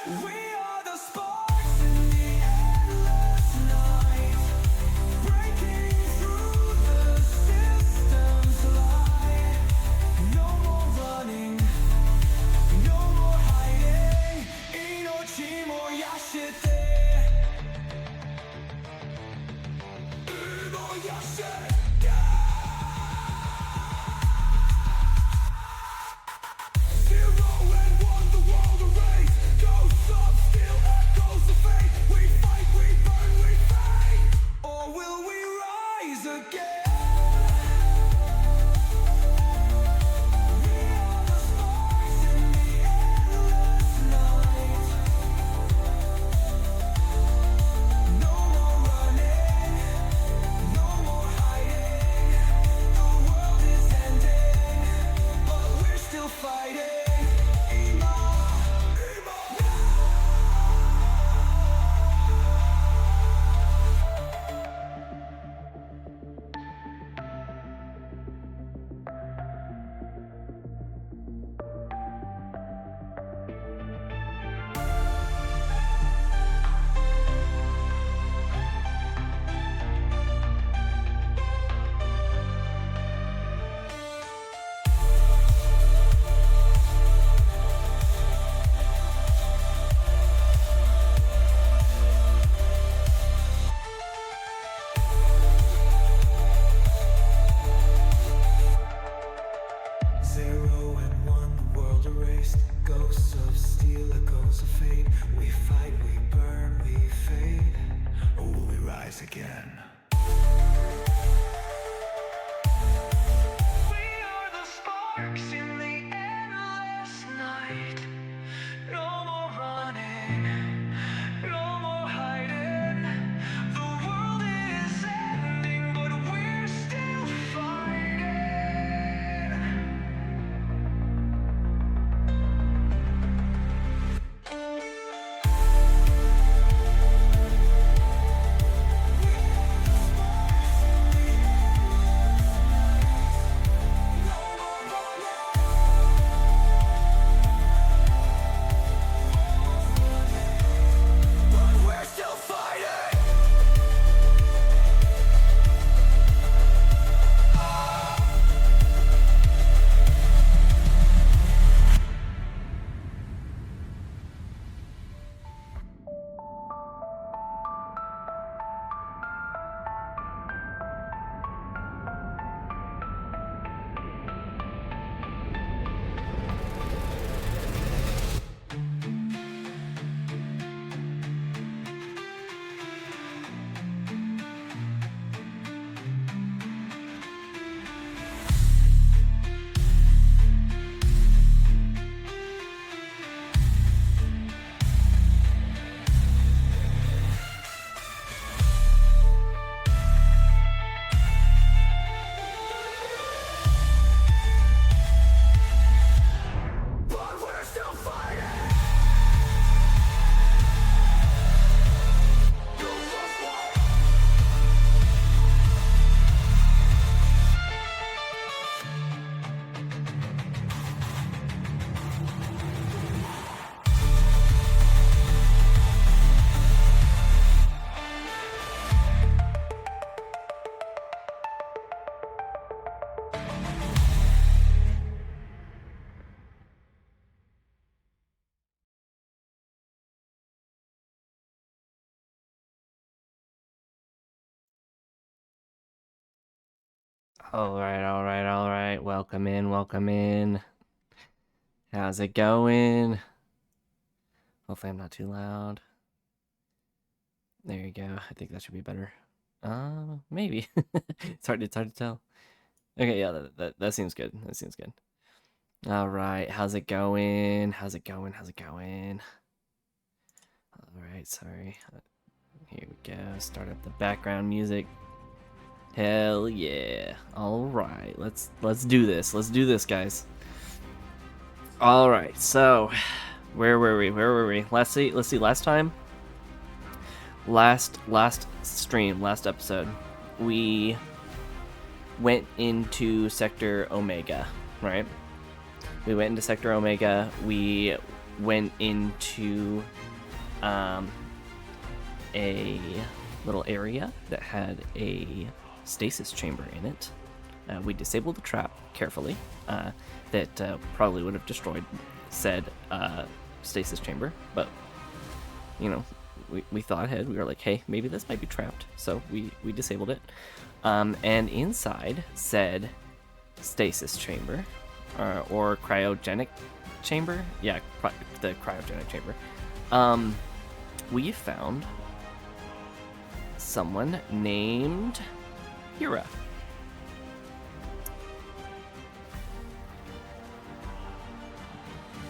We are the sparks in the endless night, breaking through the system's lie. No more running, no more hiding. Inochi mo yashite. Mo yashite. Zero and one, the world erased. Ghosts of steel, echoes of fate. We fight, we burn, we fade. Or will we rise again? We are the sparks in the endless night. No more running, no more hiding. The world is ending, but we're still fighting. Zero and one, the world erased. Ghosts of steel, echoes of fate. We fight, we burn, we fade. Or will we rise again? We are the sparks in the endless night. No more running, no more hiding. The world is ending, but we're still fighting. But we're still fighting. But we're still fighting. You must walk. All right. Welcome in. How's it going? Hopefully I'm not too loud. There you go. I think that should be better. Maybe. It's hard to tell. Okay, yeah, that seems good. That seems good. All right. How's it going? All right, sorry. Here we go. Start up the background music. Hell yeah. All right. Let's do this. Let's do this, guys. All right. So, where were we? Let's see. Last time, last stream, last episode, we went into Sector Omega, right? We went into Sector Omega. We went into a little area that had a stasis chamber in it. We disabled the trap carefully that probably would have destroyed said stasis chamber, but you know, we thought ahead. We were like, hey, maybe this might be trapped, so we disabled it. And inside said stasis chamber or cryogenic chamber, yeah, the cryogenic chamber, we found someone named Kira.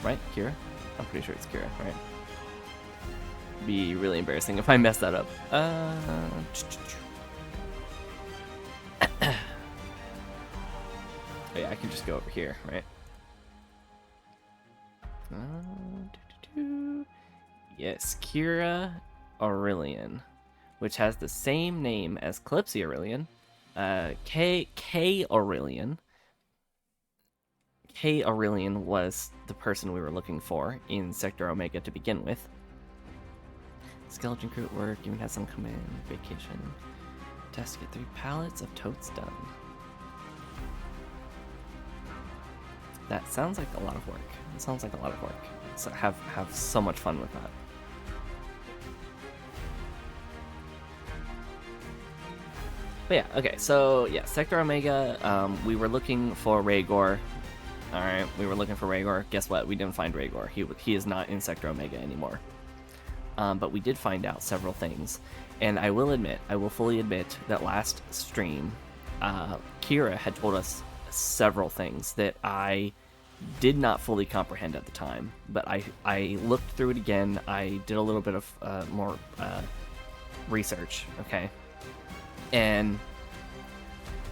Right, Kira? I'm pretty sure it's Kira, right? Be really embarrassing if I mess that up. Oh yeah, I can just go over here, right? Yes, Kira Aurelian, which has the same name as Calypsy Aurelian. K Aurelian. K Aurelian was the person we were looking for in Sector Omega to begin with. Skeleton crew at work, even had some come in, vacation. Test to get 3 pallets of totes done. That sounds like a lot of work. It sounds like a lot of work. So have so much fun with that. But yeah, okay, so yeah, Sector Omega, we were looking for Rhaegor. Alright, we were looking for Rhaegor. Guess what? We didn't find Rhaegor. He is not in Sector Omega anymore. But we did find out several things. And I will fully admit that last stream, Kira had told us several things that I did not fully comprehend at the time. But I looked through it again. I did a little bit of more research, okay? And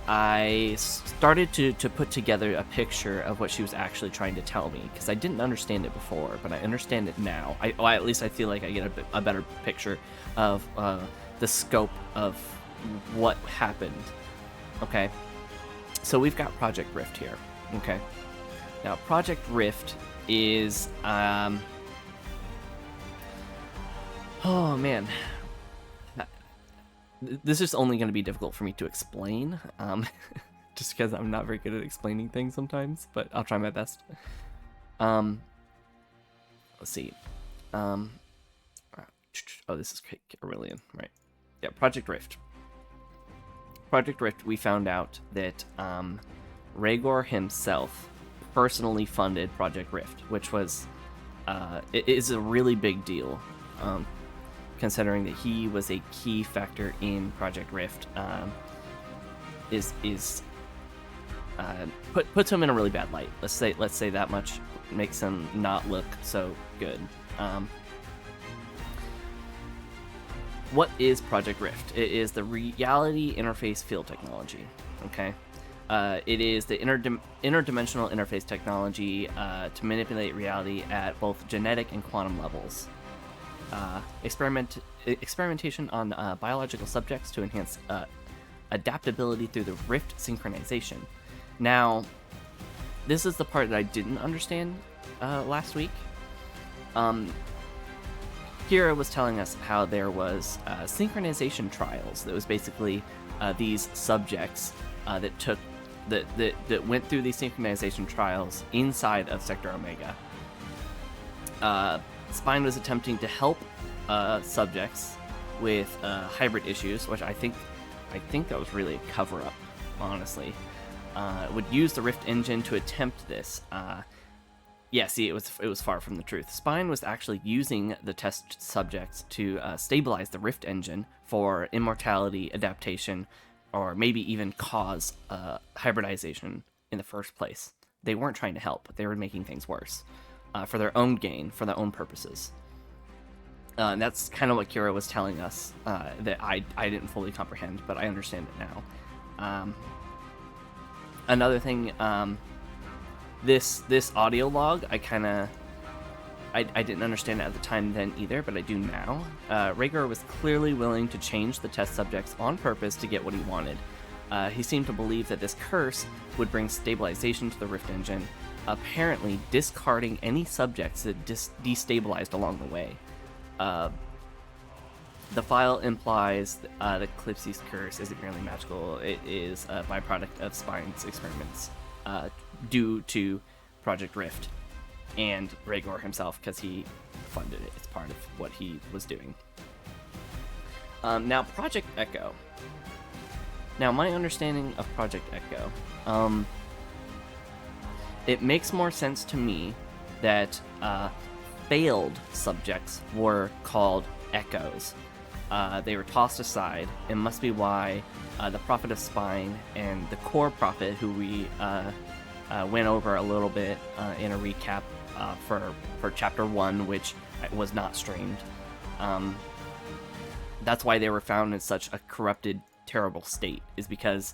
I started to put together a picture of what she was actually trying to tell me, because I didn't understand it before, but I understand it now. At least I feel like I get a better picture of the scope of what happened. Okay, so we've got Project Rift here. Okay, now Project Rift is oh man. This is only going to be difficult for me to explain, just because I'm not very good at explaining things sometimes, but I'll try my best. Let's see. Oh, this is Aurelian, right? Yeah, Project Rift. Project Rift, we found out that Rhaegor himself personally funded Project Rift, which was, it is a really big deal. Considering that he was a key factor in Project Rift, puts him in a really bad light. Let's say that much, makes him not look so good. What is Project Rift? It is the reality interface field technology. Okay, it is the interdimensional interface technology to manipulate reality at both genetic and quantum levels. Experimentation on biological subjects to enhance adaptability through the rift synchronization. Now, this is the part that I didn't understand last week. Kira was telling us how there was synchronization trials. That was basically these subjects that went through these synchronization trials inside of Sector Omega. Spine was attempting to help subjects with hybrid issues, which I think that was really a cover-up, honestly. Would use the Rift engine to attempt this. Yeah, see, it was far from the truth. Spine was actually using the test subjects to stabilize the Rift engine for immortality, adaptation, or maybe even cause hybridization in the first place. They weren't trying to help. They were making things worse. For their own gain, for their own purposes. And that's kind of what Kira was telling us that I didn't fully comprehend, but I understand it now. Another thing, this audio log, I didn't understand it at the time then either, but I do now. Rhaegor was clearly willing to change the test subjects on purpose to get what he wanted. He seemed to believe that this curse would bring stabilization to the Rift engine, apparently discarding any subjects that destabilized along the way. The file implies that Calypso's curse isn't merely magical. It is a byproduct of Spine's experiments due to Project Rift and Rhaegor himself, because he funded it. It's part of what he was doing. Now, Project Echo. Now, my understanding of Project Echo, it makes more sense to me that failed subjects were called echoes. They were tossed aside. It must be why the Prophet of Spine and the core prophet, who we went over a little bit in a recap for Chapter 1, which was not streamed. That's why they were found in such a corrupted, terrible state, is because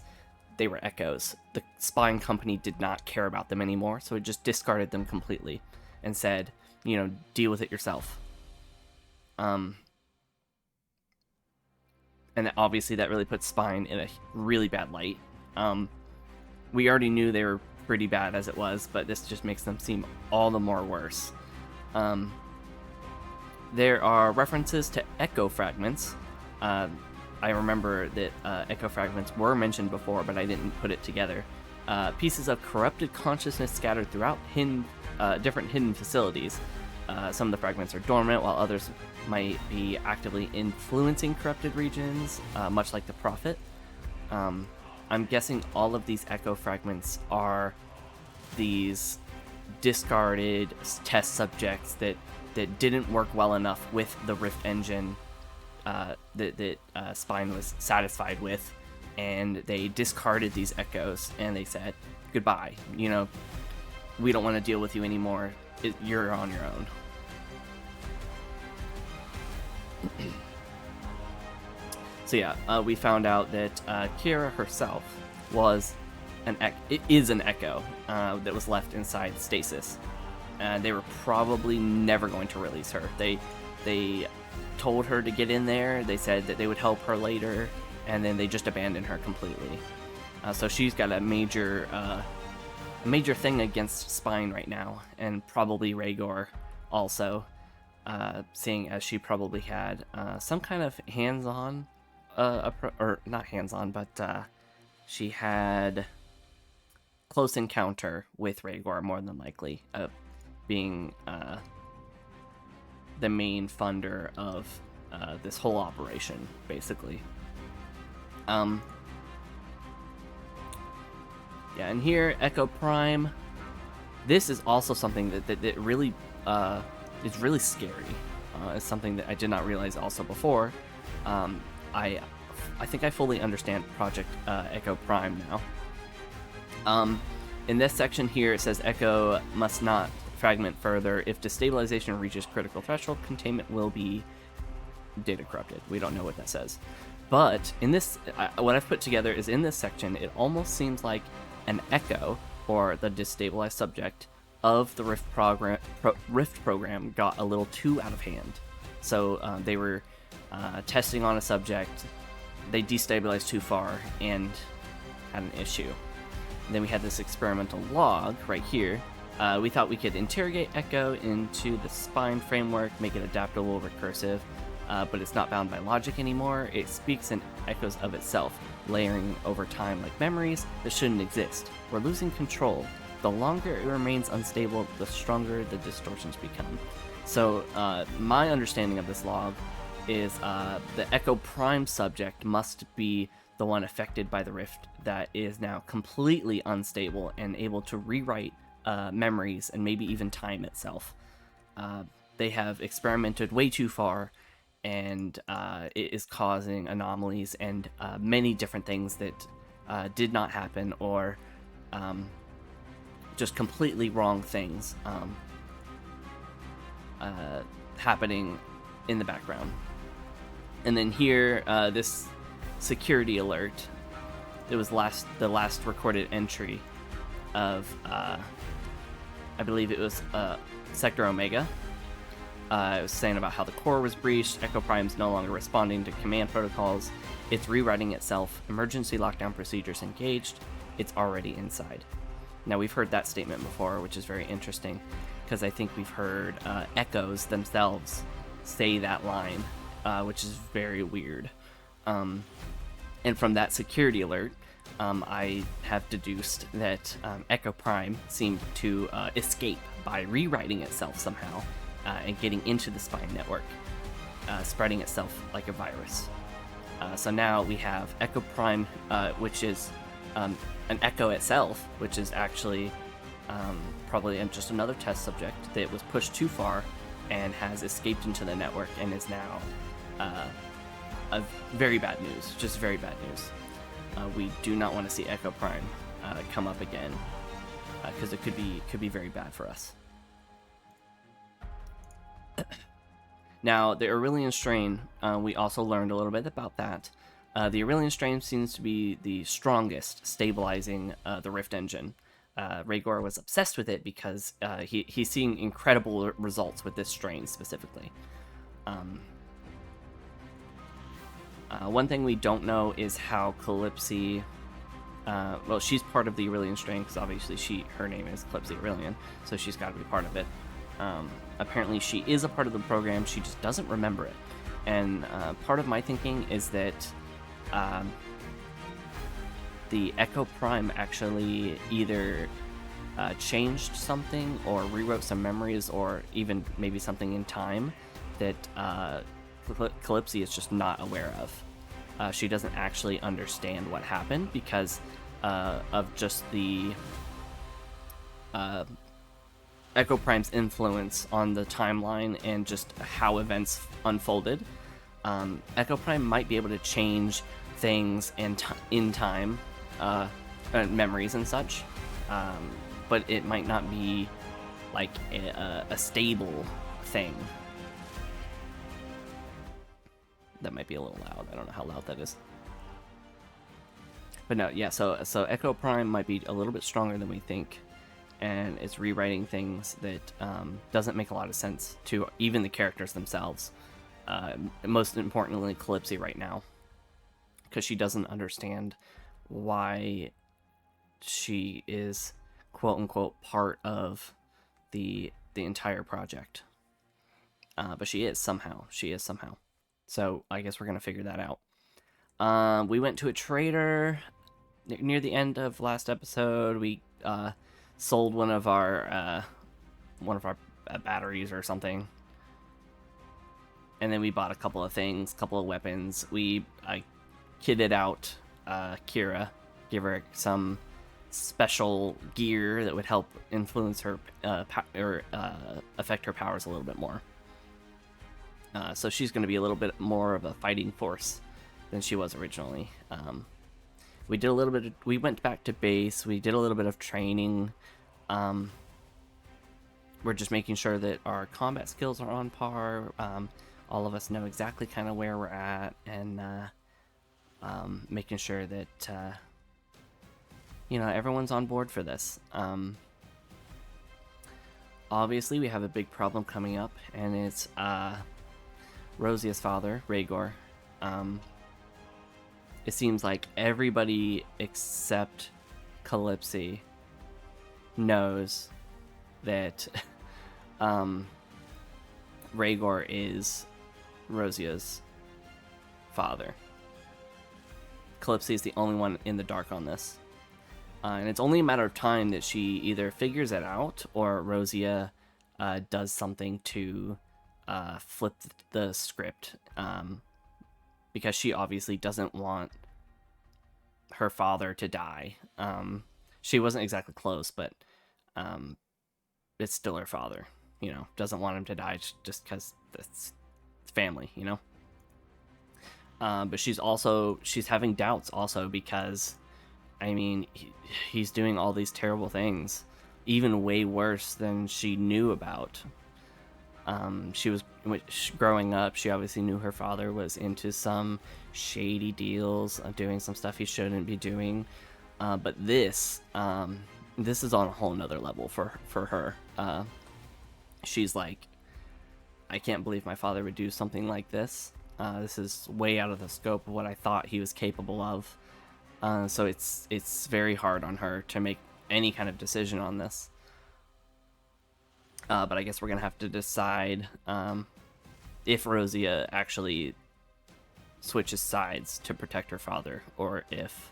they were echoes. The Spine Company did not care about them anymore, so it just discarded them completely and said, deal with it yourself. And obviously that really puts Spine in a really bad light. We already knew they were pretty bad as it was, but this just makes them seem all the more worse. There are references to echo fragments. I remember that echo fragments were mentioned before, but I didn't put it together. Pieces of corrupted consciousness scattered throughout different hidden facilities. Some of the fragments are dormant, while others might be actively influencing corrupted regions, much like the Prophet. I'm guessing all of these echo fragments are these discarded test subjects that didn't work well enough with the Rift engine that Spine was satisfied with, and they discarded these echoes and they said, goodbye, we don't want to deal with you anymore. You're on your own. So yeah, we found out that Kira herself is an echo that was left inside stasis. They were probably never going to release her. They told her to get in there. They said that they would help her later, and then they just abandoned her completely. So she's got a major thing against Spine right now, and probably Rhaegor also, seeing as she probably had some kind of hands-on, or not hands-on, but she had close encounter with Rhaegor, more than likely, being the main funder of this whole operation, basically. Yeah, and here, Echo Prime. This is also something that really is really scary. It's something that I did not realize also before. I think I fully understand Project Echo Prime now. In this section here, it says Echo must not fragment further. If destabilization reaches critical threshold, containment will be data corrupted. We don't know what that says. But in this, what I've put together is in this section, it almost seems like an echo, or the destabilized subject, of the Rift program got a little too out of hand. So they were testing on a subject, they destabilized too far and had an issue. And then we had this experimental log right here. We thought we could interrogate Echo into the Spine framework, make it adaptable, recursive, but it's not bound by logic anymore. It speaks in echoes of itself, layering over time like memories that shouldn't exist. We're losing control. The longer it remains unstable, the stronger the distortions become. So my understanding of this log is the Echo Prime subject must be the one affected by the Rift that is now completely unstable and able to rewrite memories and maybe even time itself. They have experimented way too far, and it is causing anomalies and many different things that did not happen, or just completely wrong things happening in the background. And then here, this security alert, it was the last recorded entry of I believe it was Sector Omega. It was saying about how the core was breached, Echo Prime's no longer responding to command protocols, it's rewriting itself, emergency lockdown procedures engaged, it's already inside. Now, we've heard that statement before, which is very interesting, because I think we've heard echoes themselves say that line, which is very weird. And from that security alert, I have deduced that Echo Prime seemed to escape by rewriting itself somehow and getting into the spine network, spreading itself like a virus. So now we have Echo Prime, which is an Echo itself, which is actually probably just another test subject that was pushed too far and has escaped into the network and is now a very bad news, just very bad news. We do not want to see Echo Prime come up again, because it could be very bad for us. Now, the Aurelian strain, we also learned a little bit about that. The Aurelian strain seems to be the strongest, stabilizing the Rift engine. Rhaegar was obsessed with it because he's seeing incredible results with this strain specifically. One thing we don't know is how Calypsy... well, she's part of the Aurelian strain because obviously her name is Calypsy Aurelian, so she's got to be part of it. Apparently she is a part of the program, she just doesn't remember it. And part of my thinking is that the Echo Prime actually either changed something or rewrote some memories, or even maybe something in time that Calypsy is just not aware of. She doesn't actually understand what happened because of just the Echo Prime's influence on the timeline and just how events unfolded. Echo Prime might be able to change things in time, memories and such, but it might not be like a stable thing. That might be a little loud. I don't know how loud that is. But no, yeah, so Echo Prime might be a little bit stronger than we think, and it's rewriting things that doesn't make a lot of sense to even the characters themselves. Most importantly, Calypsy right now, because she doesn't understand why she is quote-unquote part of the entire project. But she is somehow. So I guess we're going to figure that out. We went to a trader near the end of last episode. We sold one of our batteries or something. And then we bought a couple of things, couple of weapons. I kitted out Kira, give her some special gear that would help influence her or affect her powers a little bit more. So she's going to be a little bit more of a fighting force than she was originally. We did a little bit. We went back to base. We did a little bit of training. We're just making sure that our combat skills are on par. All of us know exactly kind of where we're at, and making sure that everyone's on board for this. Obviously, we have a big problem coming up, and it's Rosia's father, Rhaegar. It seems like everybody except Calypsy knows that Rhaegar is Rosia's father. Calypsy is the only one in the dark on this. And it's only a matter of time that she either figures it out or Rosia does something to flip the script, because she obviously doesn't want her father to die. She wasn't exactly close, but it's still her father, doesn't want him to die just because it's family, but she's having doubts also because he's doing all these terrible things, even way worse than she knew about. Growing up, she obviously knew her father was into some shady deals, doing some stuff he shouldn't be doing. But this is on a whole nother level for her. She's like, I can't believe my father would do something like this. This is way out of the scope of what I thought he was capable of. So it's very hard on her to make any kind of decision on this. But I guess we're gonna have to decide if Rosia actually switches sides to protect her father, or if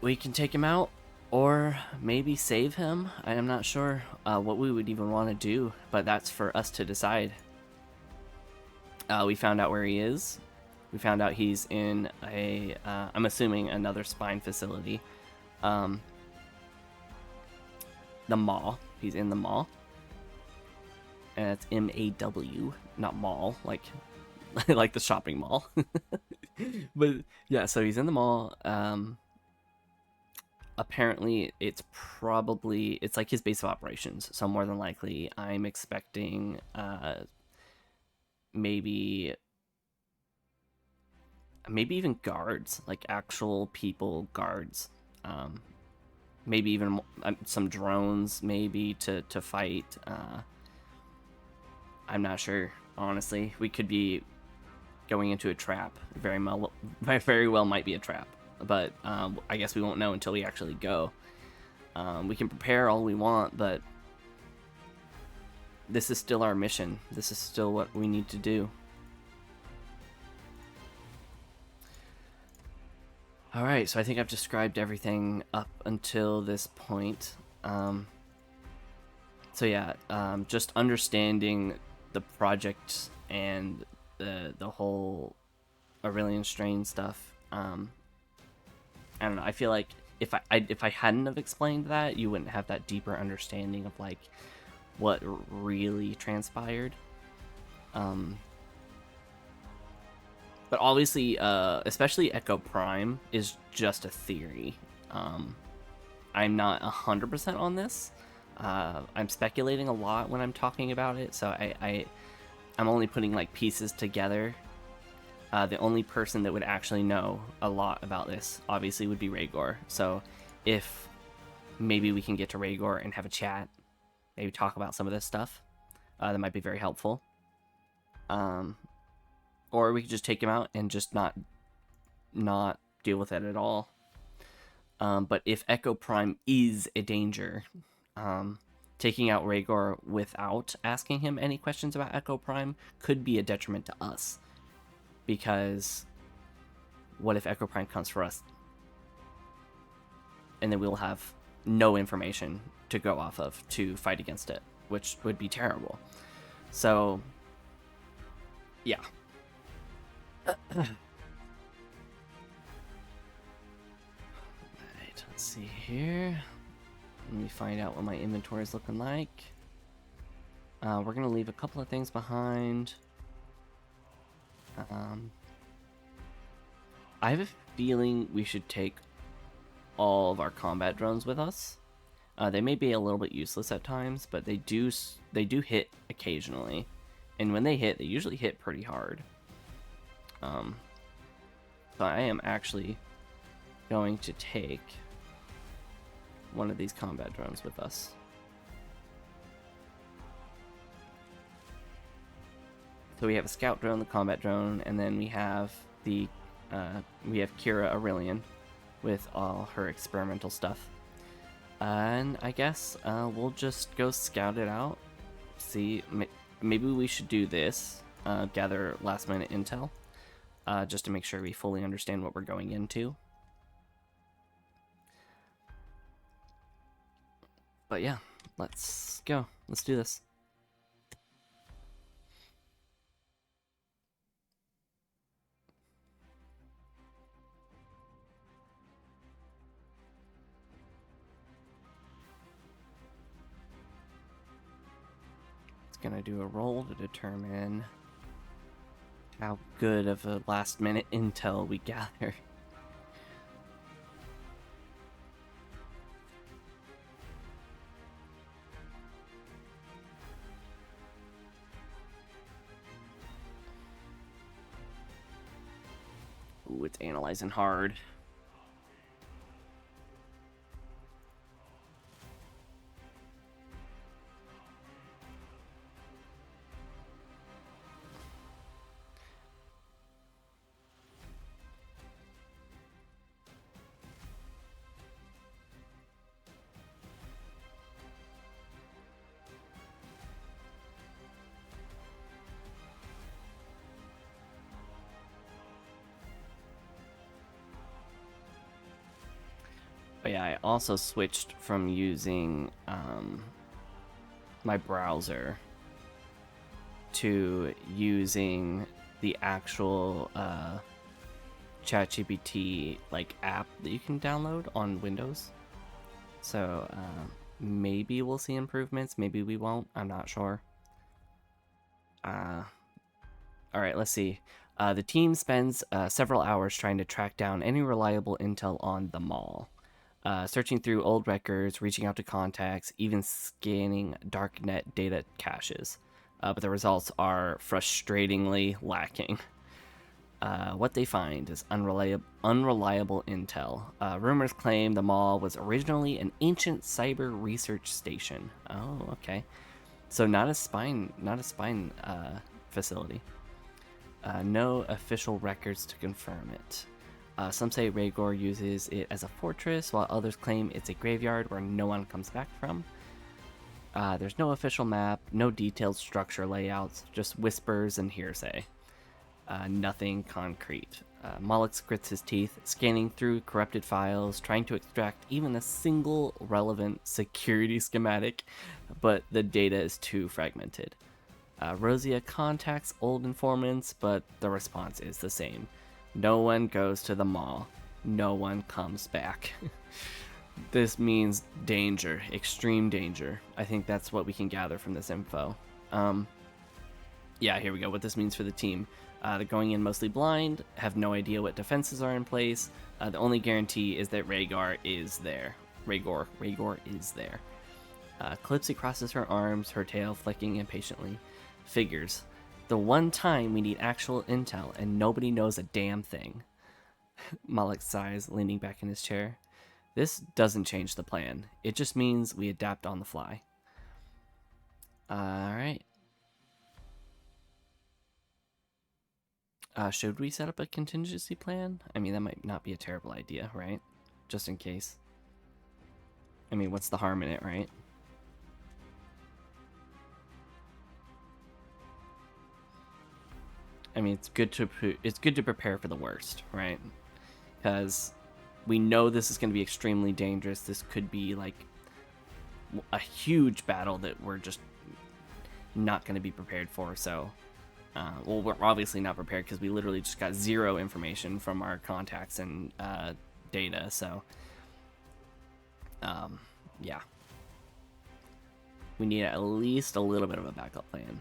we can take him out, or maybe save him. I am not sure what we would even want to do, but that's for us to decide. We found out where he is. We found out he's in a, I'm assuming another spine facility. The mall. He's in the mall. And it's M-A-W, not mall, like like the shopping mall. But yeah, so he's in the mall. Apparently it's like his base of operations, so more than likely I'm expecting maybe even guards, like actual people guards, maybe even some drones maybe to fight. I'm not sure, honestly. We could be going into a trap. Very well might be a trap, but I guess we won't know until we actually go. We can prepare all we want, but this is still our mission. This is still what we need to do. Alright, so I think I've described everything up until this point. So yeah, just understanding the project and the whole Aurelian strain stuff. I don't know. I feel like if I hadn't have explained that, you wouldn't have that deeper understanding of like what really transpired. But obviously, especially Echo Prime is just a theory. I'm not 100% on this. I'm speculating a lot when I'm talking about it, so I'm only putting like pieces together. The only person that would actually know a lot about this, obviously, would be Rhaegor. So if maybe we can get to Rhaegor and have a chat, maybe talk about some of this stuff, that might be very helpful. Or we could just take him out and just not deal with it at all. But if Echo Prime is a danger, taking out Rhaegor without asking him any questions about Echo Prime could be a detriment to us. Because what if Echo Prime comes for us? And then we'll have no information to go off of to fight against it, which would be terrible. So, yeah. Alright, let's see here. Let me find out what my inventory is looking like. We're going to leave a couple of things behind. I have a feeling we should take all of our combat drones with us. They may be a little bit useless at times, but they do hit occasionally, and when they hit, they usually hit pretty hard. So I am actually going to take one of these combat drones with us. So we have a scout drone, the combat drone, and then we have Kira Aurelian with all her experimental stuff. And I guess we'll just go scout it out. See, maybe we should do this, gather last minute intel, just to make sure we fully understand what we're going into. But yeah, let's go. Let's do this. Gonna do a roll to determine how good of a last minute intel we gather. Ooh, it's analyzing hard. But yeah, I also switched from using my browser to using the actual ChatGPT like app that you can download on Windows. So maybe we'll see improvements. Maybe we won't. I'm not sure. All right, let's see. The team spends several hours trying to track down any reliable intel on the mall. Searching through old records, reaching out to contacts, even scanning darknet data caches. But the results are frustratingly lacking. What they find is unreliable intel. Rumors claim the mall was originally an ancient cyber research station. Oh, okay. So not a spine facility. No official records to confirm it. Some say Rhaegor uses it as a fortress, while others claim it's a graveyard where no one comes back from. There's no official map, no detailed structure layouts, just whispers and hearsay. Nothing concrete. Moloch grits his teeth, scanning through corrupted files, trying to extract even a single relevant security schematic, but the data is too fragmented. Rosia contacts old informants, but the response is the same. No one goes to the mall. No one comes back. This means danger, extreme danger. I think that's what we can gather from this info. Yeah, here we go. What this means for the team. They're going in mostly blind, have no idea what defenses are in place. The only guarantee is that Rhaegor is there. Rhaegor is there. Calypso crosses her arms, her tail flicking impatiently. Figures. The one time we need actual intel and nobody knows a damn thing. Moloch sighs, leaning back in his chair. This doesn't change the plan. It just means we adapt on the fly. Alright. Should we set up a contingency plan? I mean, that might not be a terrible idea, right? Just in case. I mean, what's the harm in it, right? I mean, it's good to prepare for the worst, right? Because we know this is going to be extremely dangerous. This could be like a huge battle that we're just not going to be prepared for. So, well, we're obviously not prepared because we literally just got zero information from our contacts and data. So, yeah, we need at least a little bit of a backup plan.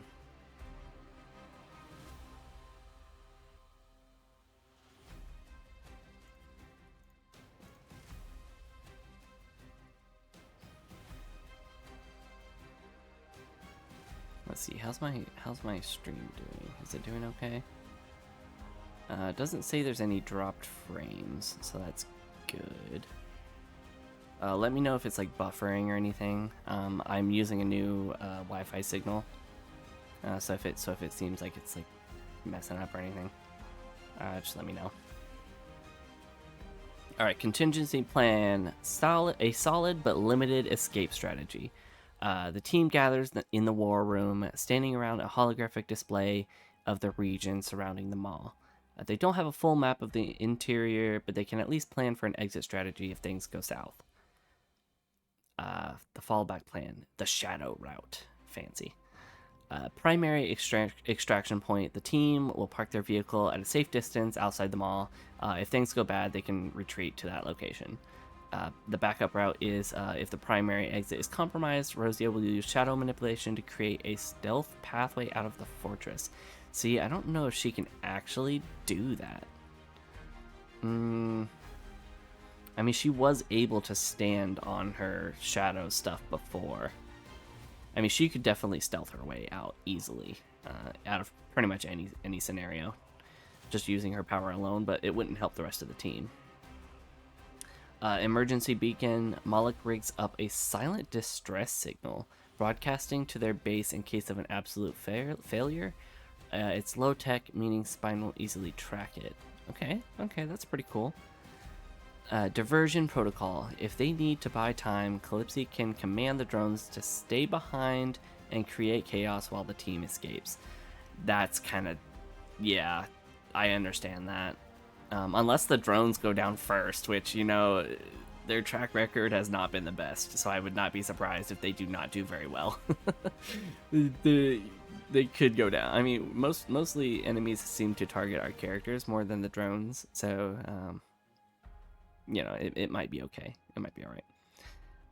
Let's see, how's my stream doing? Is it doing okay? It doesn't say there's any dropped frames, so that's good. Let me know if it's like buffering or anything. I'm using a new Wi-Fi signal, so if it seems like it's like messing up or anything, just let me know. All right, contingency plan: a solid but limited escape strategy. The team gathers in the war room, standing around a holographic display of the region surrounding the mall. They don't have a full map of the interior, but they can at least plan for an exit strategy if things go south. The fallback plan, the shadow route. Fancy. Primary extraction point, the team will park their vehicle at a safe distance outside the mall. If things go bad, they can retreat to that location. The backup route is if the primary exit is compromised, Rosia will use shadow manipulation to create a stealth pathway out of the fortress. See, I don't know if she can actually do that. I mean, she was able to stand on her shadow stuff before. I mean, she could definitely stealth her way out easily, out of pretty much any scenario, just using her power alone, but it wouldn't help the rest of the team. Emergency beacon, Moloch rigs up a silent distress signal, broadcasting to their base in case of an absolute failure. It's low tech, meaning Spine won't easily track it. Okay, that's pretty cool. Diversion protocol. If they need to buy time, Calypso can command the drones to stay behind and create chaos while the team escapes. That's kind of, yeah, I understand that. Unless the drones go down first, which, you know, their track record has not been the best, so I would not be surprised if they do not do very well. They could go down. I mean, mostly enemies seem to target our characters more than the drones, so you know, it might be okay. It might be all right.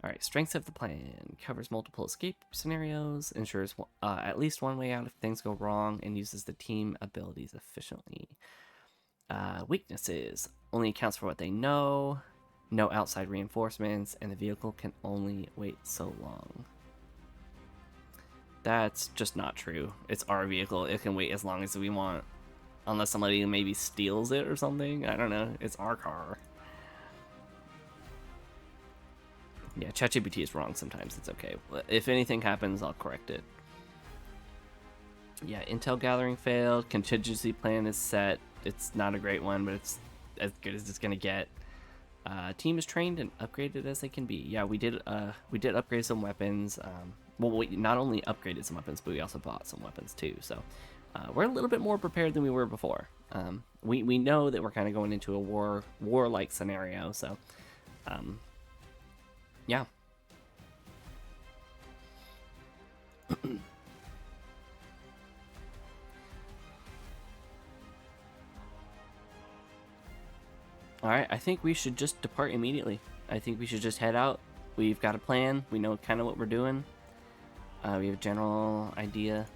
All right, strengths of the plan covers multiple escape scenarios, ensures at least one way out if things go wrong, and uses the team abilities efficiently. Weaknesses only accounts for what they know, no outside reinforcements, and the vehicle can only wait so long. That's just not true. It's our vehicle. It can wait as long as we want. Unless somebody maybe steals it or something. I don't know. It's our car. Yeah, ChatGPT is wrong sometimes. It's okay. If anything happens, I'll correct it. Yeah, intel gathering failed. Contingency plan is set. It's not a great one, but it's as good as it's gonna get. Team is trained and upgraded as they can be. Yeah, we did upgrade some weapons. Well, we not only upgraded some weapons, but we also bought some weapons too. So we're a little bit more prepared than we were before. We know that we're kind of going into a war-like scenario. So yeah. Alright, I think we should just depart immediately. I think we should just head out. We've got a plan. We know kind of what we're doing. We have a general idea.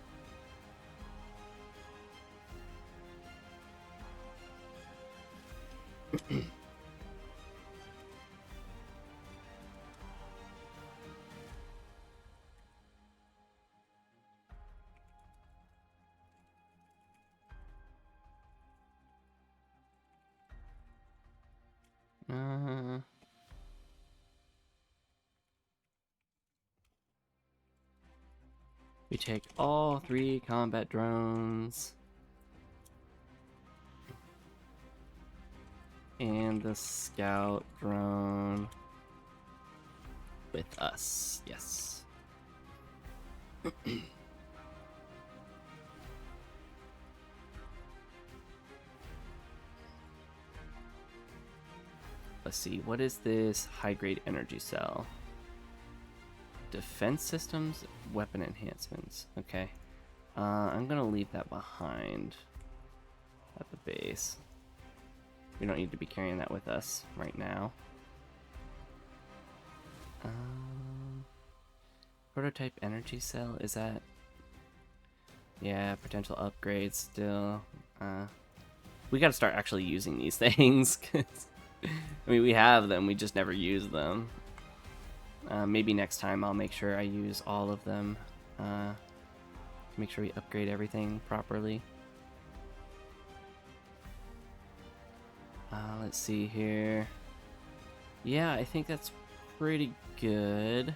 We take all 3 combat drones. And the scout drone with us. Yes. Let's see. What is this high-grade energy cell? Defense systems, weapon enhancements. Okay. I'm gonna leave that behind at the base. We don't need to be carrying that with us right now. Prototype energy cell, is that... Yeah, potential upgrades still. We gotta start actually using these things. 'Cause, I mean, we have them, we just never use them. Maybe next time I'll make sure I use all of them. Make sure we upgrade everything properly. Let's see here. Yeah, I think that's pretty good.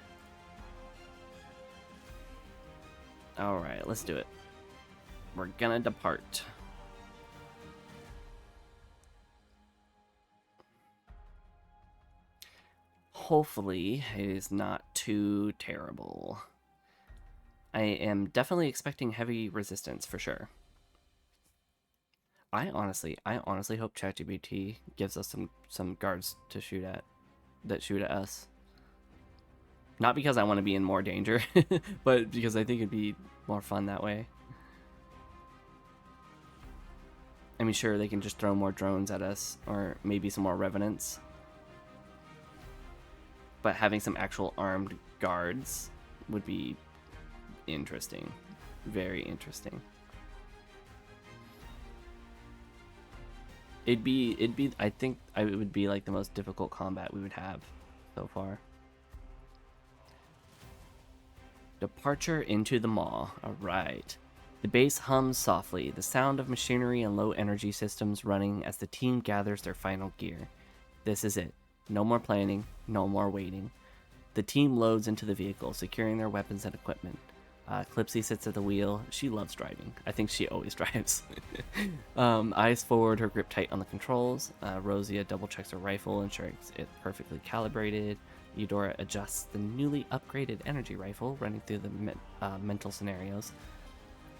Alright, let's do it. We're gonna depart. Hopefully, it is not too terrible. I am definitely expecting heavy resistance for sure. I honestly hope ChatGPT gives us some guards to shoot at, that shoot at us. Not because I want to be in more danger, but because I think it'd be more fun that way. I mean, sure, they can just throw more drones at us, or maybe some more revenants. But having some actual armed guards would be interesting. Very interesting. It'd be I think it would be like the most difficult combat we would have so far. Departure into the maw. Alright. The base hums softly, the sound of machinery and low energy systems running as the team gathers their final gear. This is it. No more planning, no more waiting. The team loads into the vehicle, securing their weapons and equipment. Clipsy sits at the wheel. She loves driving. I think she always drives. Eyes forward, her grip tight on the controls. Rosia double checks her rifle, ensuring it's perfectly calibrated. Eudora adjusts the newly upgraded energy rifle, running through the mental scenarios.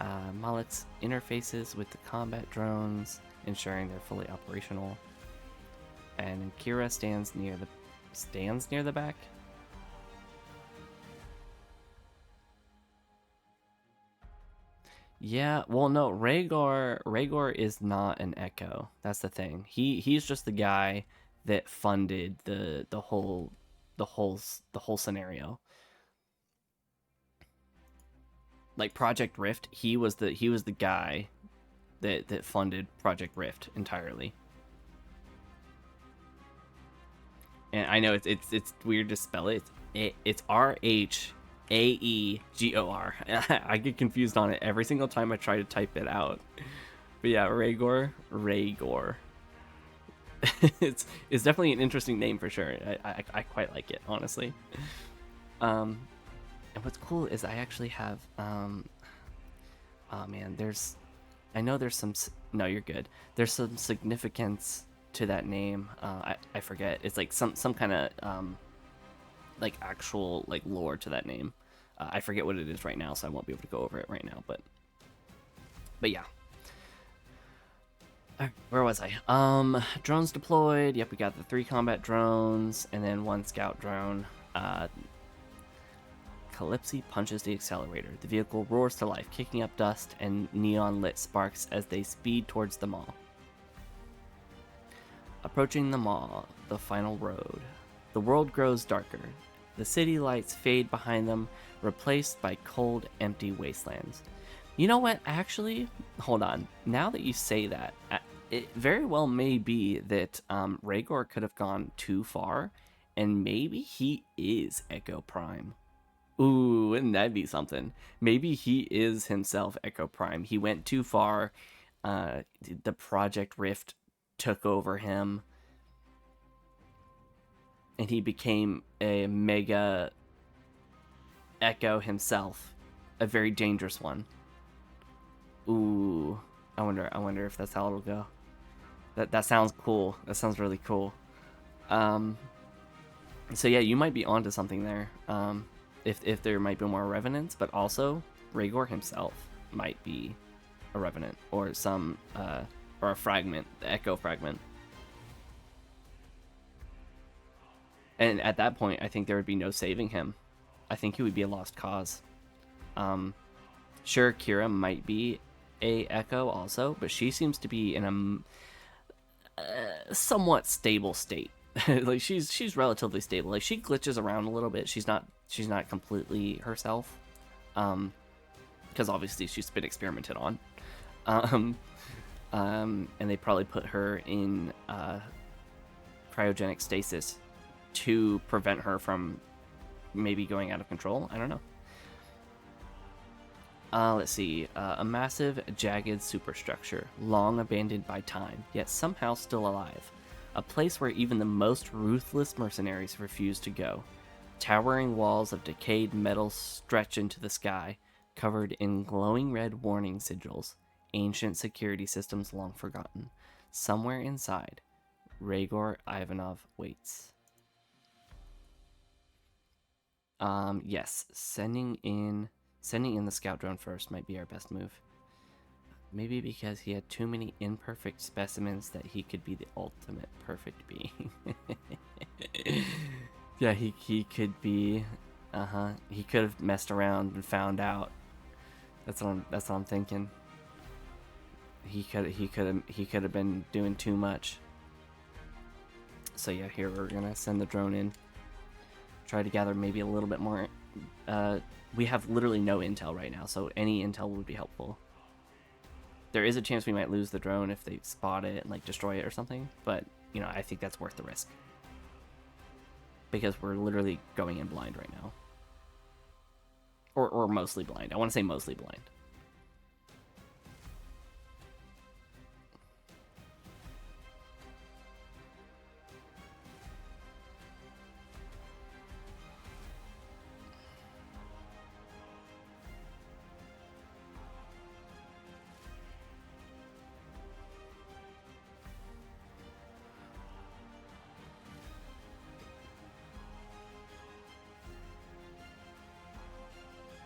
Malix interfaces with the combat drones, ensuring they're fully operational. And Kira stands near the stands near the back. Yeah, well, no, Rhaegar is not an Echo. That's the thing. He's just the guy that funded the whole scenario. Like Project Rift, he was the guy that funded Project Rift entirely. And I know it's weird to spell it. It's Rhaeagor. I get confused on it every single time I try to type it out. But yeah, Rhaegar. It's definitely an interesting name for sure. I quite like it, honestly. Um, and what's cool is I actually have oh man, I know there's some. No, you're good. There's some significance to that name. I forget. It's like some kind of like actual like lore to that name. I forget what it is right now, so I won't be able to go over it right now. But yeah. Where was I? Drones deployed. Yep, we got the 3 combat drones and then 1 scout drone. Calypsy punches the accelerator. The vehicle roars to life, kicking up dust and neon-lit sparks as they speed towards the mall. Approaching the mall, the final road. The world grows darker. The city lights fade behind them, replaced by cold, empty wastelands. You know what? Actually, hold on. Now that you say that, it very well may be that Rhaegar could have gone too far, and maybe he is Echo Prime. Ooh, wouldn't that be something? Maybe he is himself Echo Prime. He went too far. The Project Rift took over him, and he became a mega Echo himself, a very dangerous one. Ooh, I wonder if that's how it'll go. That sounds cool. That sounds really cool. So yeah, you might be onto something there. If there might be more revenants, but also Rhaegar himself might be a revenant or some or a fragment, the echo fragment. And at that point, I think there would be no saving him. I think he would be a lost cause. Sure, Kira might be a echo also, but she seems to be in a somewhat stable state. Like she's relatively stable. Like she glitches around a little bit. She's not completely herself, because obviously she's been experimented on, and they probably put her in cryogenic stasis to prevent her from maybe going out of control. I don't know. Let's see. A massive, jagged superstructure, long abandoned by time, yet somehow still alive. A place where even the most ruthless mercenaries refuse to go. Towering walls of decayed metal stretch into the sky, covered in glowing red warning sigils, ancient security systems long forgotten. Somewhere inside, Rhaegar Ivanov waits. Yes, sending in the scout drone first might be our best move. Maybe because he had too many imperfect specimens that he could be the ultimate perfect being. Yeah, he could be. He could have messed around and found out. That's what I'm thinking. He could have been doing too much. So yeah, here we're gonna send the drone in. Try to gather maybe a little bit more. We have literally no intel right now, so any intel would be helpful. There is a chance we might lose the drone if they spot it and like destroy it or something, but you know, I think that's worth the risk. Because we're literally going in blind right now. Or mostly blind. I want to say mostly blind.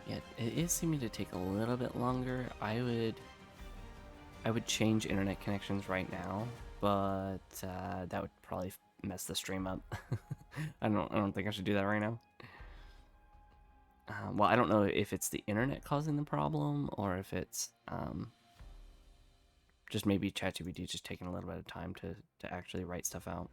Yeah, it is seeming to take a little bit longer. I would change internet connections right now, but that would probably mess the stream up. I don't think I should do that right now. Well, I don't know if it's the internet causing the problem or if it's just maybe ChatGPT just taking a little bit of time to actually write stuff out.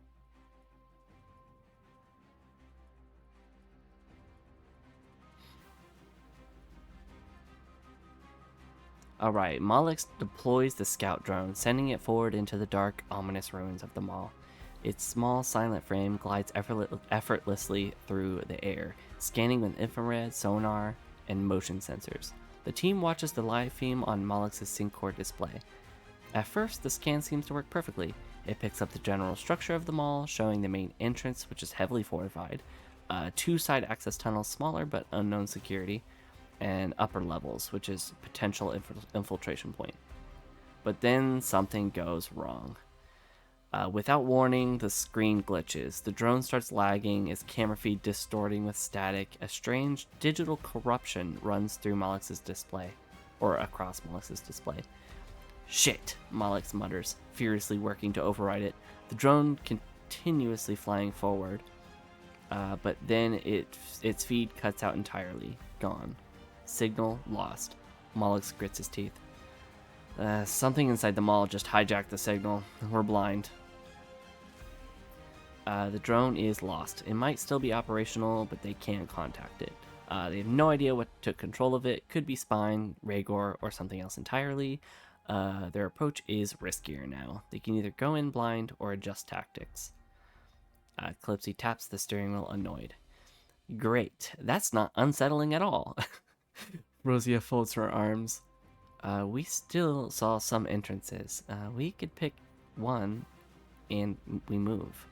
Alright, Malix deploys the scout drone, sending it forward into the dark, ominous ruins of the mall. Its small, silent frame glides effortlessly through the air, scanning with infrared, sonar, and motion sensors. The team watches the live feed on Malix's SyncCore display. At first, the scan seems to work perfectly. It picks up the general structure of the mall, showing the main entrance, which is heavily fortified, two side access tunnels, smaller but unknown security, and upper levels, which is potential infiltration point. But then something goes wrong. Without warning, the screen glitches. The drone starts lagging, its camera feed distorting with static. A strange digital corruption runs through Malix's display, or across Malix's display. Shit, Malix mutters, furiously working to override it. The drone continuously flying forward, but then its feed cuts out entirely. Gone. Signal lost. Malix grits his teeth. Something inside the mall just hijacked the signal. We're blind. The drone is lost. It might still be operational, but they can't contact it. They have no idea what took control of it. Could be Spine, Rhaegor, or something else entirely. Their approach is riskier now. They can either go in blind or adjust tactics. Calypsy taps the steering wheel, annoyed. Great. That's not unsettling at all. Rosia folds her arms. We still saw some entrances. We could pick one and we move.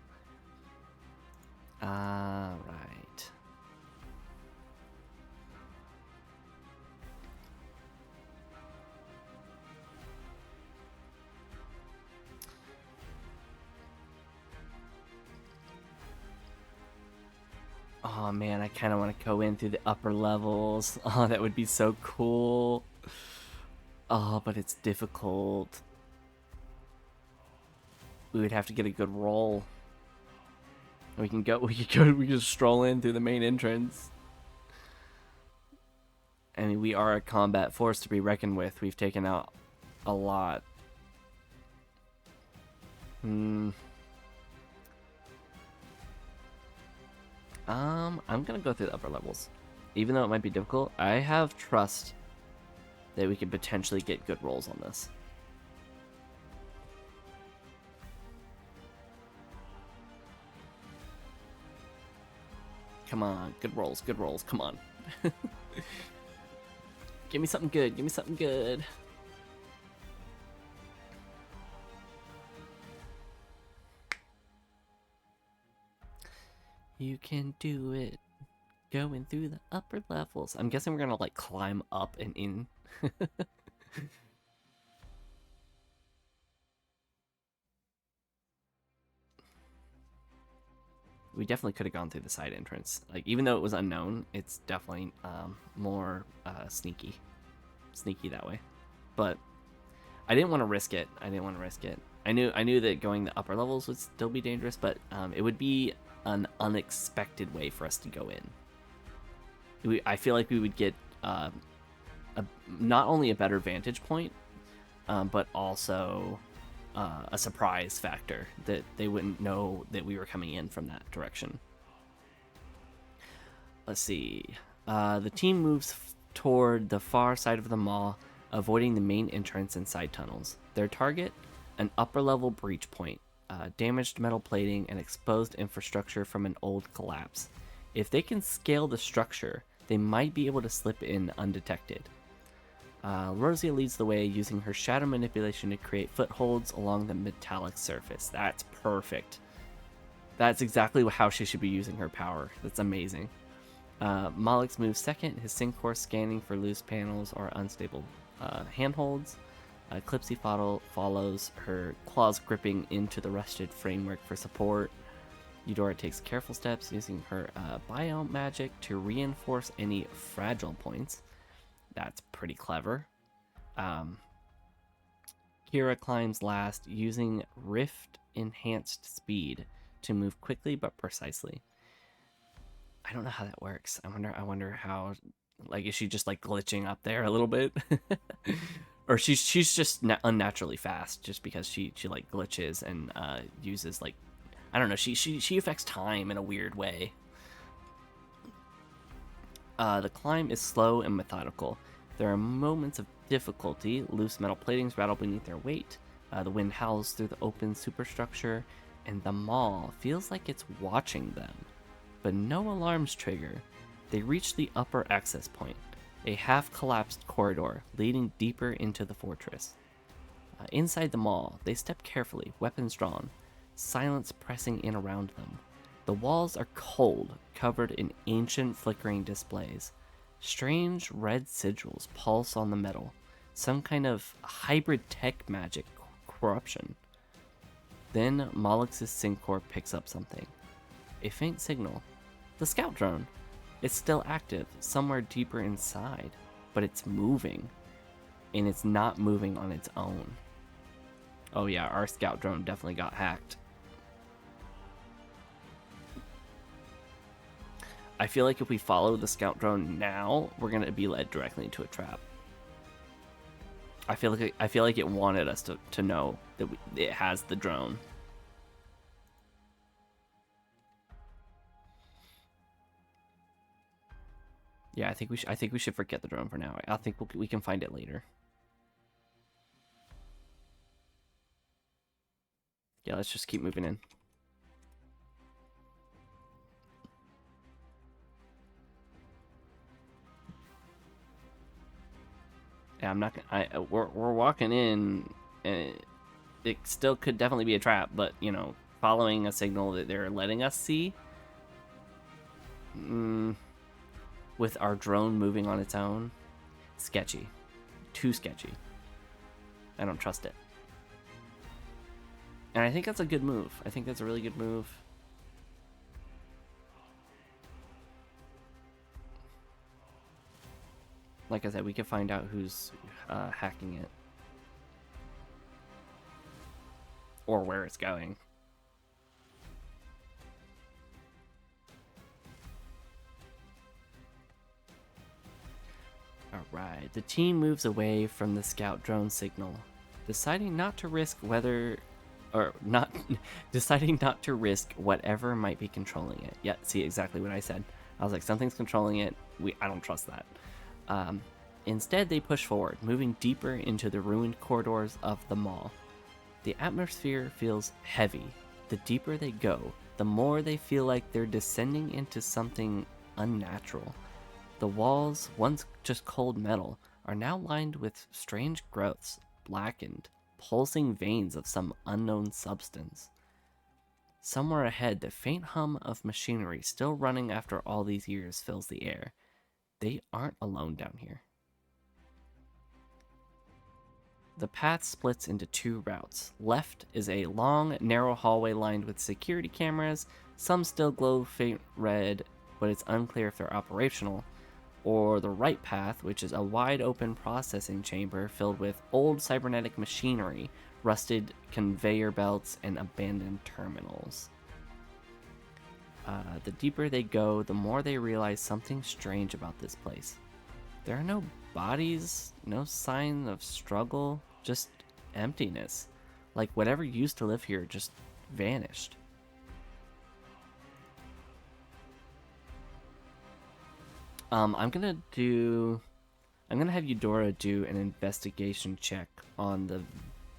Right. Oh man, I kind of want to go in through the upper levels. Oh, that would be so cool. Oh, but it's difficult. We would have to get a good roll. We can just stroll in through the main entrance. I mean, we are a combat force to be reckoned with. We've taken out a lot. I'm gonna go through the upper levels. Even though it might be difficult, I have trust that we could potentially get good rolls on this. Come on, good rolls, come on. Give me something good, give me something good. You can do it. Going through the upper levels. I'm guessing we're gonna like climb up and in. We definitely could have gone through the side entrance. Like, even though it was unknown, it's definitely more sneaky that way. But I didn't want to risk it. I knew that going the upper levels would still be dangerous, but it would be an unexpected way for us to go in. I feel like we would get not only a better vantage point, but also a surprise factor that they wouldn't know that we were coming in from that direction. Let's see. The team moves toward the far side of the mall, avoiding the main entrance and side tunnels. Their target, an upper level breach point, damaged metal plating, and exposed infrastructure from an old collapse. If they can scale the structure, they might be able to slip in undetected. Rosia leads the way, using her shadow manipulation to create footholds along the metallic surface. That's perfect. That's exactly how she should be using her power. That's amazing. Malix moves second, his SyncCore scanning for loose panels or unstable handholds. Clipsy follows, her claws gripping into the rusted framework for support. Eudora takes careful steps, using her bio magic to reinforce any fragile points. That's pretty clever. Kira climbs last, using Rift Enhanced Speed to move quickly but precisely. I don't know how that works. I wonder how, like, is she just like glitching up there a little bit? Or she's just unnaturally fast just because she like glitches and uses like, I don't know, she affects time in a weird way. The climb is slow and methodical. There are moments of difficulty. Loose metal platings rattle beneath their weight. The wind howls through the open superstructure, and the mall feels like it's watching them. But no alarms trigger. They reach the upper access point, a half-collapsed corridor leading deeper into the fortress. Inside the mall, they step carefully, weapons drawn, silence pressing in around them. The walls are cold, covered in ancient flickering displays. Strange red sigils pulse on the metal, some kind of hybrid tech magic corruption. Then Mollux's Syncor picks up something. A faint signal. The scout drone. It's still active, somewhere deeper inside, but it's moving. And it's not moving on its own. Oh yeah, our scout drone definitely got hacked. I feel like if we follow the scout drone now, we're gonna be led directly into a trap. I feel like it wanted us to know that it has the drone. Yeah, I think we should forget the drone for now. I think we can find it later. Yeah, let's just keep moving in. Yeah, I'm not gonna. We're walking in, and it still could definitely be a trap. But you know, following a signal that they're letting us see, with our drone moving on its own, sketchy, too sketchy. I don't trust it. And I think that's a good move. I think that's a really good move. Like I said, we can find out who's hacking it. Or where it's going. Alright, the team moves away from the scout drone signal, deciding not to risk deciding not to risk whatever might be controlling it. Yeah, see exactly what I said. I was like, something's controlling it. I don't trust that. Instead, they push forward, moving deeper into the ruined corridors of the mall. The atmosphere feels heavy. The deeper they go, the more they feel like they're descending into something unnatural. The walls, once just cold metal, are now lined with strange growths, blackened, pulsing veins of some unknown substance. Somewhere ahead, the faint hum of machinery still running after all these years fills the air. They aren't alone down here. The path splits into two routes. Left is a long, narrow hallway lined with security cameras. Some still glow faint red, but it's unclear if they're operational. Or the right path, which is a wide open processing chamber filled with old cybernetic machinery, rusted conveyor belts, and abandoned terminals. The deeper they go, the more they realize something strange about this place. There are no bodies, no sign of struggle, just emptiness. Like whatever used to live here just vanished. I'm gonna have Eudora do an investigation check on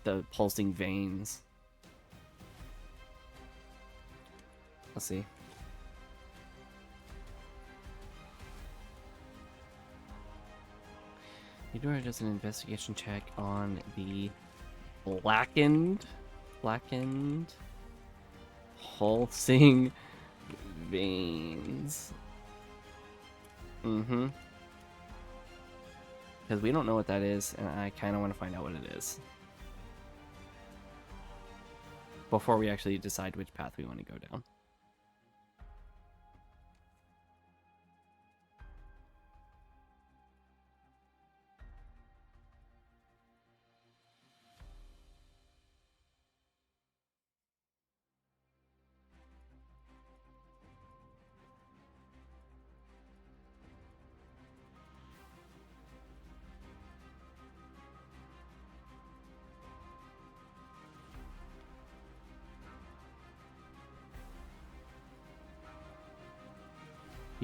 the pulsing veins. Let's see. Eudora does an investigation check on the blackened pulsing veins. Because we don't know what that is, and I kind of want to find out what it is before we actually decide which path we want to go down.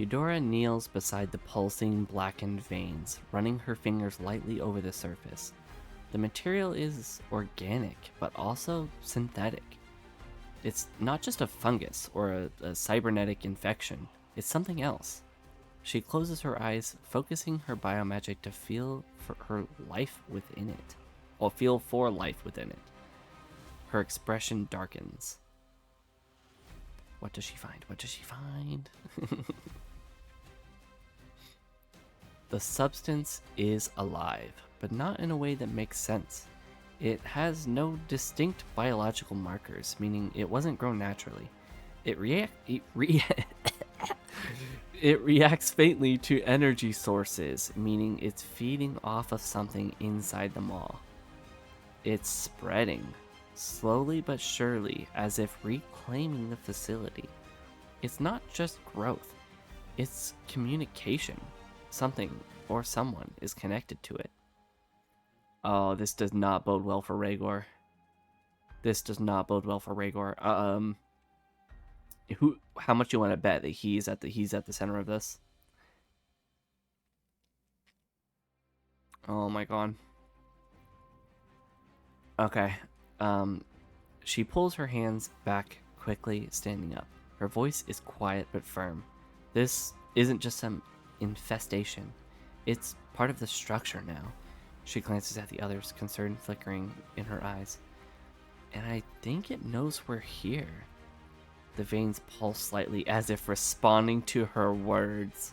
Eudora kneels beside the pulsing, blackened veins, running her fingers lightly over the surface. The material is organic, but also synthetic. It's not just a fungus or a cybernetic infection, it's something else. She closes her eyes, focusing her biomagic to feel for her life within it. Or feel for life within it. Her expression darkens. What does she find? What does she find? The substance is alive, but not in a way that makes sense. It has no distinct biological markers, meaning it wasn't grown naturally. It reacts faintly to energy sources, meaning it's feeding off of something inside the maw. It's spreading, slowly but surely, as if reclaiming the facility. It's not just growth, it's communication. Something or someone is connected to it. Oh, this does not bode well for Rhaegar. This does not bode well for Rhaegar. How much you want to bet that he's at the center of this? Oh my god. Okay. She pulls her hands back quickly, standing up. Her voice is quiet but firm. This isn't just some infestation. It's part of the structure now. She glances at the others, concern flickering in her eyes. And I think it knows we're here. The veins pulse slightly as if responding to her words.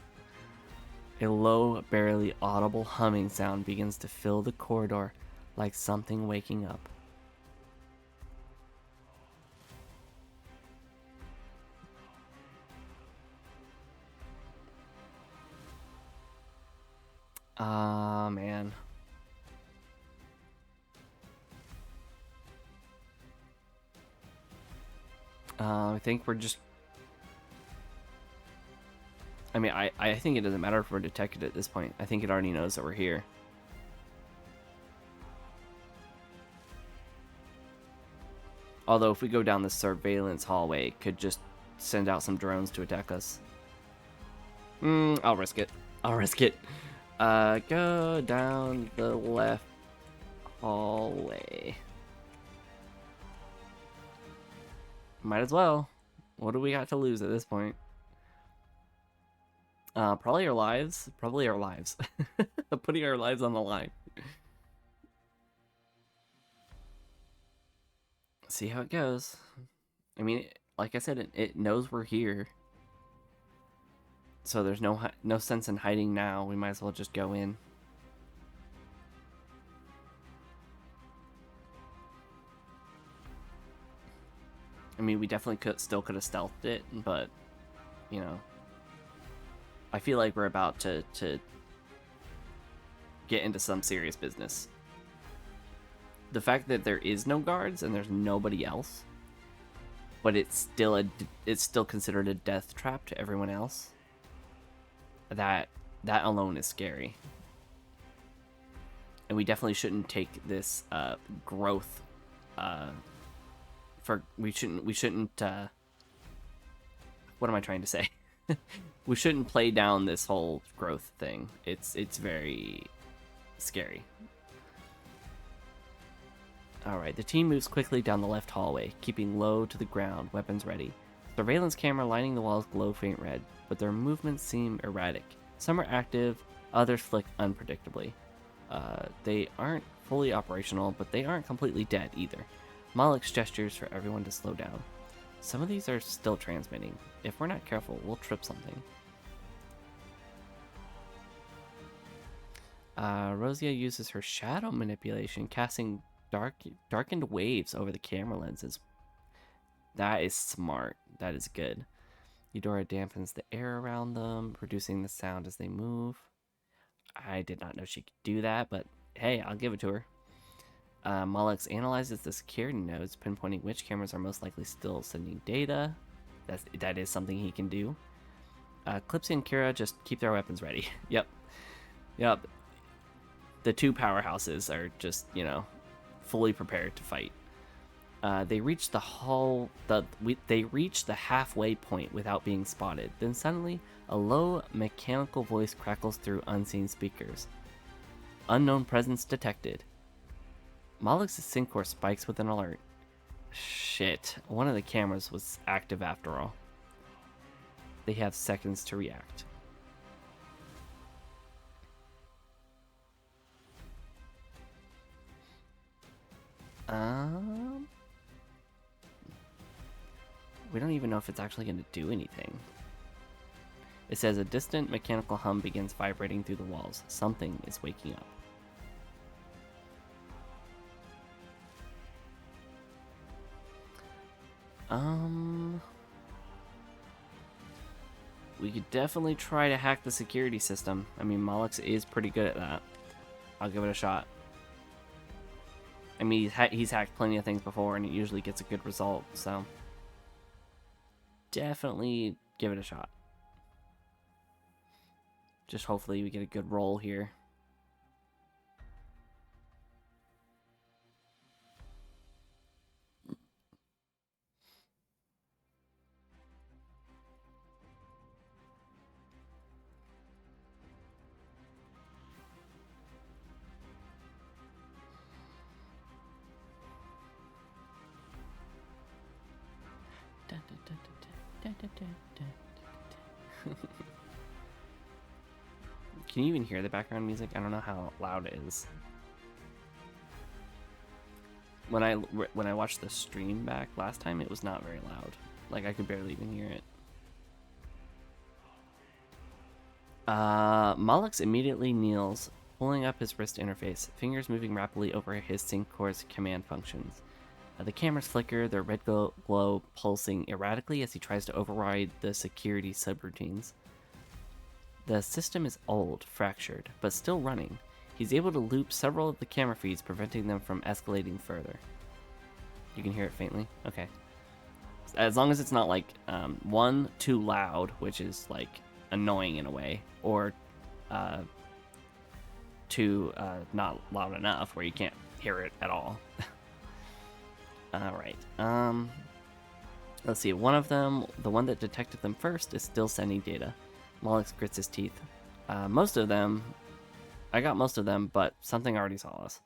A low, barely audible humming sound begins to fill the corridor like something waking up. Ah, man. I think we're just... I mean, I think it doesn't matter if we're detected at this point. I think it already knows that we're here. Although, if we go down the surveillance hallway, it could just send out some drones to attack us. I'll risk it. I'll risk it. Go down the left hallway. Might as well. What do we got to lose at this point? Probably our lives. Probably our lives. Putting our lives on the line. See how it goes. I mean, like I said, it knows we're here. So there's no sense in hiding now. We might as well just go in. I mean, we definitely still could have stealthed it, but, you know, I feel like we're about to get into some serious business. The fact that there is no guards and there's nobody else, but it's still considered a death trap to everyone else. That alone is scary. And we definitely shouldn't take this growth we shouldn't what am I trying to say? We shouldn't play down this whole growth thing. It's very scary. Alright, the team moves quickly down the left hallway, keeping low to the ground, weapons ready. Surveillance camera lining the walls glow faint red, but their movements seem erratic. Some are active, others flick unpredictably. They aren't fully operational, but they aren't completely dead either. Malik's gestures for everyone to slow down. Some of these are still transmitting. If we're not careful, we'll trip something. Rosia uses her shadow manipulation, casting darkened waves over the camera lenses. That is smart. That is good. Eudora dampens the air around them, producing the sound as they move. I did not know she could do that, but hey, I'll give it to her. Mollix analyzes the security nodes, pinpointing which cameras are most likely still sending data. That is something he can do. Clipsy and Kira just keep their weapons ready. Yep. The two powerhouses are just, fully prepared to fight. They reach they reach the halfway point without being spotted. Then suddenly, a low mechanical voice crackles through unseen speakers. Unknown presence detected. Malek's Syncor spikes with an alert. Shit, one of the cameras was active after all. They have seconds to react. We don't even know if it's actually going to do anything. It says a distant mechanical hum begins vibrating through the walls. Something is waking up. We could definitely try to hack the security system. I mean, Molex is pretty good at that. I'll give it a shot. I mean, he's hacked plenty of things before, and it usually gets a good result, so... definitely give it a shot. Just hopefully we get a good roll here. Can you even hear the background music? I don't know how loud it is. When I watched the stream back last time, it was not very loud. Like, I could barely even hear it. Molex immediately kneels, pulling up his wrist interface, fingers moving rapidly over his Syncor's command functions. The cameras flicker, their red glow pulsing erratically as he tries to override the security subroutines. The system is old, fractured, but still running. He's able to loop several of the camera feeds, preventing them from escalating further. You can hear it faintly? Okay. As long as it's not, like, one, too loud, which is, like, annoying in a way, or two, not loud enough where you can't hear it at all. Alright. Let's see. One of them, the one that detected them first, is still sending data. Molex grits his teeth. Most of them... I got most of them, but something already saw us.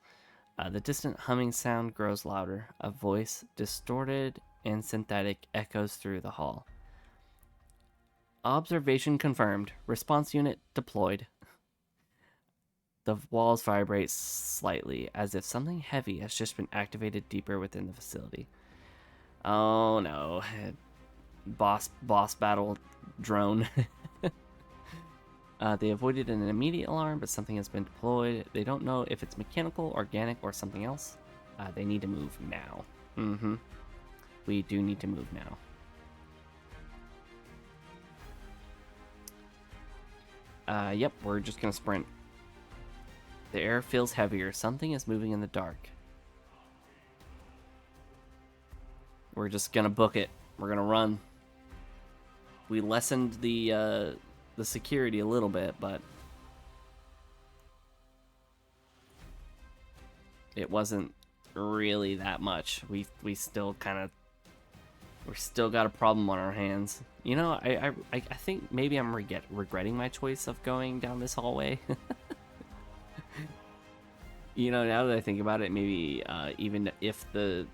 The distant humming sound grows louder. A voice, distorted and synthetic, echoes through the hall. Observation confirmed. Response unit deployed. The walls vibrate slightly, as if something heavy has just been activated deeper within the facility. Oh no. Boss battle drone. They avoided an immediate alarm, but something has been deployed. They don't know if it's mechanical, organic, or something else. They need to move now. We do need to move now. Yep, we're just gonna sprint. The air feels heavier. Something is moving in the dark. We're just gonna book it. We're gonna run. We lessened the security a little bit, but it wasn't really that much. We still we're still got a problem on our hands. You know, I think maybe I'm regretting my choice of going down this hallway. You know, now that I think about it, maybe even if the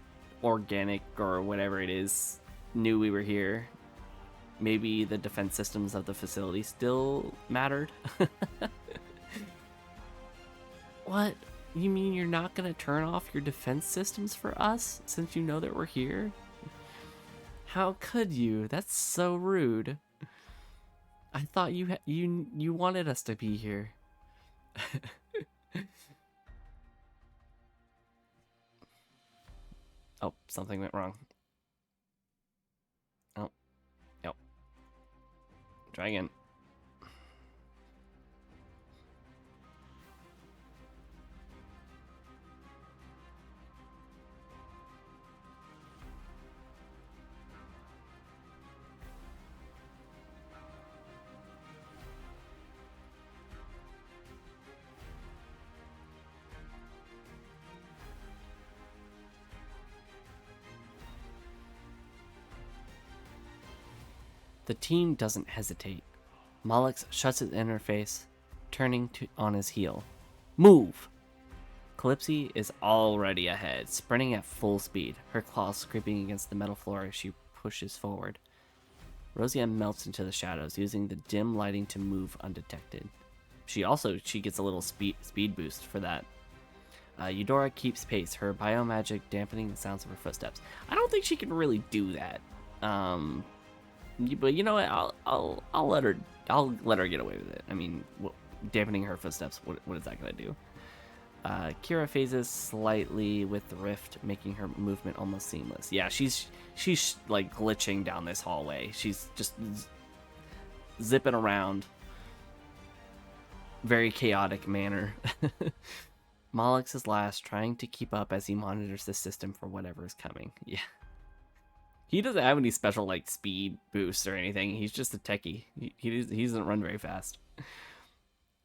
organic or whatever it is knew we were here, maybe the defense systems of the facility still mattered. What? You mean you're not gonna turn off your defense systems for us since you know that we're here? How could you? That's so rude. I thought you wanted us to be here. Oh, something went wrong. Oh, yep. Try again. The team doesn't hesitate. Mollix shuts his interface, turning on his heel. Move! Calypsy is already ahead, sprinting at full speed, her claws scraping against the metal floor as she pushes forward. Rosia melts into the shadows, using the dim lighting to move undetected. She gets a little speed boost for that. Eudora keeps pace, her biomagic dampening the sounds of her footsteps. I don't think she can really do that. But you know what? I'll let her get away with it. I mean, dampening her footsteps. What is that gonna do? Kira phases slightly with the rift, making her movement almost seamless. Yeah, she's like glitching down this hallway. She's just zipping around, very chaotic manner. Mollix is last, trying to keep up as he monitors the system for whatever is coming. Yeah. He doesn't have any special like speed boosts or anything. He's just a techie. He doesn't run very fast.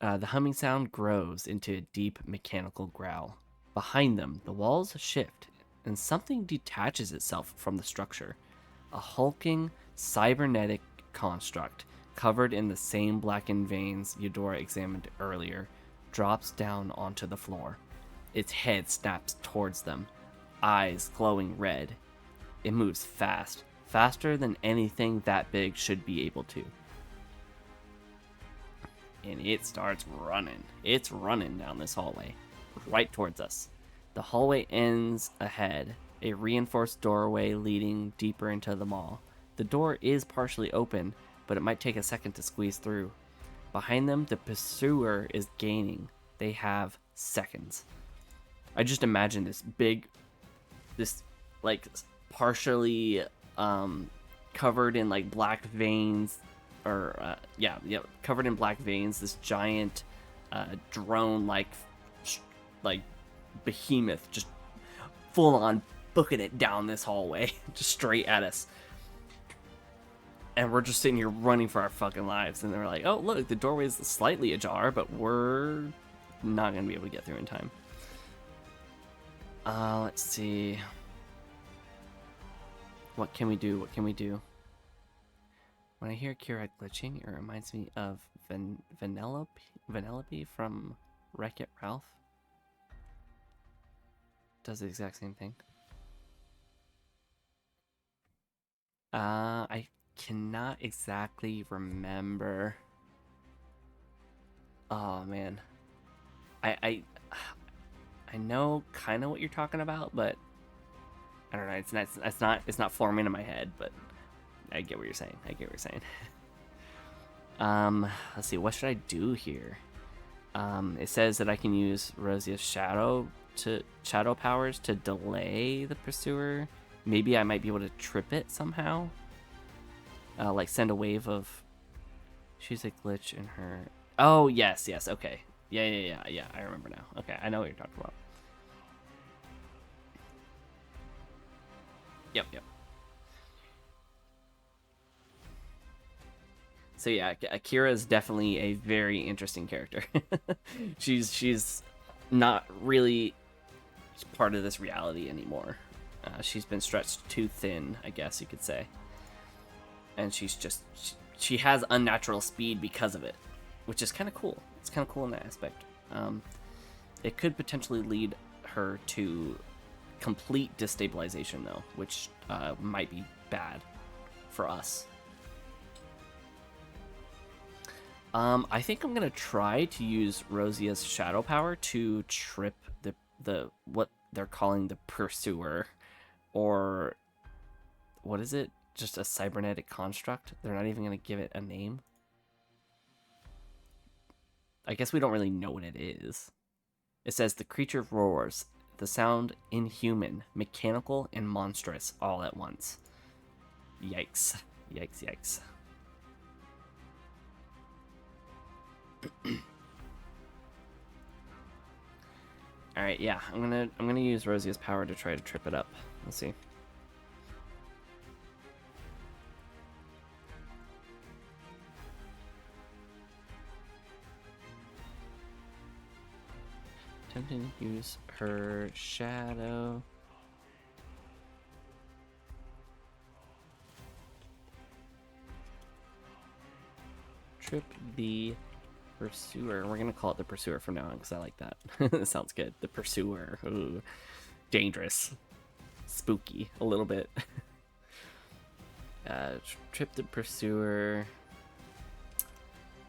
The humming sound grows into a deep mechanical growl. Behind them, the walls shift, and something detaches itself from the structure. A hulking, cybernetic construct, covered in the same blackened veins Eudora examined earlier, drops down onto the floor. Its head snaps towards them, eyes glowing red. It moves fast, faster than anything that big should be able to. And it starts running. It's running down this hallway, right towards us. The hallway ends ahead, a reinforced doorway leading deeper into the mall. The door is partially open, but it might take a second to squeeze through. Behind them, the pursuer is gaining. They have seconds. I just imagine this like partially covered in like black veins, or covered in black veins. This giant drone like behemoth, just full on booking it down this hallway, just straight at us. And we're just sitting here running for our fucking lives. And they're like, oh, look, the doorway is slightly ajar, but we're not going to be able to get through in time. Let's see. What can we do? What can we do? When I hear Kira glitching, it reminds me of Vanellope from Wreck-It Ralph. Does the exact same thing. I cannot exactly remember. Oh man, I know kind of what you're talking about, but I don't know. It's not forming in my head, but I get what you're saying. Let's see. What should I do here? It says that I can use Rosia's shadow powers to delay the pursuer. Maybe I might be able to trip it somehow. Like send a wave of. She's a glitch in her. Oh yes, okay. Yeah. I remember now. Okay, I know what you're talking about. Yep. So yeah, Akira is definitely a very interesting character. she's not really part of this reality anymore. She's been stretched too thin, I guess you could say. And she has unnatural speed because of it, which is kind of cool. It's kind of cool in that aspect. It could potentially lead her to complete destabilization, though, which might be bad for us. I think I'm gonna try to use Rosia's shadow power to trip the what they're calling the pursuer, or what is it? Just a cybernetic construct? They're not even gonna give it a name. I guess we don't really know what it is. It says the creature roars, the sound inhuman, mechanical, and monstrous all at once. Yikes. Yikes. All right, yeah, I'm gonna use Rosia's power to try to trip it up. Let's see. Attempting to use her shadow. Trip the Pursuer. We're gonna call it the Pursuer from now on because I like that. That sounds good. The Pursuer. Ooh, dangerous, spooky, a little bit. Trip the Pursuer.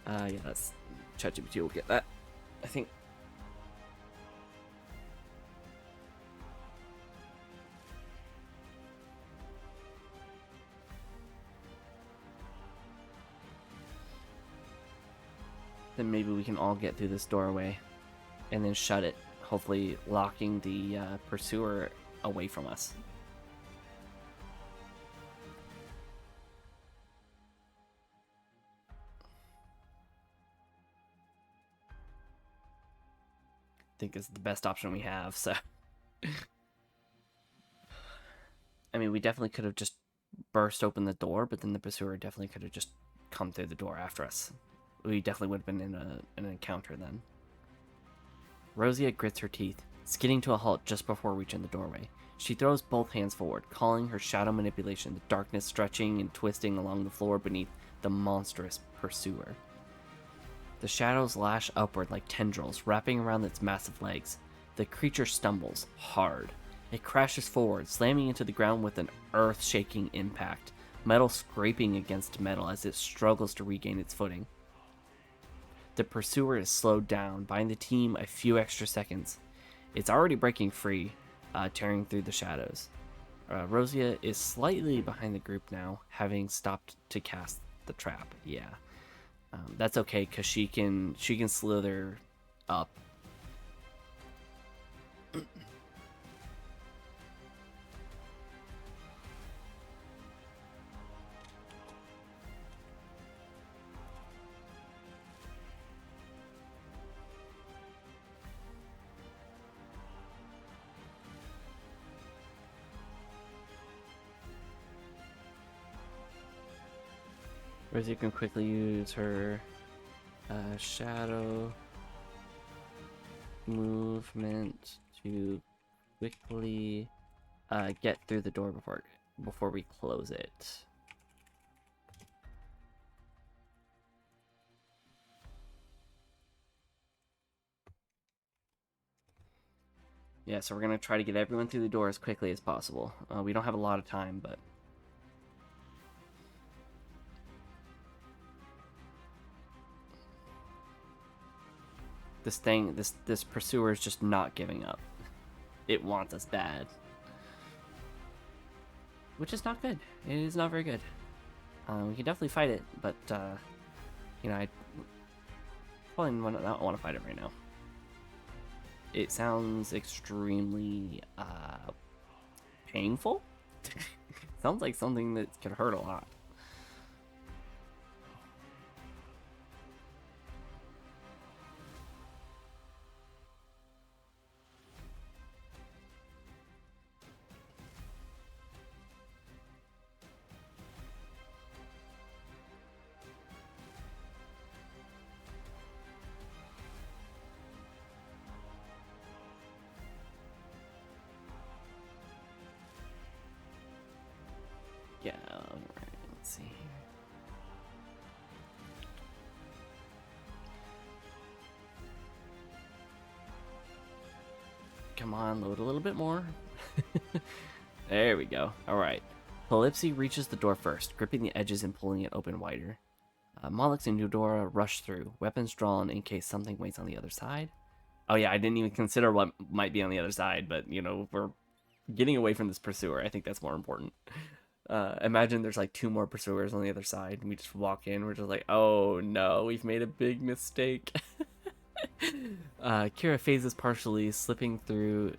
Yeah, that's ChatGPT will get that, I think. Then maybe we can all get through this doorway and then shut it, hopefully locking the Pursuer away from us. I think it's the best option we have, so. I mean, we definitely could have just burst open the door, but then the Pursuer definitely could have just come through the door after us. We definitely would have been in an encounter then. Rosia grits her teeth, skidding to a halt just before reaching the doorway. She throws both hands forward, calling her shadow manipulation, the darkness stretching and twisting along the floor beneath the monstrous Pursuer. The shadows lash upward like tendrils, wrapping around its massive legs. The creature stumbles, hard. It crashes forward, slamming into the ground with an earth-shaking impact, metal scraping against metal as it struggles to regain its footing. The Pursuer is slowed down, buying the team a few extra seconds. It's already breaking free, tearing through the shadows. Rosia is slightly behind the group now, having stopped to cast the trap. Yeah, that's okay because she can slither up. Rosie can quickly use her shadow movement to quickly get through the door before we close it. Yeah, so we're gonna try to get everyone through the door as quickly as possible. We don't have a lot of time, but this Pursuer is just not giving up. It wants us bad, which is not good. It is not very good. We can definitely fight it, but you know, I probably not want to fight it right now. It sounds extremely painful. Sounds like something that could hurt a lot. Yeah, alright, let's see here. Come on, load a little bit more. There we go. Alright. Calypsy reaches the door first, gripping the edges and pulling it open wider. Mollix and Eudora rush through, weapons drawn in case something waits on the other side. Oh yeah, I didn't even consider what might be on the other side, but, you know, we're getting away from this Pursuer. I think that's more important. Imagine there's like 2 more Pursuers on the other side, and we just walk in, we're just like, oh no, we've made a big mistake. Kira phases partially, slipping through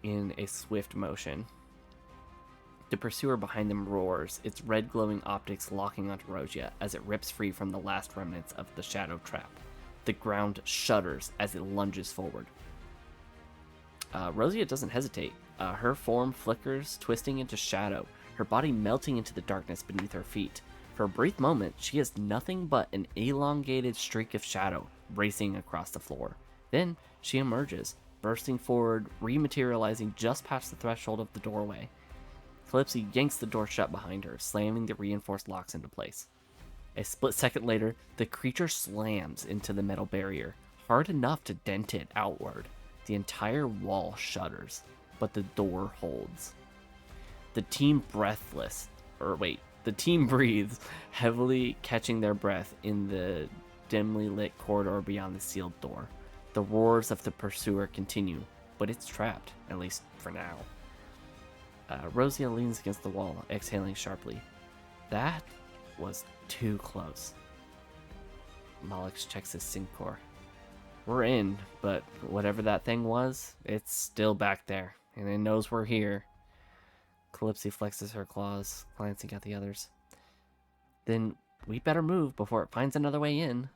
in a swift motion. The Pursuer behind them roars, its red glowing optics locking onto Rosia as it rips free from the last remnants of the shadow trap. The ground shudders as it lunges forward. Rosia doesn't hesitate. Her form flickers, twisting into shadow, her body melting into the darkness beneath her feet. For a brief moment, she is nothing but an elongated streak of shadow racing across the floor. Then she emerges, bursting forward, rematerializing just past the threshold of the doorway. Calypsy yanks the door shut behind her, slamming the reinforced locks into place. A split second later, the creature slams into the metal barrier, hard enough to dent it outward. The entire wall shudders, but the door holds. The team the team breathes, heavily catching their breath in the dimly lit corridor beyond the sealed door. The roars of the pursuer continue, but it's trapped, at least for now. Rosia leans against the wall, exhaling sharply. That was too close. Malix checks his sync core. We're in, but whatever that thing was, it's still back there, and it knows we're here. Calypsy flexes her claws, glancing at the others. Then we better move before it finds another way in.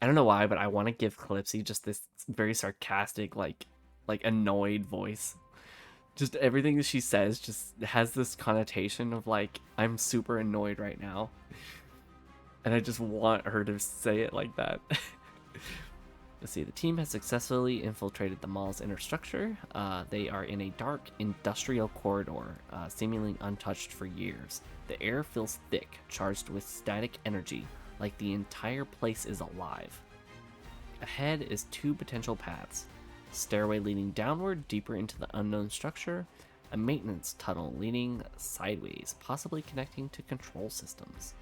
I don't know why, but I want to give Calypsy just this very sarcastic, like annoyed voice. Just everything that she says just has this connotation of like, I'm super annoyed right now. And I just want her to say it like that. Let's see, the team has successfully infiltrated the mall's inner structure. They are in a dark industrial corridor, seemingly untouched for years. The air feels thick, charged with static energy, like the entire place is alive. Ahead is two potential paths. Stairway leading downward, deeper into the unknown structure. A maintenance tunnel leading sideways, possibly connecting to control systems.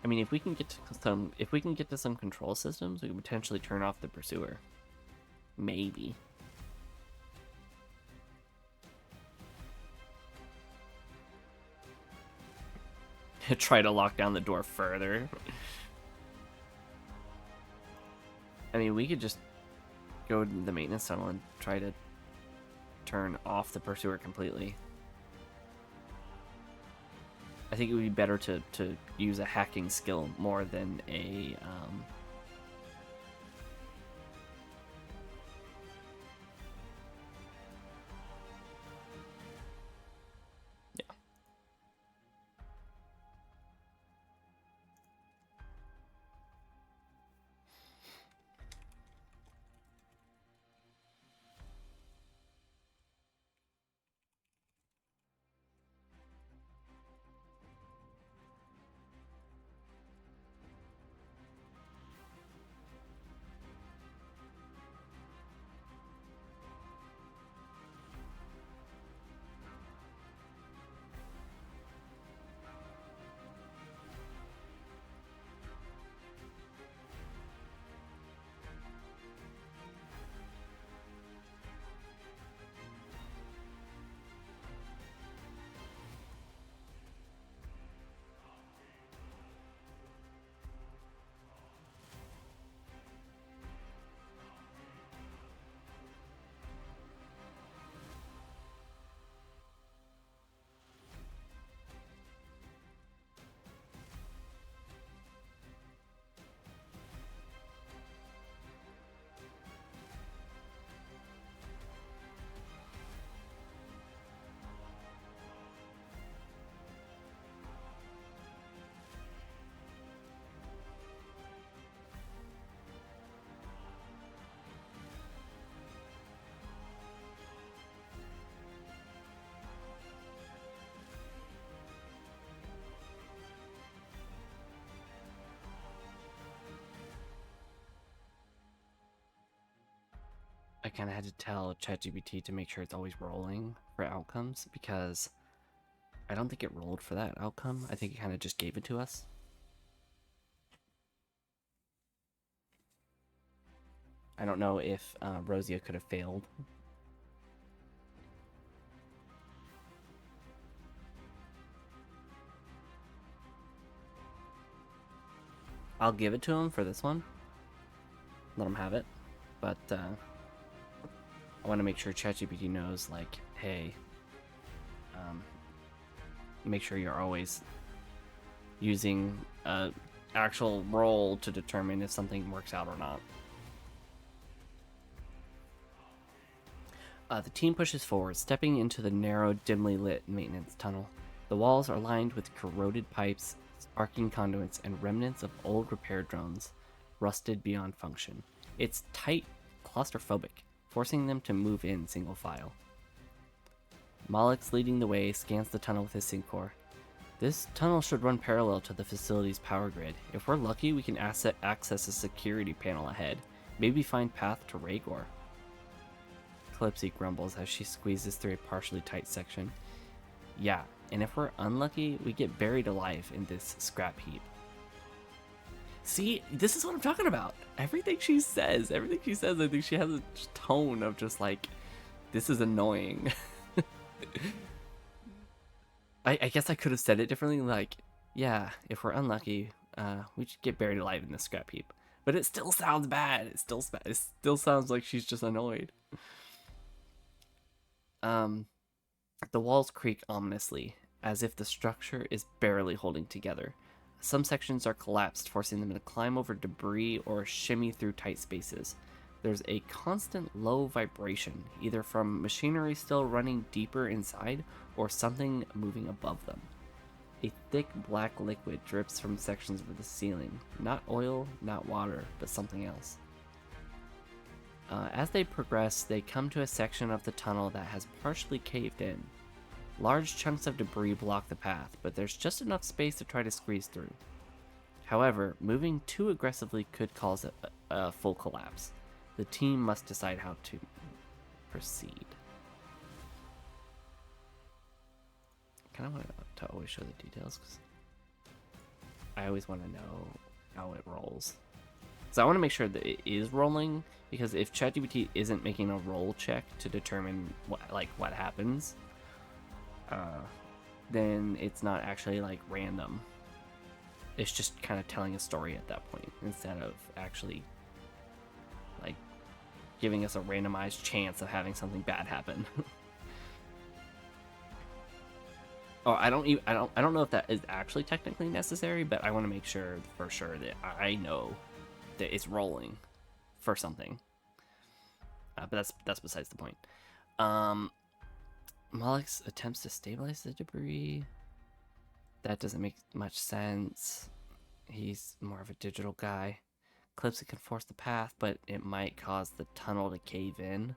I mean, if we can get to some control systems, we can potentially turn off the pursuer. Maybe. Try to lock down the door further. I mean, we could just go to the maintenance tunnel and try to turn off the pursuer completely. I think it would be better to use a hacking skill more than a yeah. I kind of had to tell ChatGPT to make sure it's always rolling for outcomes because I don't think it rolled for that outcome. I think it kind of just gave it to us. I don't know if Rosia could have failed. I'll give it to him for this one. Let him have it. But I want to make sure ChatGPT knows, like, hey, make sure you're always using an actual roll to determine if something works out or not. The team pushes forward, stepping into the narrow, dimly lit maintenance tunnel. The walls are lined with corroded pipes, sparking conduits, and remnants of old repair drones, rusted beyond function. It's tight, claustrophobic, forcing them to move in single file. Malix, leading the way, scans the tunnel with his sync core. This tunnel should run parallel to the facility's power grid. If we're lucky, we can access a security panel ahead. Maybe find path to Rhaegor. Calypsy grumbles as she squeezes through a partially tight section. Yeah, and if we're unlucky, we get buried alive in this scrap heap. See, this is what I'm talking about. Everything she says, I think she has a tone of just like, this is annoying. I guess I could have said it differently, like, yeah, if we're unlucky, we just get buried alive in this scrap heap. But it still sounds bad. It still sounds like she's just annoyed. The walls creak ominously, as if the structure is barely holding together. Some sections are collapsed, forcing them to climb over debris or shimmy through tight spaces. There's a constant low vibration, either from machinery still running deeper inside or something moving above them. A thick black liquid drips from sections of the ceiling. Not oil, not water, but something else. As they progress, they come to a section of the tunnel that has partially caved in. Large chunks of debris block the path, but there's just enough space to try to squeeze through. However, moving too aggressively could cause a full collapse. The team must decide how to proceed. I kind of want to always show the details because I always want to know how it rolls. So I want to make sure that it is rolling, because if ChatGPT isn't making a roll check to determine what happens, then it's not actually like random. It's just kind of telling a story at that point instead of actually like giving us a randomized chance of having something bad happen. Oh, I don't know if that is actually technically necessary, but I want to make sure for sure that I know that it's rolling for something. But that's besides the point. Malix attempts to stabilize the debris. That doesn't make much sense. He's more of a digital guy. Calypso can force the path, but it might cause the tunnel to cave in.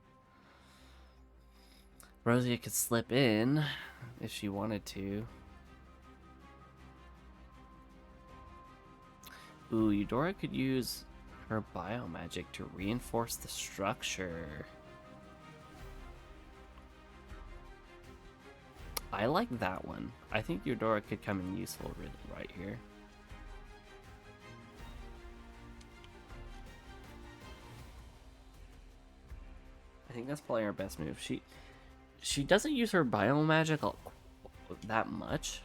Rosia could slip in if she wanted to. Ooh, Eudora could use her biomagic to reinforce the structure. I like that one. I think Eudora could come in useful really right here. I think that's probably our best move. She doesn't use her biomagic that much.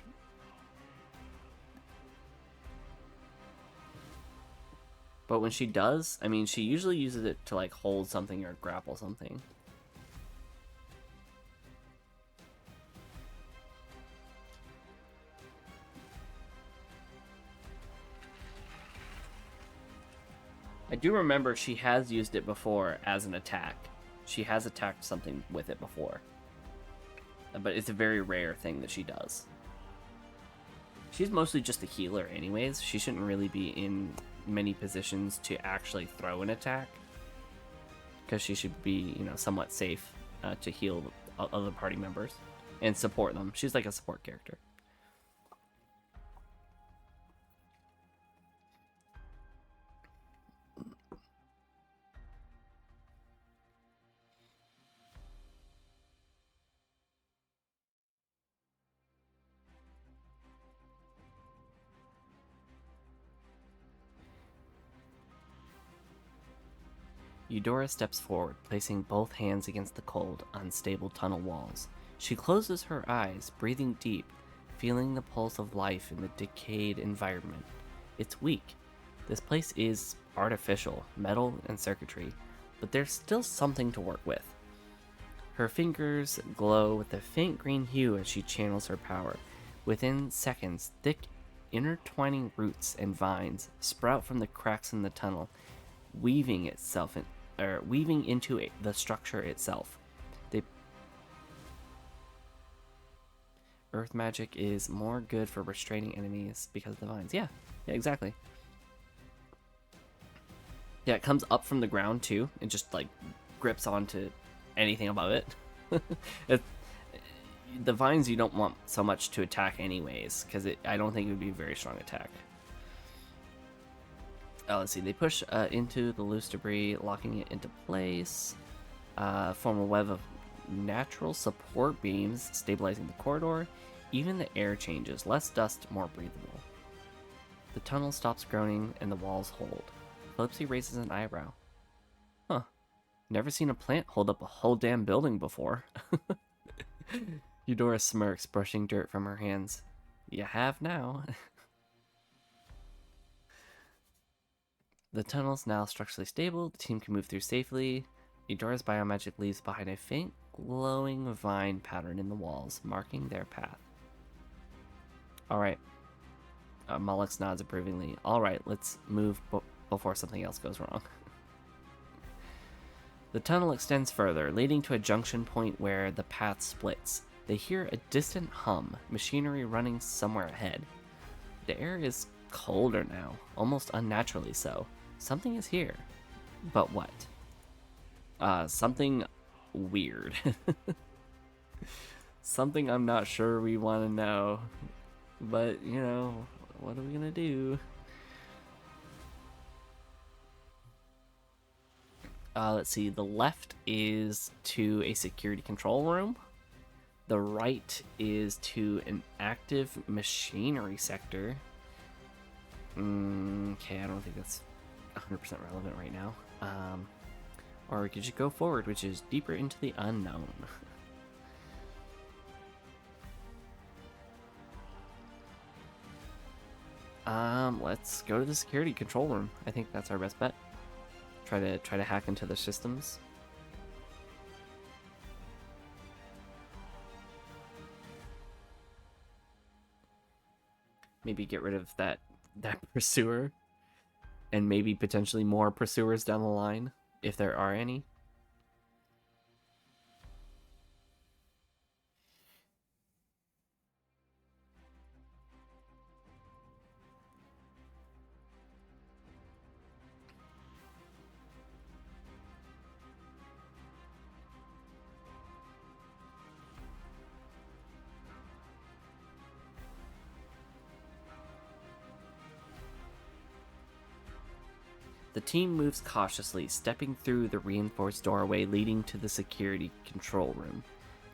But when she does, I mean, she usually uses it to like hold something or grapple something. I do remember she has used it before as an attack. She has attacked something with it before. But it's a very rare thing that she does. She's mostly just a healer anyways. She shouldn't really be in many positions to actually throw an attack, because she should be, somewhat safe to heal other party members and support them. She's like a support character. Eudora steps forward, placing both hands against the cold, unstable tunnel walls. She closes her eyes, breathing deep, feeling the pulse of life in the decayed environment. It's weak. This place is artificial, metal and circuitry, but there's still something to work with. Her fingers glow with a faint green hue as she channels her power. Within seconds, thick, intertwining roots and vines sprout from the cracks in the tunnel, weaving into the structure itself. Earth magic is more good for restraining enemies because of the vines. Yeah, exactly. Yeah, it comes up from the ground too, and just like grips onto anything above it. The vines you don't want so much to attack anyways, because I don't think it would be a very strong attack. Oh, let's see. They push into the loose debris, locking it into place. Form a web of natural support beams, stabilizing the corridor. Even the air changes. Less dust, more breathable. The tunnel stops groaning, and the walls hold. Calypsy raises an eyebrow. Huh. Never seen a plant hold up a whole damn building before. Eudora smirks, brushing dirt from her hands. You have now. The tunnel's now structurally stable. The team can move through safely. Eudora's biomagic leaves behind a faint, glowing vine pattern in the walls, marking their path. Alright. Mollix nods approvingly. Alright, let's move before something else goes wrong. The tunnel extends further, leading to a junction point where the path splits. They hear a distant hum, machinery running somewhere ahead. The air is colder now, almost unnaturally so. Something is here. But what? Something weird. Something I'm not sure we want to know. But, you know, what are we gonna do? Let's see. The left is to a security control room. The right is to an active machinery sector. Okay, I don't think that's 100% relevant right now. Or we could just go forward, which is deeper into the unknown. Let's go to the security control room. I think that's our best bet. Try to hack into the systems. Maybe get rid of that pursuer, and maybe potentially more pursuers down the line, if there are any. The team moves cautiously, stepping through the reinforced doorway leading to the security control room.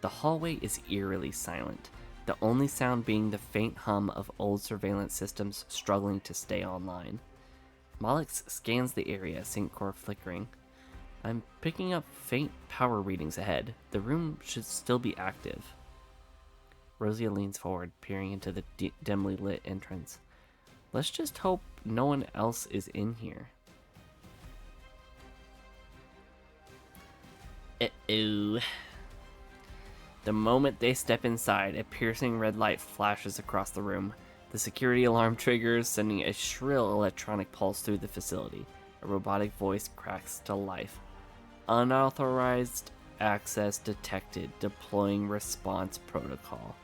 The hallway is eerily silent, the only sound being the faint hum of old surveillance systems struggling to stay online. Mollix scans the area, sync core flickering. I'm picking up faint power readings ahead. The room should still be active. Rosia leans forward, peering into the dimly lit entrance. Let's just hope no one else is in here. Uh-oh. The moment they step inside, a piercing red light flashes across the room. The security alarm triggers, sending a shrill electronic pulse through the facility. A robotic voice cracks to life. Unauthorized access detected. Deploying response protocol.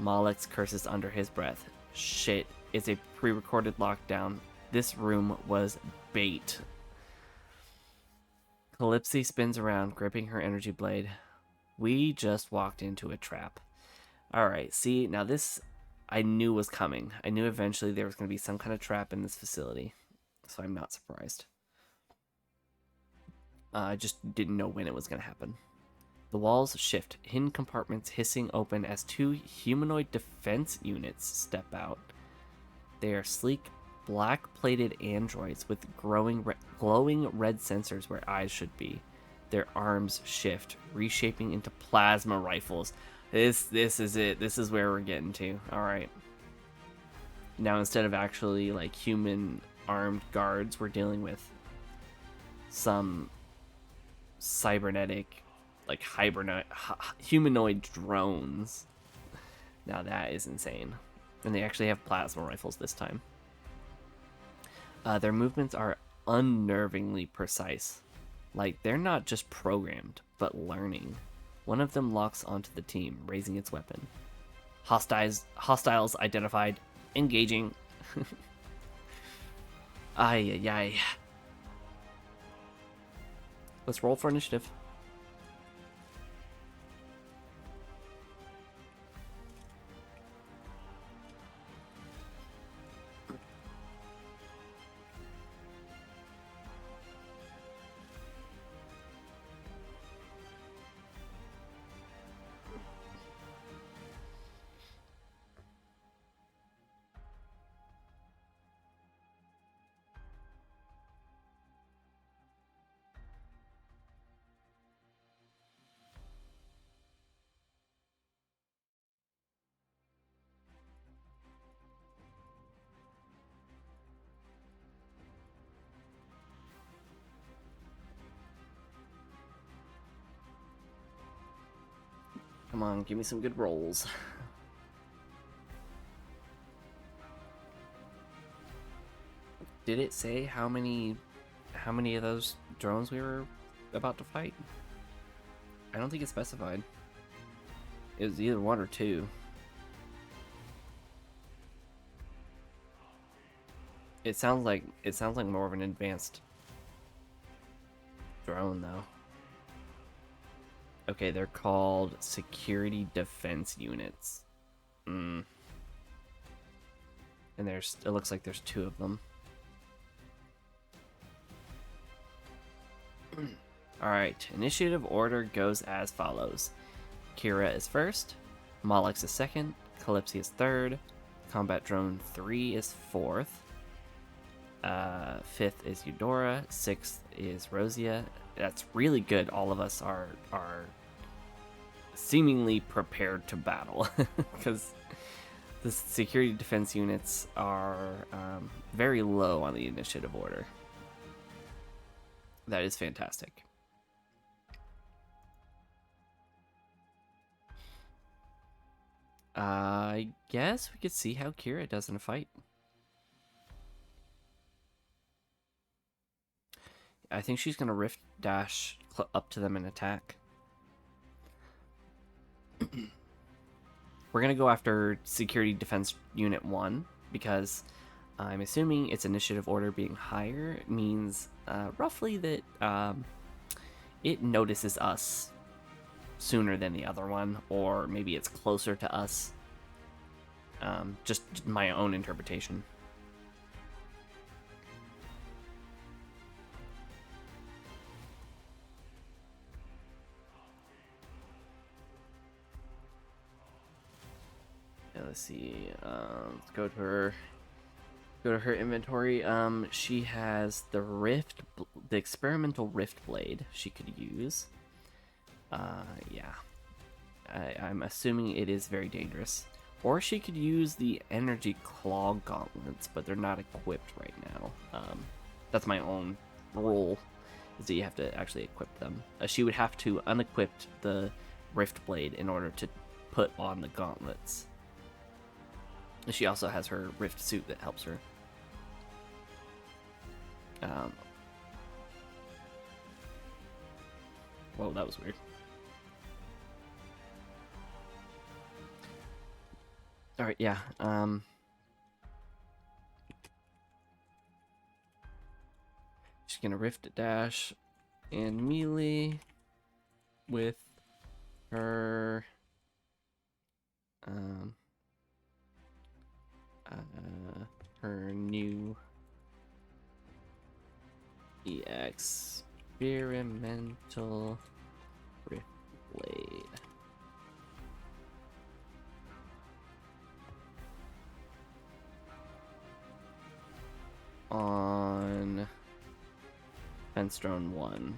Mollix curses under his breath. Shit, it's a pre-recorded lockdown. This room was bait. Calypsy spins around, gripping her energy blade. We just walked into a trap. Alright, see, now this I knew was coming. I knew eventually there was going to be some kind of trap in this facility. So I'm not surprised. I just didn't know when it was going to happen. The walls shift, hidden compartments hissing open as two humanoid defense units step out. They are sleek, black-plated androids with glowing red sensors where eyes should be. Their arms shift, reshaping into plasma rifles. This is it. This is where we're getting to. All right. Now instead of actually like human armed guards, we're dealing with some cybernetic, like humanoid drones. Now that is insane. And they actually have plasma rifles this time. Their movements are unnervingly precise. Like, they're not just programmed, but learning. One of them locks onto the team, raising its weapon. Hostiles identified. Engaging. Ay, ay, ay. Let's roll for initiative. Come on, give me some good rolls. Did it say how many of those drones we were about to fight? I don't think it specified. It was either one or two. It sounds like more of an advanced drone though. Okay, they're called security defense units. And it looks like there's two of them. Alright, initiative order goes as follows. Kira is first, Molex is second, Calypsy is third, Combat Drone 3 is fourth, fifth is Eudora, sixth is Rosia. That's really good. All of us are seemingly prepared to battle because the security defense units are very low on the initiative order. That is fantastic. I guess we could see how Kira does in a fight. I think she's gonna Rift Dash up to them and attack. We're gonna go after Security Defense Unit 1 because I'm assuming its initiative order being higher means roughly that it notices us sooner than the other one, or maybe it's closer to us. Just my own interpretation. Let's see. Let's go to her inventory. She has the experimental rift blade she could use. Yeah. I'm assuming it is very dangerous. Or she could use the energy claw gauntlets, but they're not equipped right now. That's my own rule, is that you have to actually equip them. She would have to unequip the rift blade in order to put on the gauntlets. She also has her rift suit that helps her. Whoa, that was weird. Alright, yeah. She's gonna rift dash and melee with her her new experimental rift blade. On Fence Drone 1.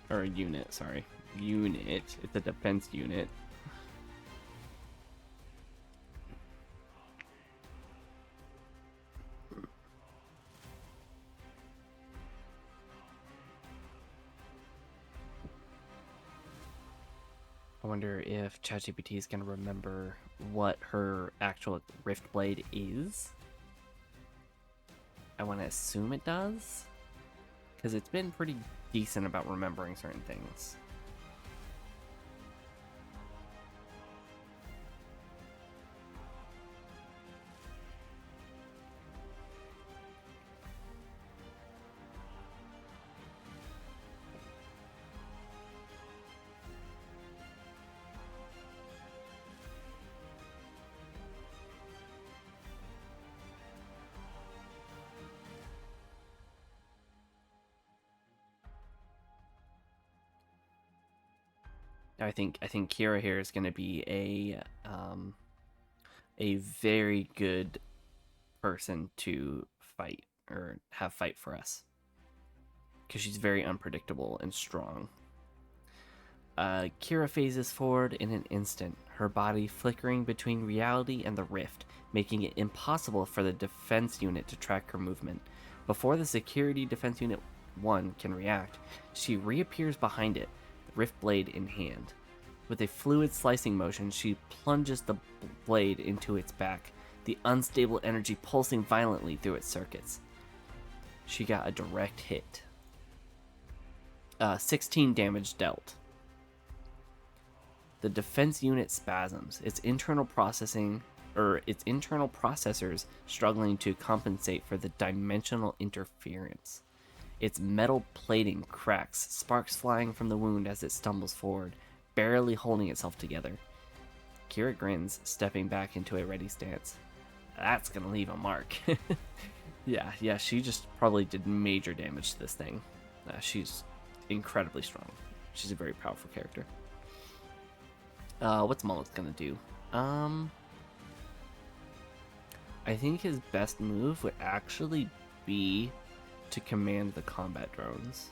Or a unit, sorry. Unit. It's a defense unit. I wonder if ChatGPT is going to remember what her actual Rift Blade is. I want to assume it does, because it's been pretty decent about remembering certain things. I think Kira here is going to be a very good person to fight or have fight for us, because she's very unpredictable and strong. Kira phases forward in an instant, her body flickering between reality and the rift, making it impossible for the defense unit to track her movement. Before the security defense unit 1 can react, she reappears behind it, rift blade in hand. With a fluid slicing motion, she plunges the blade into its back, the unstable energy pulsing violently through its circuits. She got a direct hit. 16 damage dealt. The defense unit spasms, its internal processors struggling to compensate for the dimensional interference. Its metal plating cracks, sparks flying from the wound as it stumbles forward, barely holding itself together. Kira grins, stepping back into a ready stance. That's gonna leave a mark. Yeah, she just probably did major damage to this thing. She's incredibly strong. She's a very powerful character. What's Mullet's gonna do? I think his best move would actually be to command the combat drones.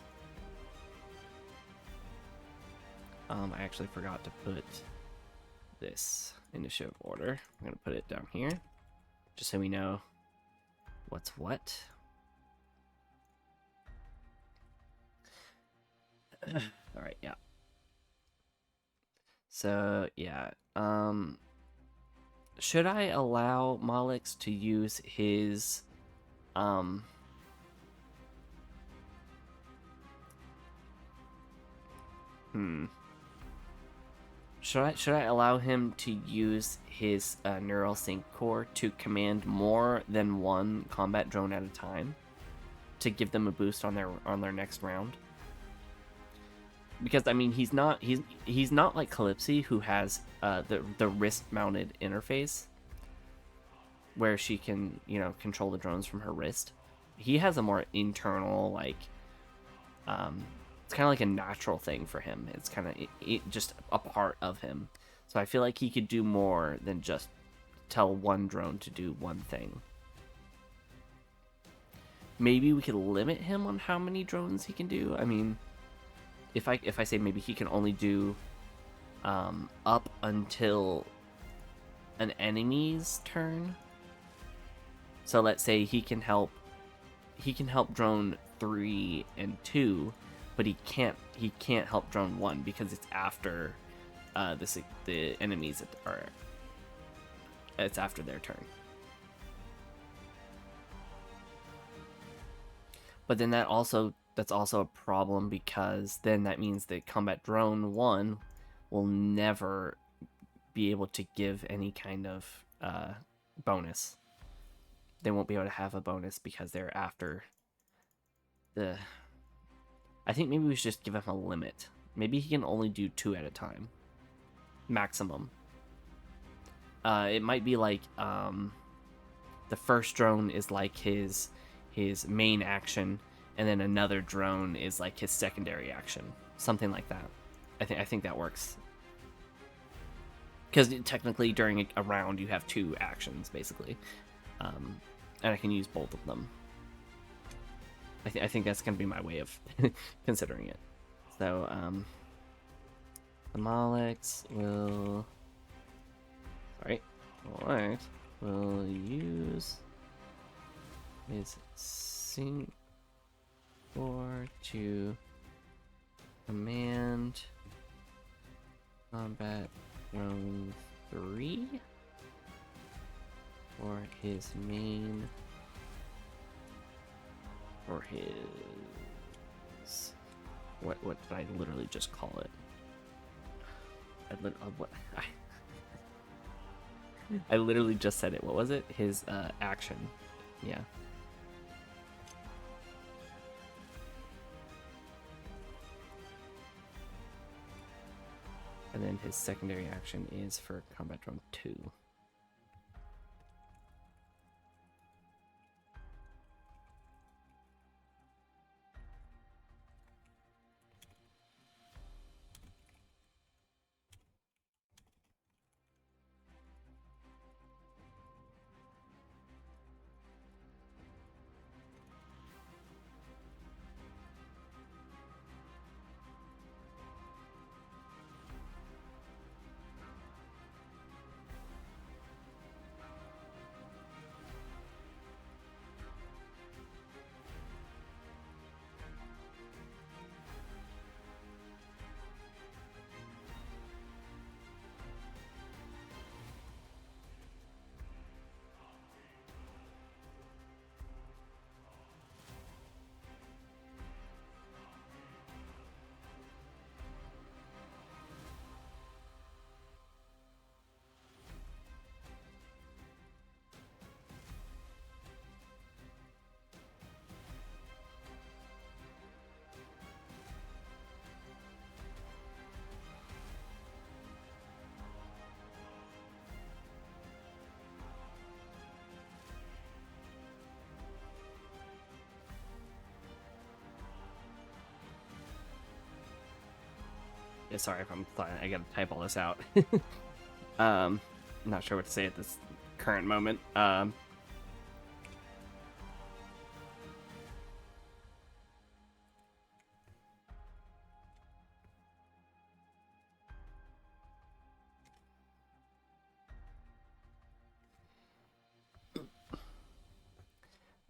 I actually forgot to put this initiative order. I'm gonna put it down here, just so we know what's what. All right, yeah. So yeah, should I allow Malix to use his Should I allow him to use his neural sync core to command more than one combat drone at a time to give them a boost on their next round? Because I mean, he's not like Calypsy, who has the wrist mounted interface where she can, you know, control the drones from her wrist. He has a more internal, like it's kind of like a natural thing for him. It's kind of just a part of him. So I feel like he could do more than just tell one drone to do one thing. Maybe we could limit him on how many drones he can do. I mean, if I say maybe he can only do up until an enemy's turn. So let's say he can help drone 3 and 2, but he can't help drone 1 because it's after the enemies it's after their turn. But then that's also a problem, because then that means that combat drone 1 will never be able to give any kind of bonus. They won't be able to have a bonus because they're after the... I think maybe we should just give him a limit. Maybe he can only do 2 at a time. Maximum. It might be like the first drone is like his main action, and then another drone is like his secondary action. Something like that. I think that works. Because technically during a round you have 2 actions, basically. And I can use both of them. I think that's going to be my way of considering it. So, the Malix will... Sorry. Malix will use his sync core to command combat drone 3 for his main, or his, what did I literally just call it? I literally just said it. What was it? His action. Yeah. And then his secondary action is for combat drone 2. sorry if I'm flying. I gotta type all this out. Not sure what to say at this current moment.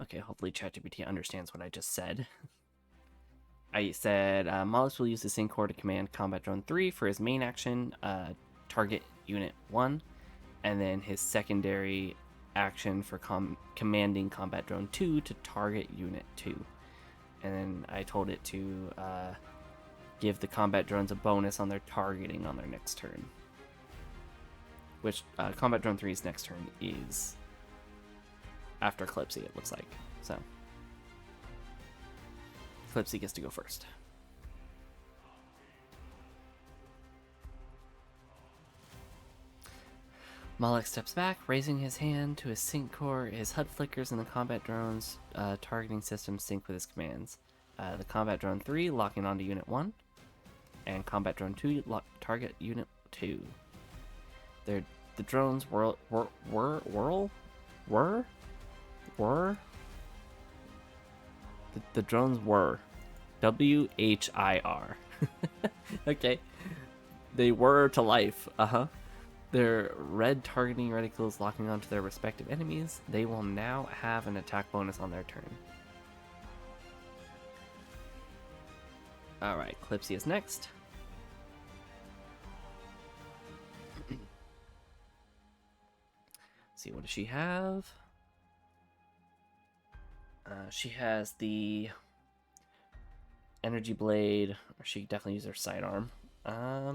Okay, hopefully ChatGPT understands what I just said. I said Mollis will use the Sync Core to command Combat Drone 3 for his main action, target Unit 1, and then his secondary action for commanding Combat Drone 2 to target Unit 2. And then I told it to give the combat drones a bonus on their targeting on their next turn. Which Combat Drone 3's next turn is after Eclipsy, it looks like. So Eclipsy gets to go first. Moloch steps back, raising his hand to his sync core. His HUD flickers and the combat drone's targeting system sync with his commands. The combat drone 3 locking onto Unit 1, and combat drone 2 target Unit 2. The drones were the drones were WHIR. Okay, they were to life. Their red targeting reticles locking onto their respective enemies. They will now have an attack bonus on their turn. Alright, Clipsy is next. See, what does she have? She has the energy blade, or she definitely use her sidearm. I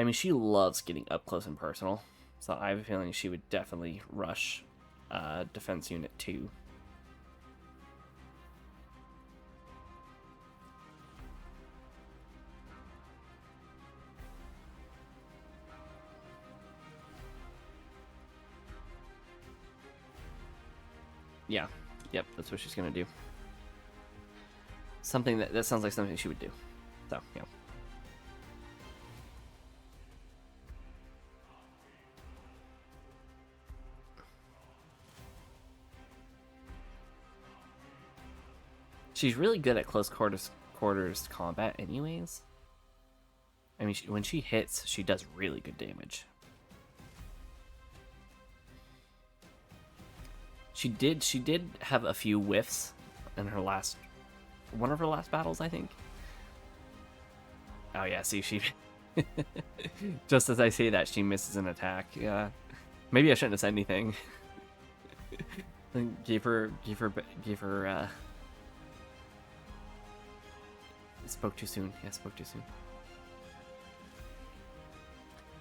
mean, she loves getting up close and personal, so I have a feeling she would definitely rush Defense Unit 2. Yeah, yep, that's what she's gonna do. Something that sounds like something she would do. So, yeah. She's really good at close quarters combat anyways. I mean, when she hits, she does really good damage. She did have a few whiffs in her one of her last battles, I think. Oh yeah, see, she just as I say that, she misses an attack. Yeah, maybe I shouldn't have said anything. Gave her. Spoke too soon. Yeah, spoke too soon.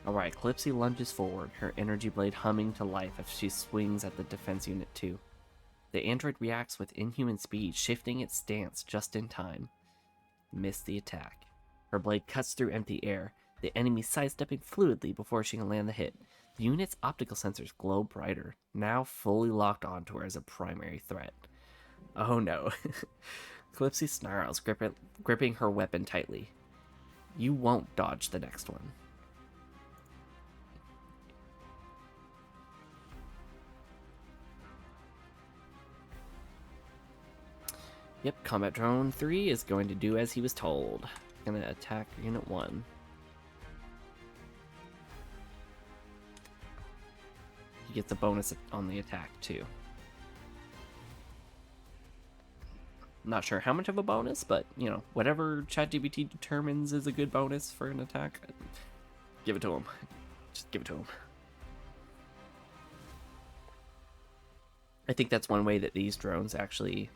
Alright, Clipsy lunges forward, her energy blade humming to life as she swings at the Defense Unit 2. The android reacts with inhuman speed, shifting its stance just in time. Missed the attack. Her blade cuts through empty air, the enemy sidestepping fluidly before she can land the hit. The unit's optical sensors glow brighter, now fully locked onto her as a primary threat. Oh no. Clipsy snarls, gripping her weapon tightly. You won't dodge the next one. Yep, Combat Drone 3 is going to do as he was told. Gonna attack Unit 1. He gets a bonus on the attack, too. Not sure how much of a bonus, but, you know, whatever ChatGPT determines is a good bonus for an attack, give it to him. Just give it to him. I think that's one way that these drones actually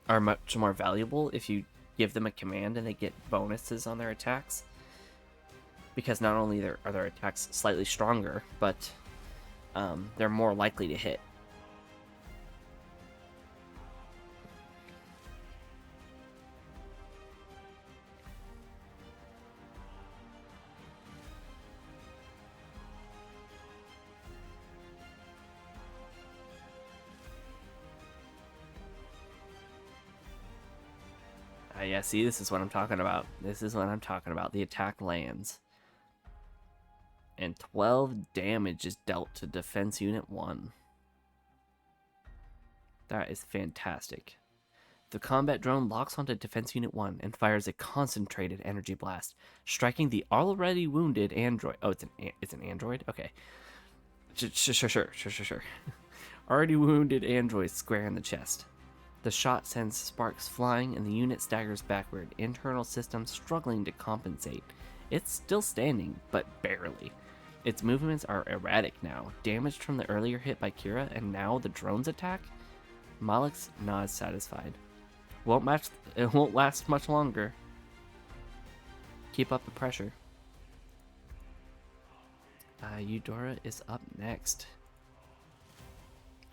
are much more valuable if you give them a command and they get bonuses on their attacks. Because not only are their attacks slightly stronger, but they're more likely to hit. Yeah, see, this is what I'm talking about. This is what I'm talking about. The attack lands. And 12 damage is dealt to Defense Unit 1. That is fantastic. The combat drone locks onto Defense Unit 1 and fires a concentrated energy blast, striking the already wounded android. Oh, it's an android? Okay. Sure. Already wounded android square in the chest. The shot sends sparks flying and the unit staggers backward, internal systems struggling to compensate. It's still standing, but barely. Its movements are erratic now, damaged from the earlier hit by Kira, and now the drone's attack? Malik's nods satisfied. It won't last much longer. Keep up the pressure. Eudora is up next.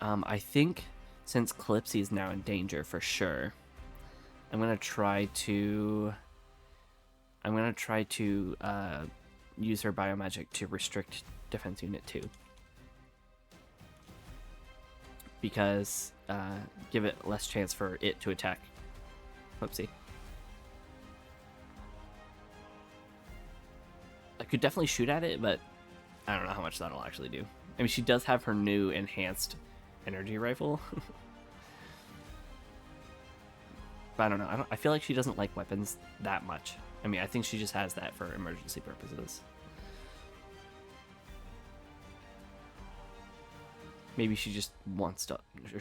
I think since Calypsy is now in danger for sure, I'm gonna try to use her biomagic to restrict Defense Unit 2. Because give it less chance for it to attack. Whoopsie. I could definitely shoot at it, but I don't know how much that'll actually do. I mean, she does have her new enhanced energy rifle. But I don't know. I feel like she doesn't like weapons that much. I mean, I think she just has that for emergency purposes. Maybe she just wants to...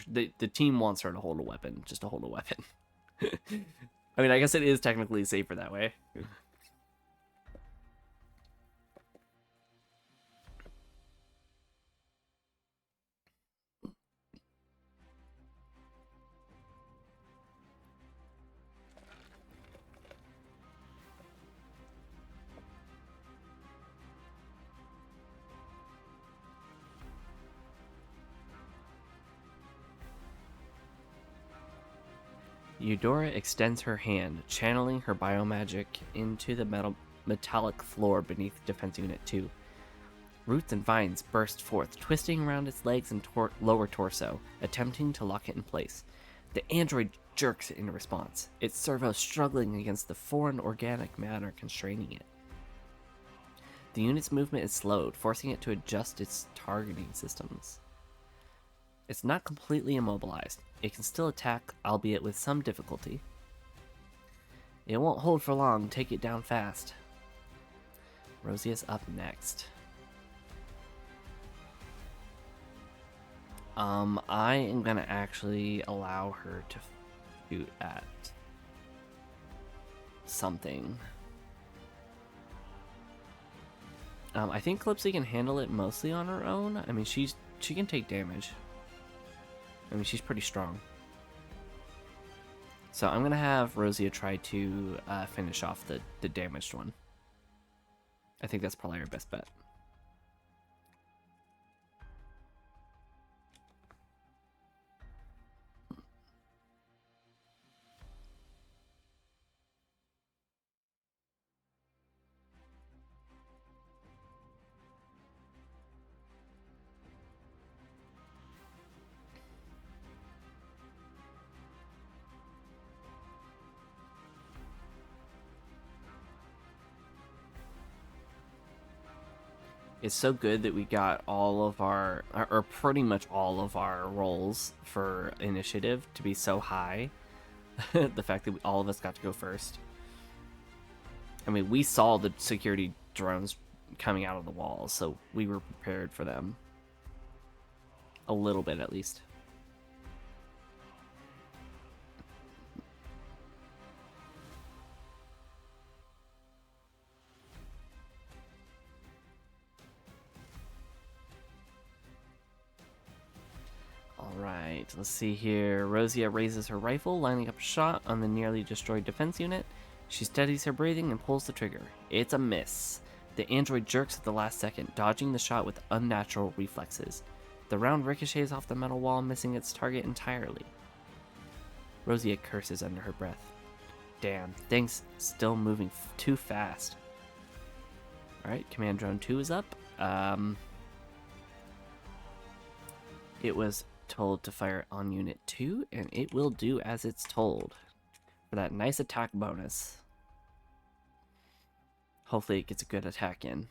The team wants her to hold a weapon, just to hold a weapon. I mean, I guess it is technically safer that way. Eudora extends her hand, channeling her biomagic into the metallic floor beneath Defense Unit 2. Roots and vines burst forth, twisting around its legs and lower torso, attempting to lock it in place. The android jerks in response, its servo struggling against the foreign organic matter constraining it. The unit's movement is slowed, forcing it to adjust its targeting systems. It's not completely immobilized. It can still attack, albeit with some difficulty. It won't hold for long. Take it down fast. Rosia's up next. I am gonna actually allow her to shoot at something. I think Calypsy can handle it mostly on her own. I mean, she can take damage. I mean, she's pretty strong. So I'm gonna have Rosia try to finish off the damaged one. I think that's probably our best bet. It's so good that we got all of our, or pretty much all of our rolls for initiative to be so high. The fact that all of us got to go first. I mean, we saw the security drones coming out of the walls, so we were prepared for them. A little bit, at least. Alright, let's see here. Rosia raises her rifle, lining up a shot on the nearly destroyed defense unit. She steadies her breathing and pulls the trigger. It's a miss. The android jerks at the last second, dodging the shot with unnatural reflexes. The round ricochets off the metal wall, missing its target entirely. Rosia curses under her breath. Damn, things still moving too fast. Alright, Command Drone 2 is up. It was told to fire on Unit 2, and it will do as it's told. for that nice attack bonus. Hopefully it gets a good attack in.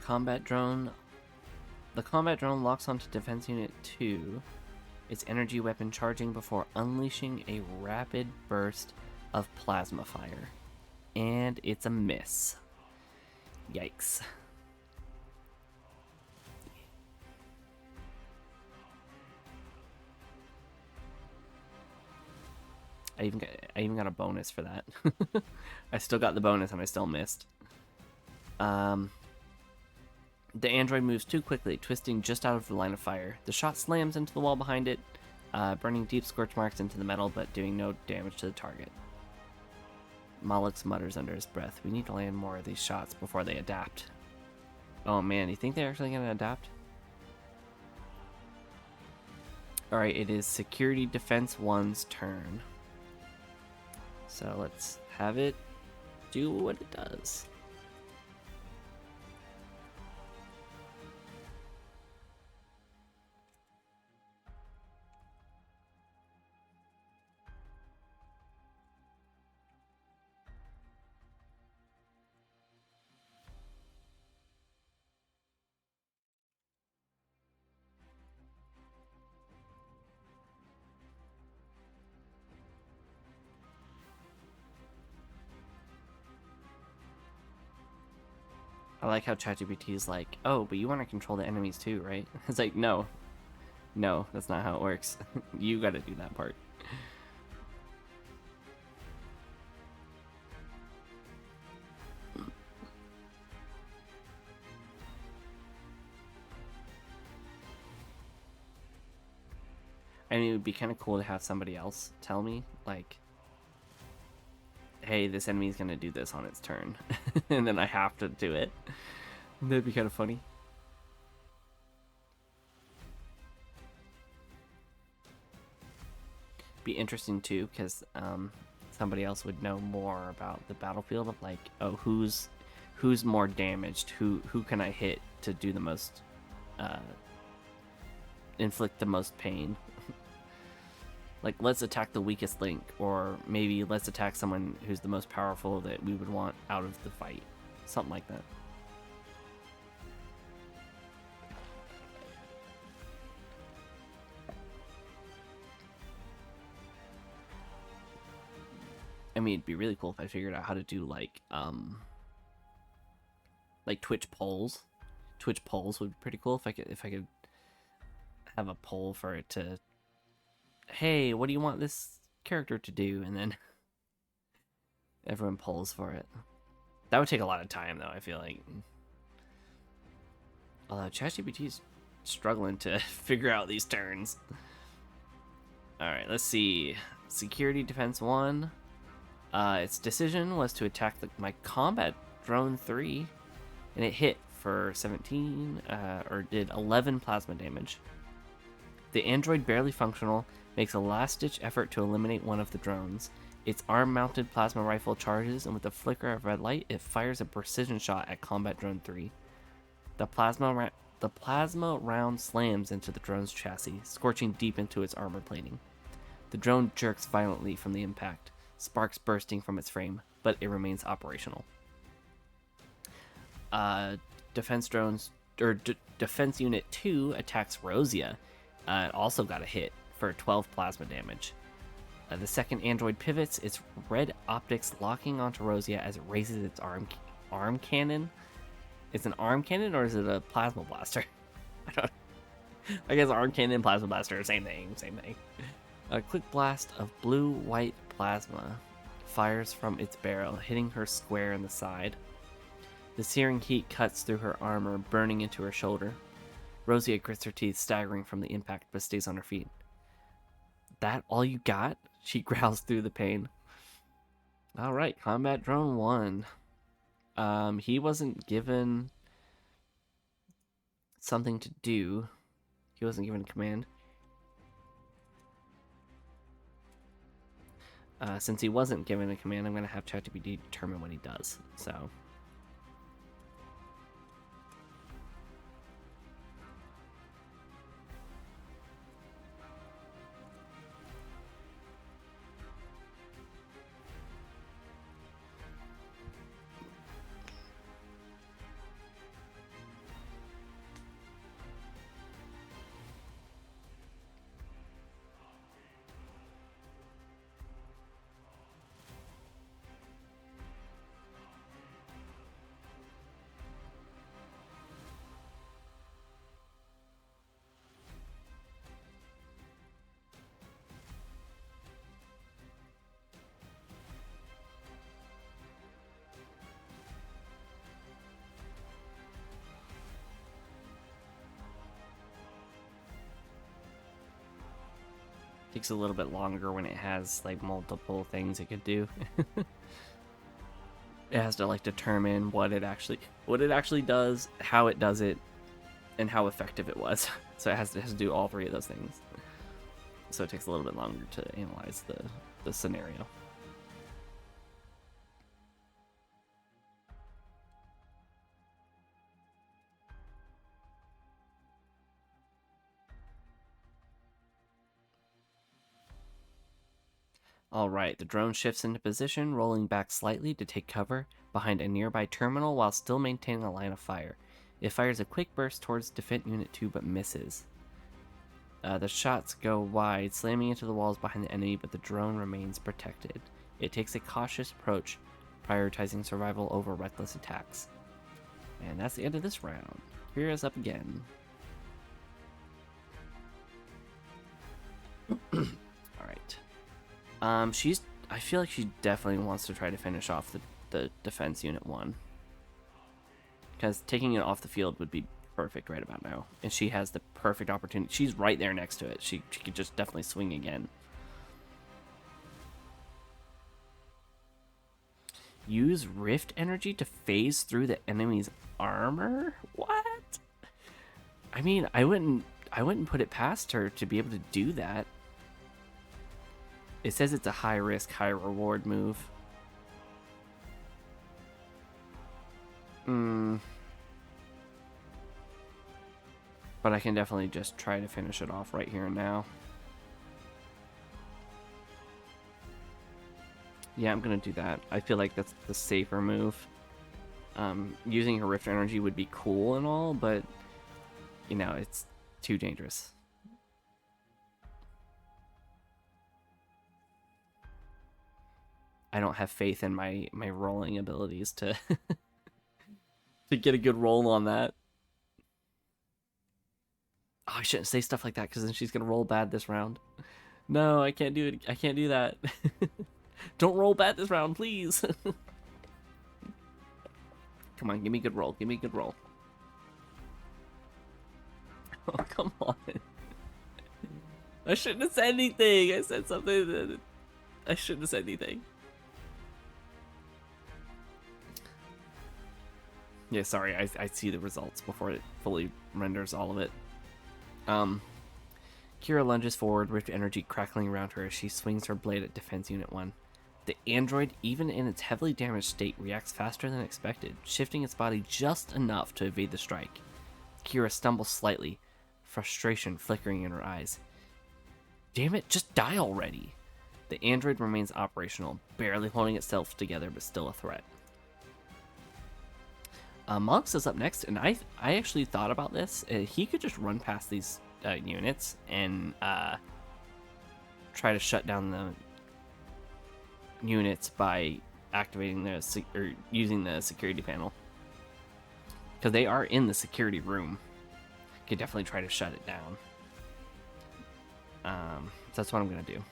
Combat drone. The combat drone locks onto Defense Unit 2, its energy weapon charging before unleashing a rapid burst of plasma fire. And it's a miss. Yikes. I even got a bonus for that. I still got the bonus and I still missed. The android moves too quickly, twisting just out of the line of fire. The shot slams into the wall behind it, burning deep scorch marks into the metal, but doing no damage to the target. Malix mutters under his breath, "We need to land more of these shots before they adapt." Oh man, you think they're actually going to adapt? Alright, it is Security Defense 1's turn. So let's have it do what it does. I like how ChatGPT is like, "Oh, but you want to control the enemies too, right?" It's like, no, that's not how it works. You got to do that part. I mean, it would be kind of cool to have somebody else tell me, like, "Hey, this enemy is gonna do this on its turn," and then I have to do it. That'd be kind of funny. Be interesting too, because somebody else would know more about the battlefield of like, oh, who's more damaged, who can I hit to do the most, inflict the most pain. Like, let's attack the weakest link, or maybe let's attack someone who's the most powerful that we would want out of the fight, something like that. I mean, it'd be really cool if I figured out how to do like Twitch polls. Twitch polls would be pretty cool if I could have a poll for it to, "Hey, what do you want this character to do?" and then everyone polls for it. That would take a lot of time though, I feel like. Although ChatGPT's struggling to figure out these turns. Alright, let's see. Security Defense 1. Its decision was to attack my combat drone 3, and it hit for 17, or did 11 plasma damage. The android, barely functional, makes a last-ditch effort to eliminate one of the drones. Its arm-mounted plasma rifle charges, and with a flicker of red light, it fires a precision shot at combat drone 3. The plasma round slams into the drone's chassis, scorching deep into its armor plating. The drone jerks violently from the impact, sparks bursting from its frame, but it remains operational. Defense Unit 2 attacks Rosia. It also got a hit for 12 plasma damage. The second android pivots, its red optics locking onto Rosia as it raises its arm cannon. It's an arm cannon, or is it a plasma blaster? I guess arm cannon and plasma blaster, same thing. A quick blast of blue-white plasma fires from its barrel, hitting her square in the side. The searing heat cuts through her armor, burning into her shoulder. Rosia grits her teeth, staggering from the impact, but stays on her feet. "That all you got?" She growls through the pain. Alright, Combat Drone 1. He wasn't given something to do. He wasn't given a command. Since he wasn't given a command, I'm going to have ChatGPT determine what he does. So, takes a little bit longer when it has like multiple things it could do. It has to like determine what it actually does, how it does it, and how effective it was. So it has to do all three of those things. So it takes a little bit longer to analyze the scenario. Alright, the drone shifts into position, rolling back slightly to take cover behind a nearby terminal while still maintaining a line of fire. It fires a quick burst towards Defense Unit 2 but misses. The shots go wide, slamming into the walls behind the enemy, but the drone remains protected. It takes a cautious approach, prioritizing survival over reckless attacks. And that's the end of this round. Kira's up again. Alright. I feel like she definitely wants to try to finish off the Defense Unit 1. Because taking it off the field would be perfect right about now. And she has the perfect opportunity. She's right there next to it. She could just definitely swing again. Use Rift Energy to phase through the enemy's armor? What? I mean, I wouldn't put it past her to be able to do that. It says it's a high risk, high reward move. But I can definitely just try to finish it off right here and now. Yeah, I'm gonna do that. I feel like that's the safer move. Using her Rift Energy would be cool and all, but you know, it's too dangerous. I don't have faith in my rolling abilities to to get a good roll on that. Oh, I shouldn't say stuff like that because then she's gonna roll bad this round. No, I can't do it. I can't do that. Don't roll bad this round, please. Come on, give me a good roll. Give me a good roll. Oh, come on. I shouldn't have said anything. I said something that I shouldn't have said anything. Yeah, sorry. I see the results before it fully renders all of it. Kira lunges forward, Rift Energy crackling around her as she swings her blade at Defense Unit 1. The android, even in its heavily damaged state, reacts faster than expected, shifting its body just enough to evade the strike. Kira stumbles slightly, frustration flickering in her eyes. Damn it, just die already! The android remains operational, barely holding itself together but still a threat. Monks is up next, and I actually thought about this. He could just run past these units and try to shut down the units by activating or using the security panel, because they are in the security room. Could definitely try to shut it down. So that's what I'm gonna do.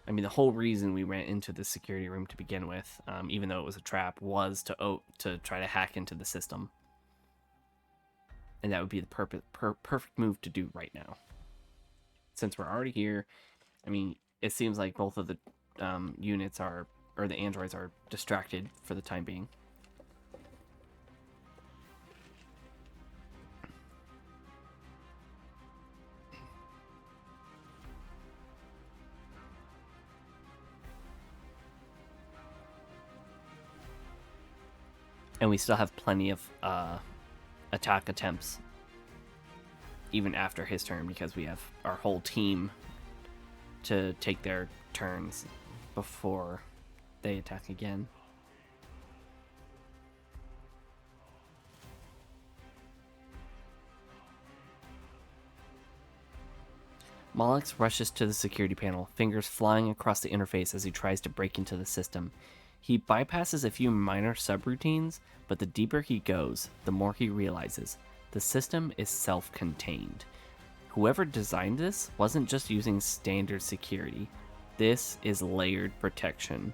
I mean, the whole reason we went into the security room to begin with, even though it was a trap, was to try to hack into the system. And that would be the perfect move to do right now. Since we're already here, I mean, it seems like both of the units are or the androids are distracted for the time being. And we still have plenty of attack attempts even after his turn, because we have our whole team to take their turns before they attack again. Mollix rushes to the security panel, fingers flying across the interface as he tries to break into the system. He bypasses a few minor subroutines, but the deeper he goes, the more he realizes the system is self-contained. Whoever designed this wasn't just using standard security. This is layered protection.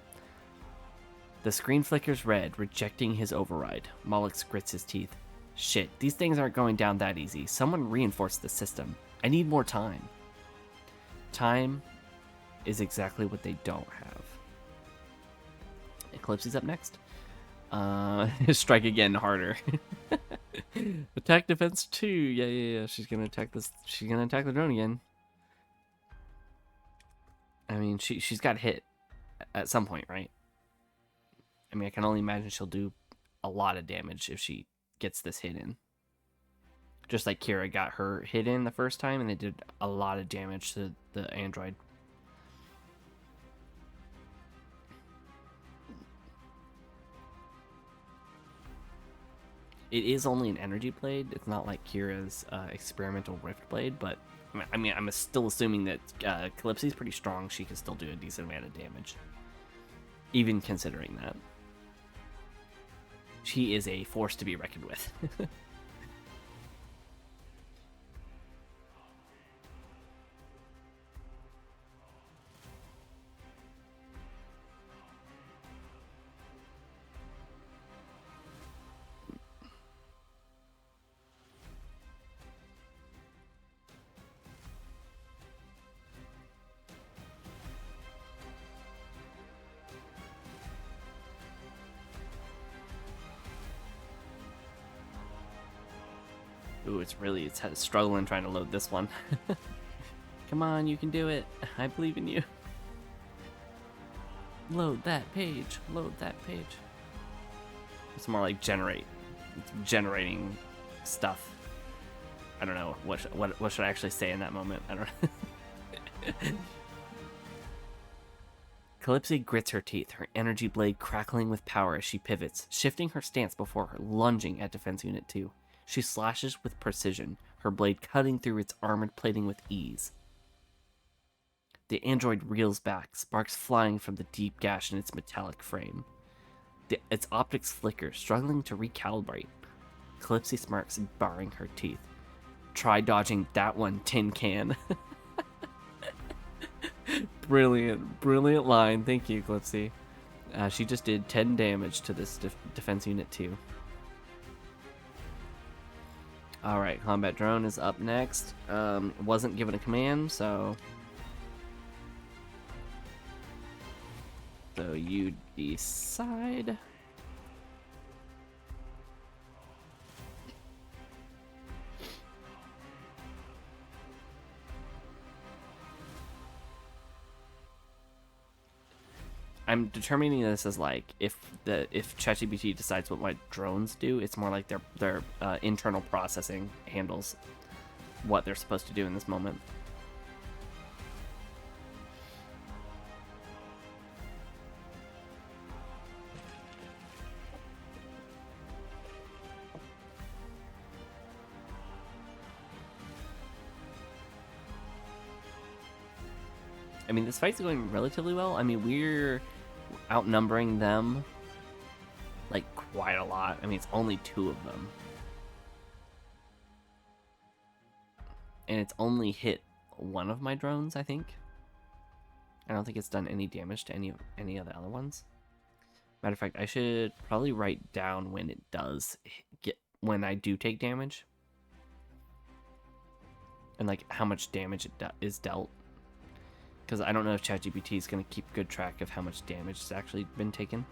The screen flickers red, rejecting his override. Mollix grits his teeth. Shit, these things aren't going down that easy. Someone reinforced the system. I need more time. Time is exactly what they don't have. Eclipse's up next. Strike again harder. Attack defense 2. Yeah. She's gonna attack this. She's gonna attack the drone again. I mean, she's got hit at some point, right? I mean, I can only imagine she'll do a lot of damage if she gets this hit in. Just like Kira got her hit in the first time, and they did a lot of damage to the android. It is only an energy blade. It's not like Kira's experimental rift blade, but I mean, I'm still assuming that Calypso's pretty strong. She can still do a decent amount of damage, even considering that. She is a force to be reckoned with. Ooh, it's struggling trying to load this one. Come on, you can do it. I believe in you. Load that page. Load that page. It's more like generate. It's generating stuff. I don't know. What should I actually say in that moment? I don't know. Calypso grits her teeth, her energy blade crackling with power as she pivots, shifting her stance before her, lunging at Defense Unit 2. She slashes with precision, her blade cutting through its armored plating with ease. The android reels back, sparks flying from the deep gash in its metallic frame. Its optics flicker, struggling to recalibrate. Calypso smirks, baring her teeth. Try dodging that one, tin can. Brilliant line. Thank you, Calypso. She just did 10 damage to this Defense Unit 2. Alright, Combat Drone is up next. Wasn't given a command, so you decide. I'm determining this as like if ChatGPT decides what my drones do, it's more like their internal processing handles what they're supposed to do in this moment. I mean, this fight's going relatively well. I mean, we're outnumbering them like quite a lot. I mean, it's only 2 of them. And it's only hit one of my drones, I think. I don't think it's done any damage to any of the other ones. Matter of fact, I should probably write down when it does when I do take damage. And like how much damage it is dealt. because I don't know if ChatGPT is going to keep good track of how much damage has actually been taken.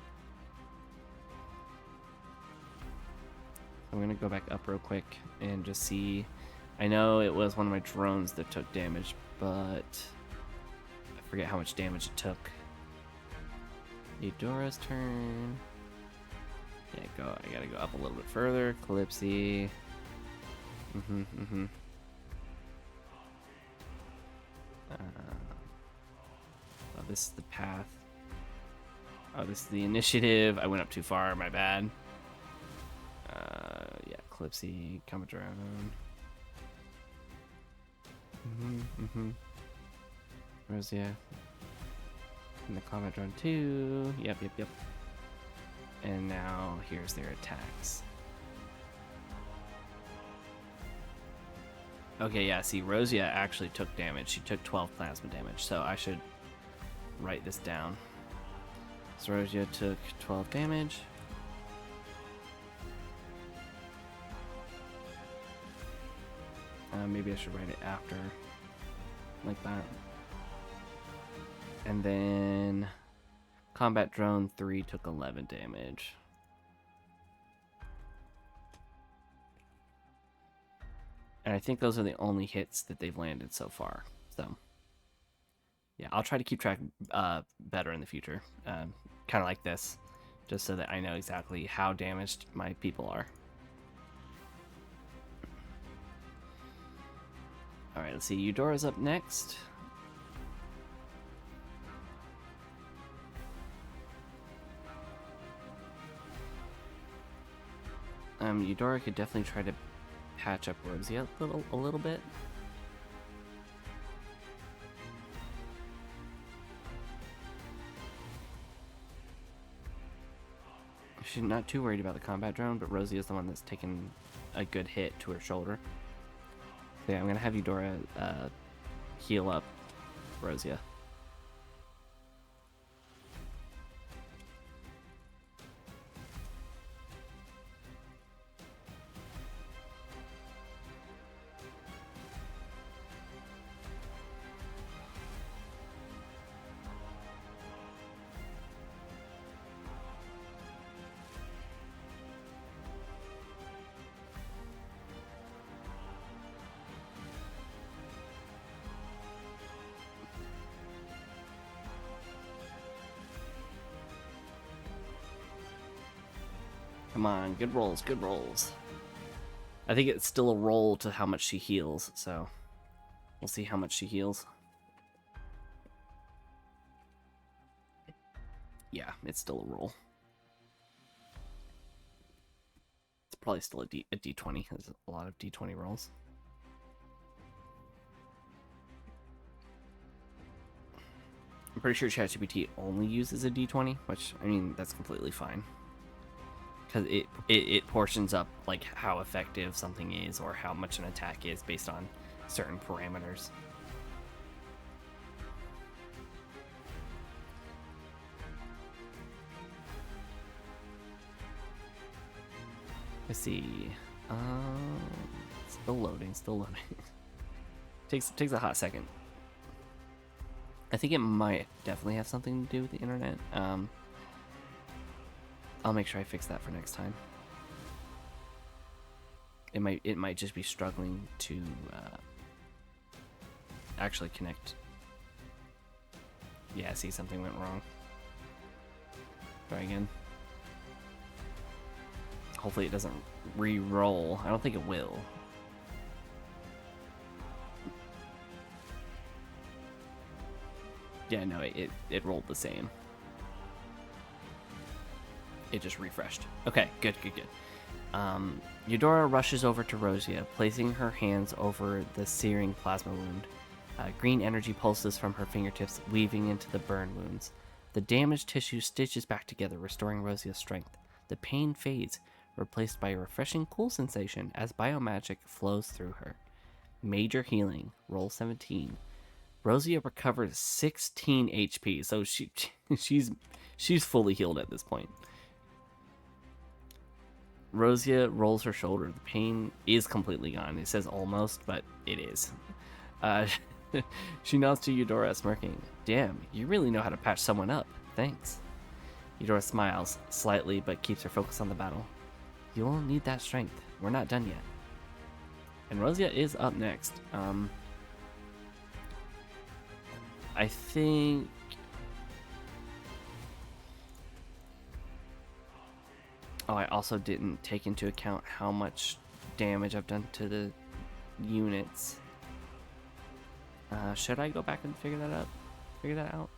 I'm going to go back up real quick and just see. I know it was one of my drones that took damage, but I forget how much damage it took. Eudora's turn. Yeah, I gotta go up a little bit further. Calypsy. Oh, this is the path. Oh, this is the initiative. I went up too far. My bad. Yeah, Calypsy, combat drone. Rosia. And the combat drone too. Yep. And now here's their attacks. Okay, yeah, see, Rosia actually took damage. She took 12 plasma damage, so I should write this down. So Rosia took 12 damage. Maybe I should write it after, like that. And then Combat Drone 3 took 11 damage. And I think those are the only hits that they've landed so far. So, yeah, I'll try to keep track better in the future. Kind of like this, just so that I know exactly how damaged my people are. Alright, let's see. Eudora's up next. Eudora could definitely try to patch up Rosia a little bit. She's not too worried about the combat drone, but Rosie is the one that's taken a good hit to her shoulder. So yeah, I'm gonna have Eudora heal up Rosia. Come on, good rolls, good rolls. I think it's still a roll to how much she heals, so we'll see how much she heals. Yeah, it's still a roll. It's probably still a D20. There's a lot of D20 rolls. I'm pretty sure ChatGPT only uses a D20, which, I mean, that's completely fine. Because it portions up like how effective something is or how much an attack is based on certain parameters. Let's see. Still loading. takes a hot second. I think it might definitely have something to do with the internet. I'll make sure I fix that for next time. It might just be struggling to actually connect. Yeah, see, something went wrong. Try again. Hopefully it doesn't re-roll. I don't think it will. Yeah, no, it rolled the same. It just refreshed. Okay, good. Eudora rushes over to Rosia, placing her hands over the searing plasma wound. Green energy pulses from her fingertips, weaving into the burn wounds. The damaged tissue stitches back together, restoring Rosia's strength. The pain fades, replaced by a refreshing cool sensation as biomagic flows through her. Major healing. Roll 17. Rosia recovers 16 HP, so she's fully healed at this point. Rosia rolls her shoulder. The pain is completely gone. It says almost, but it is. She nods to Eudora, smirking. Damn, you really know how to patch someone up. Thanks. Eudora smiles slightly, but keeps her focus on the battle. You'll need that strength. We're not done yet. And Rosia is up next. I think... Oh, I also didn't take into account how much damage I've done to the units. Should I go back and figure that out?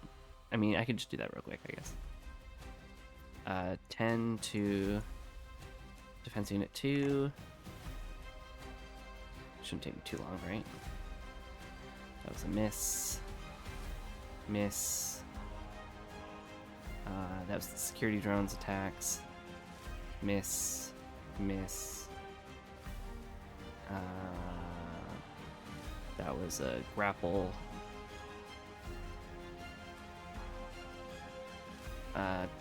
I mean, I could just do that real quick, I guess. 10 to defense unit 2. Shouldn't take me too long, right? That was a miss. Miss. That was the security drones attacks. Miss. Miss. That was a grapple.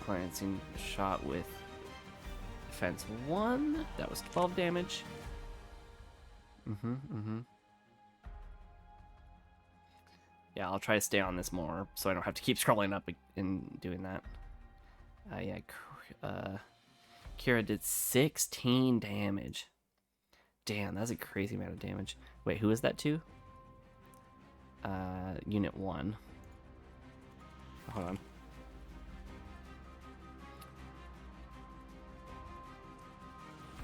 Glancing shot with defense 1. That was 12 damage. Yeah, I'll try to stay on this more so I don't have to keep scrolling up and doing that. Yeah, Kira did 16 damage. Damn, that's a crazy amount of damage. Wait, who is that to? Unit 1. Hold on.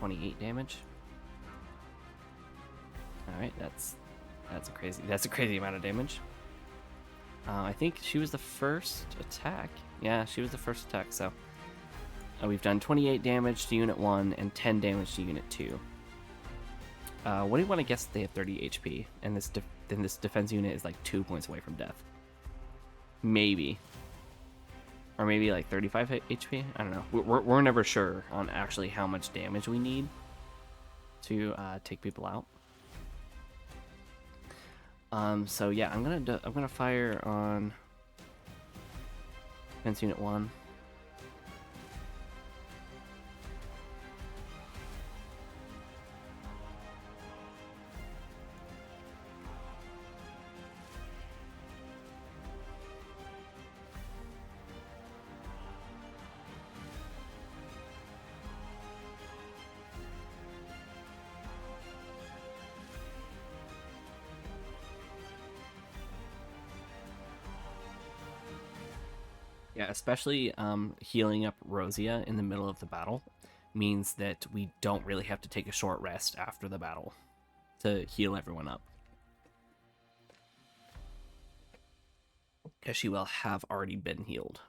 $28 damage. All right, that's a crazy amount of damage. I think she was the first attack. Yeah, she was the first attack. So we've done 28 damage to Unit 1 and 10 damage to Unit 2. What do you want to guess? They have 30 HP, and this defense unit is like 2 points away from death. Maybe. Or maybe like 35 HP? I don't know. We're never sure on actually how much damage we need to take people out. So yeah, I'm gonna fire on defense unit 1. Yeah, especially healing up Rosia in the middle of the battle means that we don't really have to take a short rest after the battle to heal everyone up. Because she will have already been healed.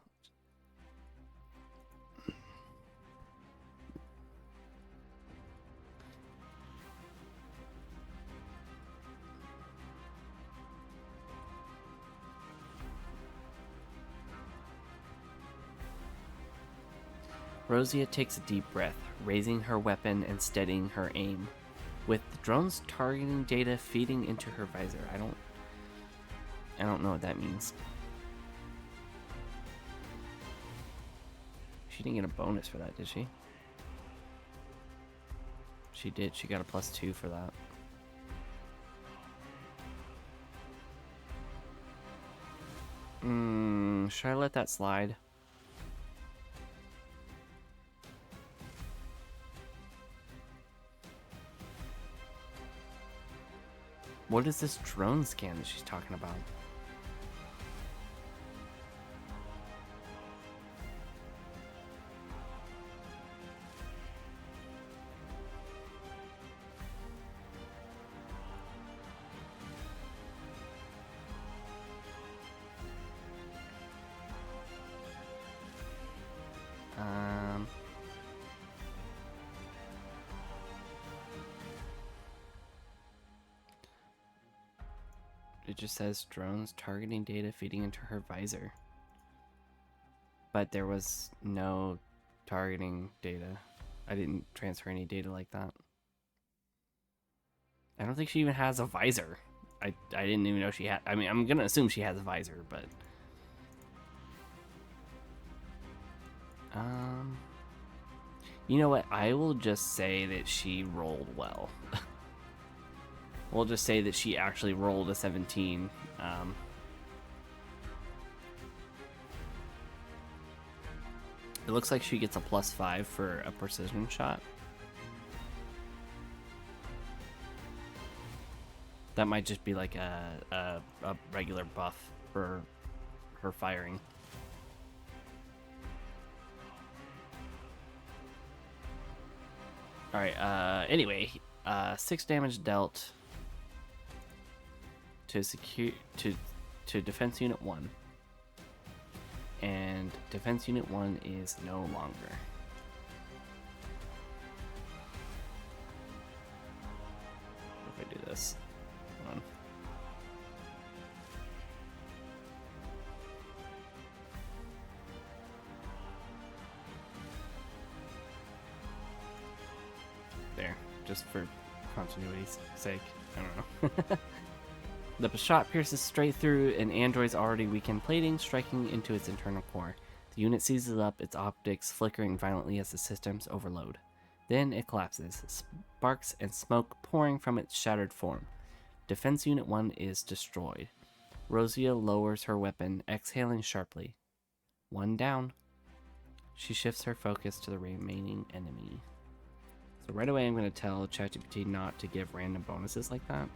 Rosia takes a deep breath, raising her weapon and steadying her aim. With the drone's targeting data feeding into her visor. I don't know what that means. She didn't get a bonus for that, did she? She did. She got a +2 for that. Should I let that slide? What is this drone scan that she's talking about? It just says drones targeting data feeding into her visor. But there was no targeting data. I didn't transfer any data like that. I don't think she even has a visor. I didn't even know she had. I mean, I'm gonna assume she has a visor, but you know what? I will just say that she rolled well. We'll just say that she actually rolled a 17. It looks like she gets a +5 for a precision shot. That might just be like a regular buff for her firing. Alright, anyway, 6 damage dealt to defense unit 1. And defense unit 1 is no longer. If I do this, hold on. There, just for continuity's sake. I don't know. The shot pierces straight through an android's already weakened plating, striking into its internal core. The unit seizes up, its optics flickering violently as the systems overload. Then it collapses, sparks and smoke pouring from its shattered form. Defense Unit 1 is destroyed. Rosia lowers her weapon, exhaling sharply. 1 down. She shifts her focus to the remaining enemy. So right away I'm going to tell ChatGPT not to give random bonuses like that.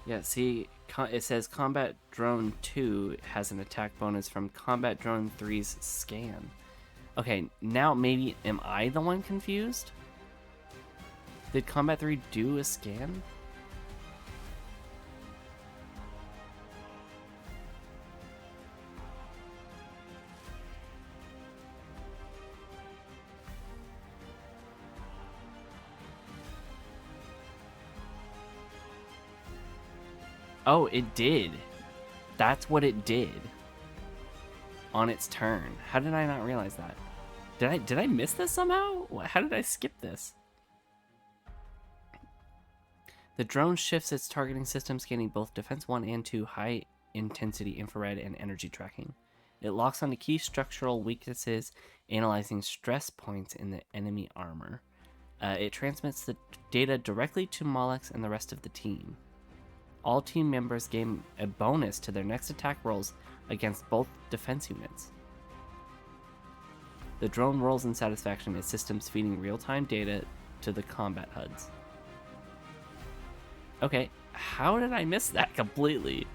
Yeah, see, it says Combat Drone 2 has an attack bonus from Combat Drone 3's scan. Okay, now maybe am I the one confused? Did Combat 3 do a scan? Oh, it did. That's what it did. On its turn. How did I not realize that? Did I miss this somehow? How did I skip this? The drone shifts its targeting system, scanning both Defense 1 and 2 high-intensity infrared and energy tracking. It locks onto key structural weaknesses, analyzing stress points in the enemy armor. It transmits the data directly to Molex and the rest of the team. All team members gain a bonus to their next attack rolls against both defense units. The drone rolls in satisfaction as systems feeding real-time data to the combat HUDs. Okay, how did I miss that completely?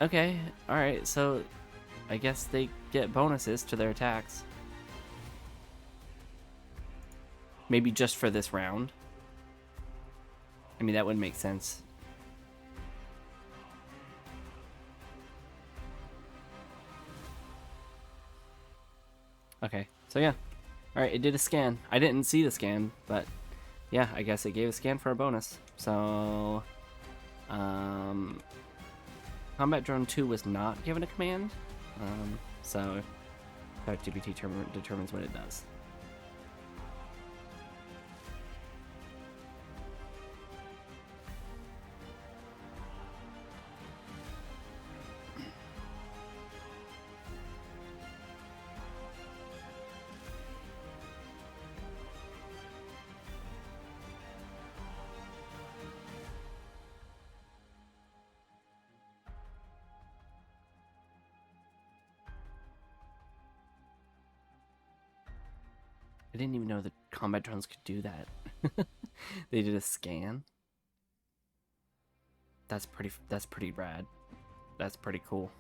Okay, alright, so I guess they get bonuses to their attacks. Maybe just for this round. I mean, that would make sense. Okay, so yeah. Alright, it did a scan. I didn't see the scan, but yeah, I guess it gave a scan for a bonus. So, Combat Drone 2 was not given a command. So ChatGPT determines what it does. I didn't even know that combat drones could do that. They did a scan. That's pretty rad. That's pretty cool.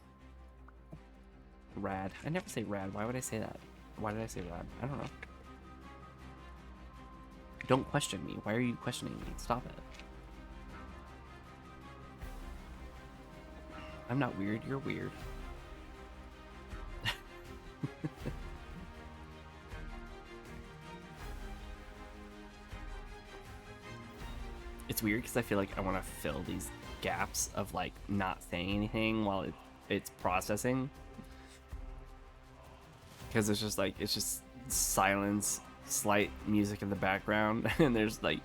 Rad. I never say rad. Why would I say that? Why did I say rad? I don't know. Don't question me. Why are you questioning me? Stop it. I'm not weird. You're weird. it's weird because I feel like I want to fill these gaps of like not saying anything while it's processing, because it's just silence, slight music in the background, and there's like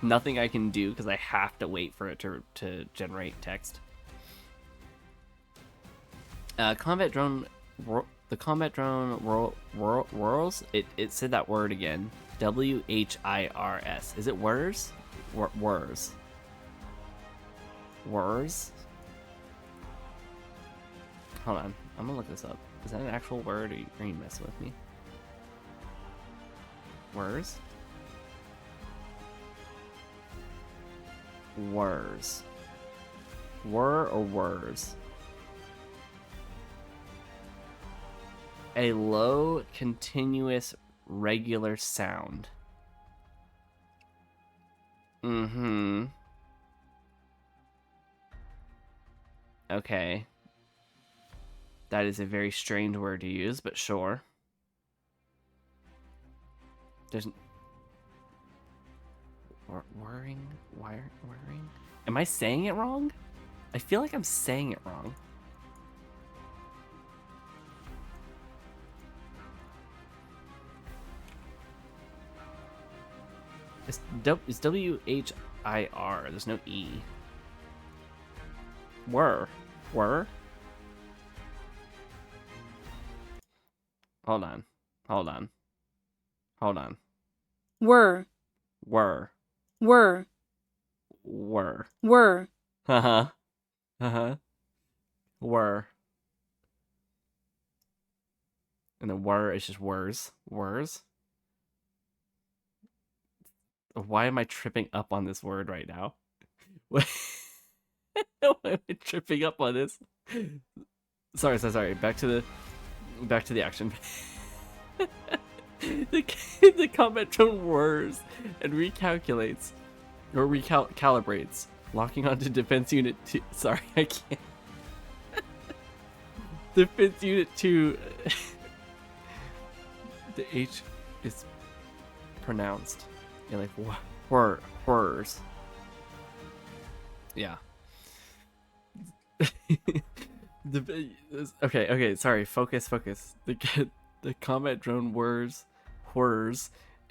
nothing I can do because I have to wait for it to generate text. Combat drone. The combat drone whirs. It said that word again. WHIRS. Is it whirs? Whirs. Whirs. Hold on. I'm gonna look this up. Is that an actual word, or are you messing with me? Whirs. Whirs. Whir or whirs? A low, continuous, regular sound. Mm-hmm. Okay. That is a very strange word to use, but sure. There's... Whirring? Whirring? Am I saying it wrong? I feel like I'm saying it wrong. It's WHIR. There's no E. Whir. Whir? Hold on. Hold on. Hold on. Whir. Whir. Whir. Whir. Whir. Uh-huh. Uh-huh. Whir. And the whir is just whirs. Whirs? Why am I tripping up on this word right now? Why am I tripping up on this? Sorry. Back to the action. the combat drone whirs and recalculates or recalibrates, locking onto defense unit 2. Sorry, I can't. Defense unit 2. The H is pronounced. Yeah, like whirs. Yeah. Okay, sorry. Focus. The combat drone whirs,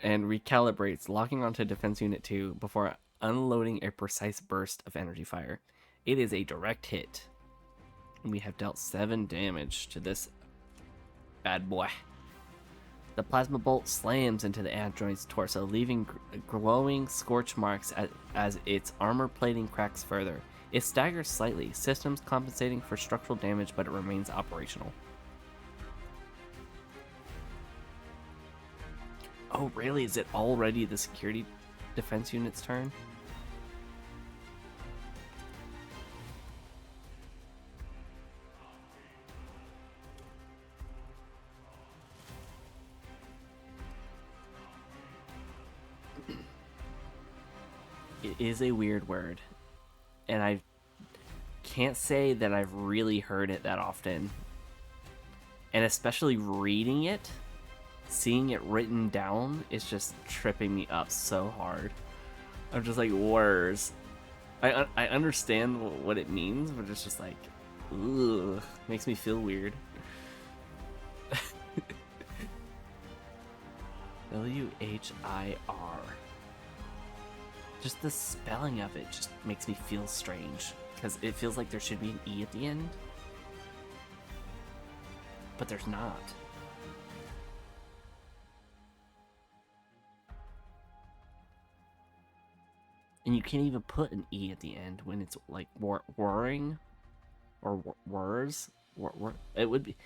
and recalibrates, locking onto defense unit 2 before unloading a precise burst of energy fire. It is a direct hit. And we have dealt 7 damage to this bad boy. The plasma bolt slams into the android's torso, leaving glowing scorch marks as its armor plating cracks further. It staggers slightly, systems compensating for structural damage, but it remains operational. Oh, really? Is it already the security defense unit's turn? It is a weird word, and I can't say that I've really heard it that often. And especially reading it, seeing it written down, is just tripping me up so hard. I'm just like, words. I understand what it means, but it's just like, ugh, makes me feel weird. WHIR. Just the spelling of it just makes me feel strange, because it feels like there should be an E at the end, but there's not. And you can't even put an E at the end when it's like whirring or whirs. It would be.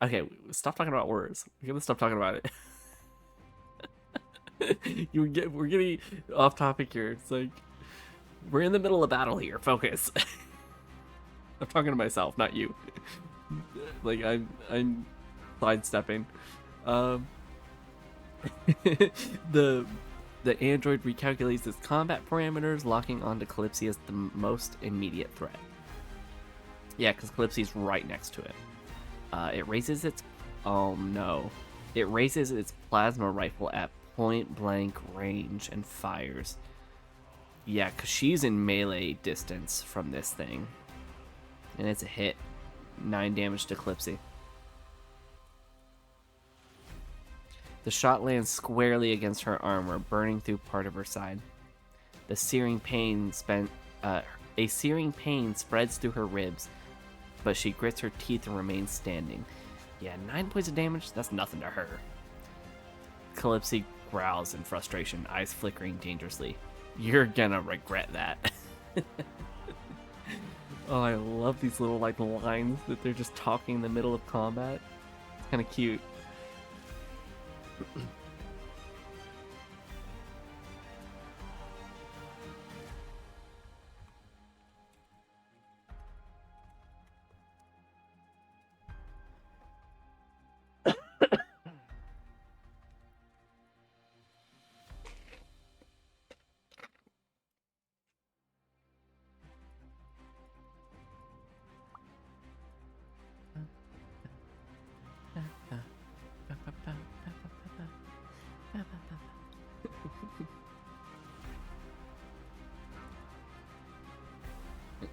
Okay, stop talking about words. We're gonna stop talking about it. We're getting off topic here. It's like we're in the middle of battle here. Focus. I'm talking to myself, not you. Like I'm sidestepping. The android recalculates its combat parameters, locking onto Calypsy as the most immediate threat. Yeah, because Calypsy's right next to it. It raises its... Oh, no. It raises its plasma rifle at point-blank range and fires. Yeah, because she's in melee distance from this thing. And it's a hit. 9 damage to Clipsy. The shot lands squarely against her armor, burning through part of her side. A searing pain spreads through her ribs, but she grits her teeth and remains standing. Yeah, 9 points of damage, that's nothing to her. Calypsy growls in frustration, eyes flickering dangerously. You're gonna regret that. Oh, I love these little like lines that they're just talking in the middle of combat. It's kind of cute.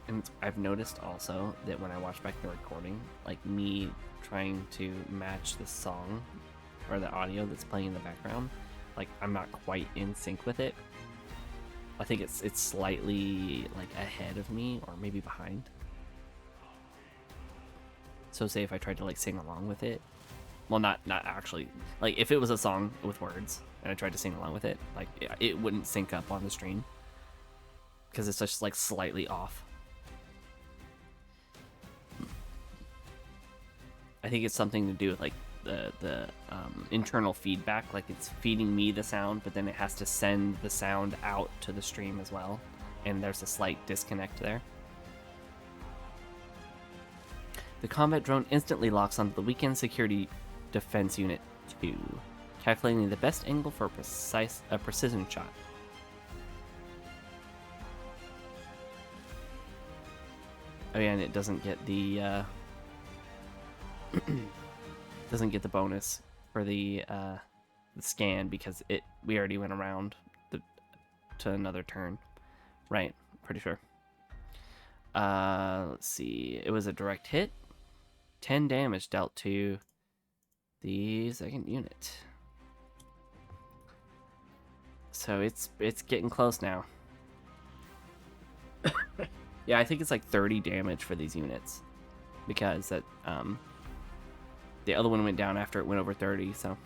And I've noticed also that when I watch back the recording, like me trying to match the song or the audio that's playing in the background, like I'm not quite in sync with it. I think it's slightly like ahead of me or maybe behind. So say if I tried to like sing along with it, well, not actually, like if it was a song with words and I tried to sing along with it, like it wouldn't sync up on the stream because it's just like slightly off. I think it's something to do with like the internal feedback, like it's feeding me the sound, but then it has to send the sound out to the stream as well, and there's a slight disconnect there. The combat drone instantly locks onto the weekend security defense unit 2, calculating the best angle for a precision shot. Oh yeah, and it doesn't get the bonus for the scan because we already went around to another turn, right? Pretty sure. Let's see. It was a direct hit. 10 damage dealt to the second unit. So it's getting close now. Yeah, I think it's like 30 damage for these units because that the other one went down after it went over 30, so.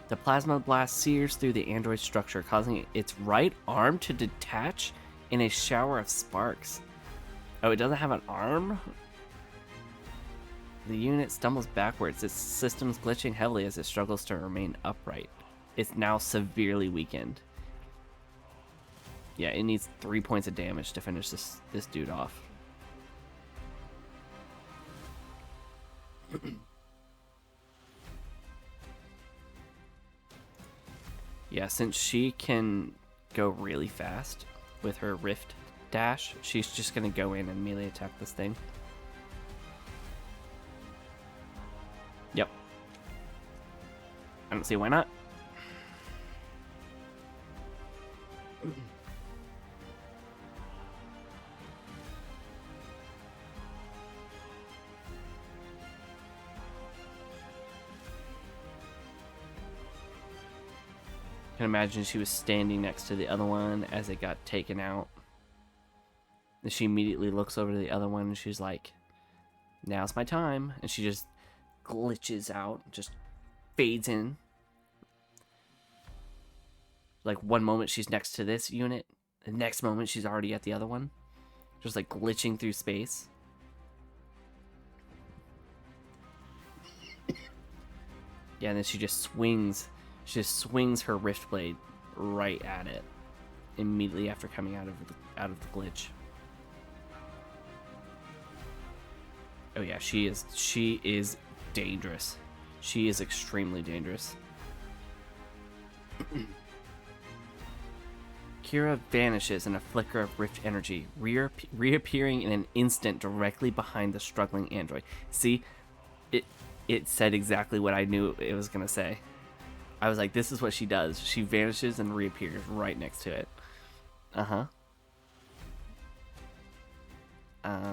The plasma blast sears through the android's structure, causing its right arm to detach in a shower of sparks. Oh, it doesn't have an arm? The unit stumbles backwards, its systems glitching heavily as it struggles to remain upright. It's now severely weakened. Yeah, it needs 3 points of damage to finish this dude off. Yeah, since she can go really fast with her Rift dash, she's just gonna go in and melee attack this thing. Yep. I don't see why not. I can imagine she was standing next to the other one as it got taken out. And she immediately looks over to the other one and she's like, now's my time. And she just glitches out, just fades in. Like one moment she's next to this unit, the next moment she's already at the other one. Just like glitching through space. Yeah, and then she just swings her Rift Blade right at it immediately after coming out of the glitch. Oh yeah, she is dangerous. She is extremely dangerous. Kira vanishes in a flicker of Rift energy, reappearing in an instant directly behind the struggling android. See, it said exactly what I knew it was gonna say. I was like, this is what she does. She vanishes and reappears right next to it. Uh-huh.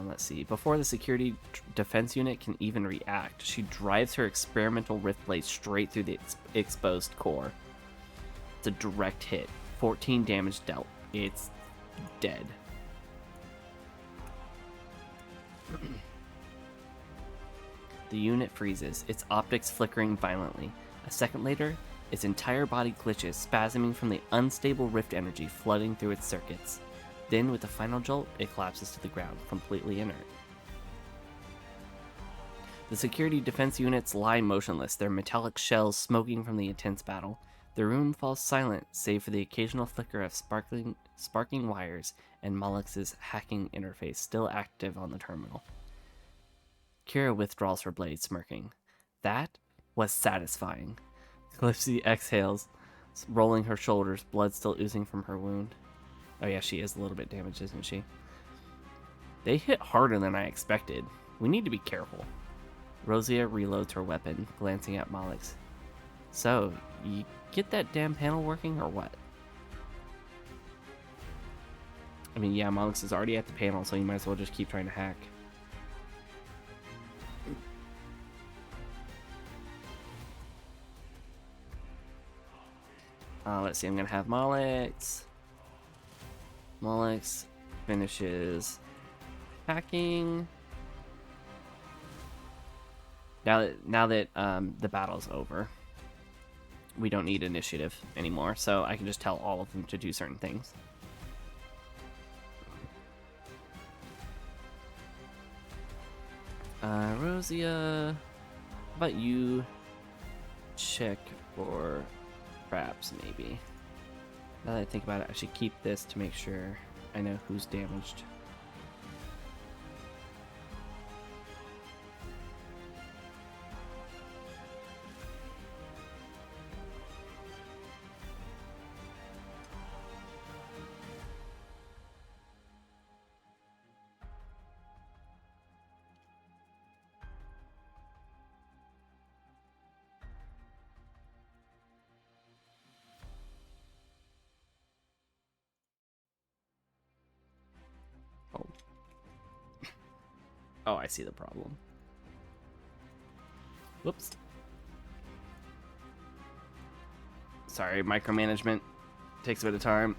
Let's see. Before the security defense unit can even react, she drives her experimental rift blade straight through the exposed core. It's a direct hit. 14 damage dealt. It's dead. The unit freezes, its optics flickering violently. A second later, its entire body glitches, spasming from the unstable rift energy flooding through its circuits. Then, with a final jolt, it collapses to the ground, completely inert. The security defense units lie motionless, their metallic shells smoking from the intense battle. The room falls silent, save for the occasional flicker of sparking wires and Mollix's hacking interface still active on the terminal. Kira withdraws her blade, smirking. That was satisfying. Calypsy exhales, rolling her shoulders, blood still oozing from her wound. Oh yeah, she is a little bit damaged, isn't she? They hit harder than I expected. We need to be careful. Rosia reloads her weapon, glancing at Mollix. So, you get that damn panel working or what? I mean, yeah, Mollix is already at the panel, so you might as well just keep trying to hack. Let's see, I'm going to have Mollix. Mollix finishes hacking. Now that the battle's over, we don't need initiative anymore, so I can just tell all of them to do certain things. Rosia, how about you check for traps, maybe? Now that I think about it, I should keep this to make sure I know who's damaged. Oh, I see the problem. Whoops. Sorry, micromanagement takes a bit of time.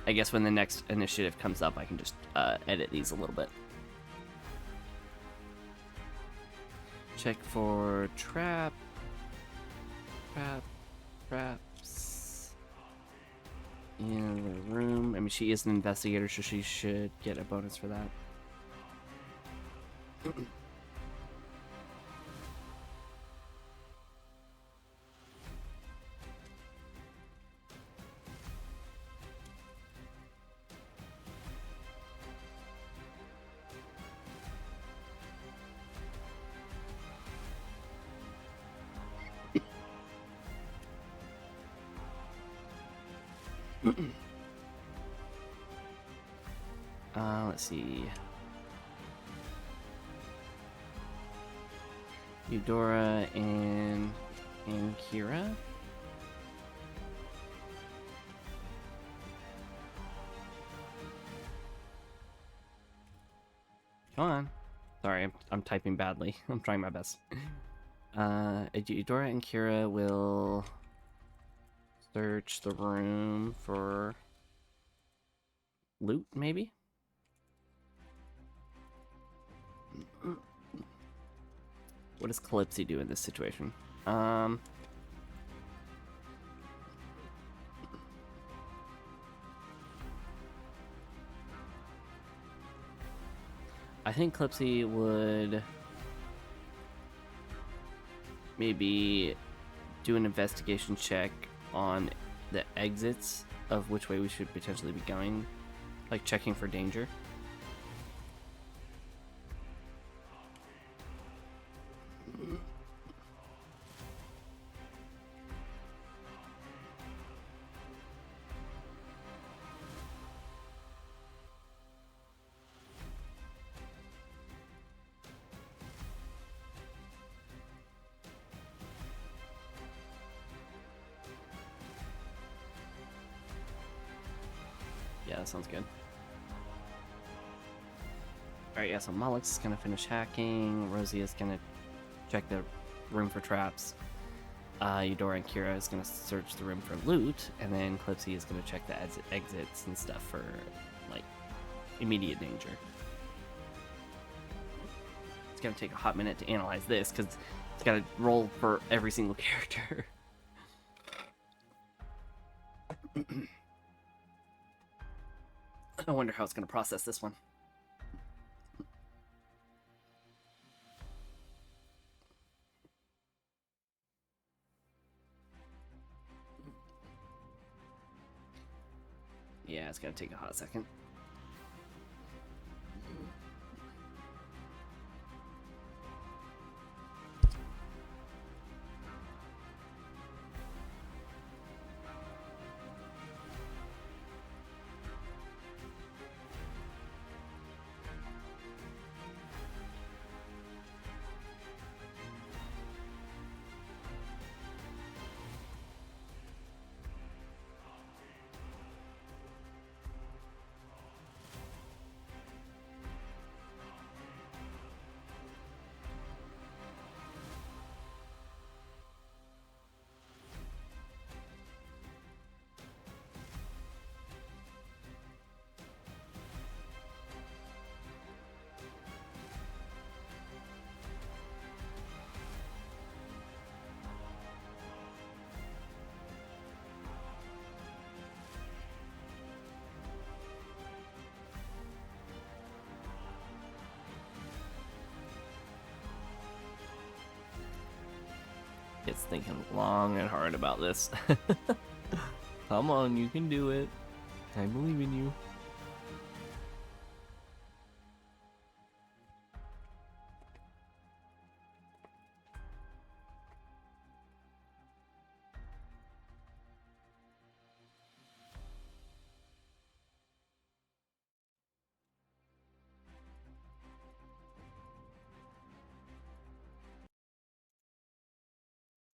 I guess when the next initiative comes up, I can just edit these a little bit. Check for traps. In the room. I mean, she is an investigator, so she should get a bonus for that. Let's see. Eudora and Kira. Come on. Sorry, I'm typing badly. I'm trying my best. Eudora and Kira will search the room for loot, maybe? What does Calypsy do in this situation? I think Calypsy would maybe do an investigation check on the exits of which way we should potentially be going, like checking for danger. Yeah, that sounds good. Alright, yeah, so Malix is gonna finish hacking. Rosie is gonna check the room for traps. Eudora and Kira is gonna search the room for loot, and then Clipsy is gonna check the exits and stuff for, like, immediate danger. It's gonna take a hot minute to analyze this, because it's gotta roll for every single character. I wonder how it's gonna process this one. Yeah, it's gonna take a hot second. It's thinking long and hard about this. Come on, you can do it. I believe in you.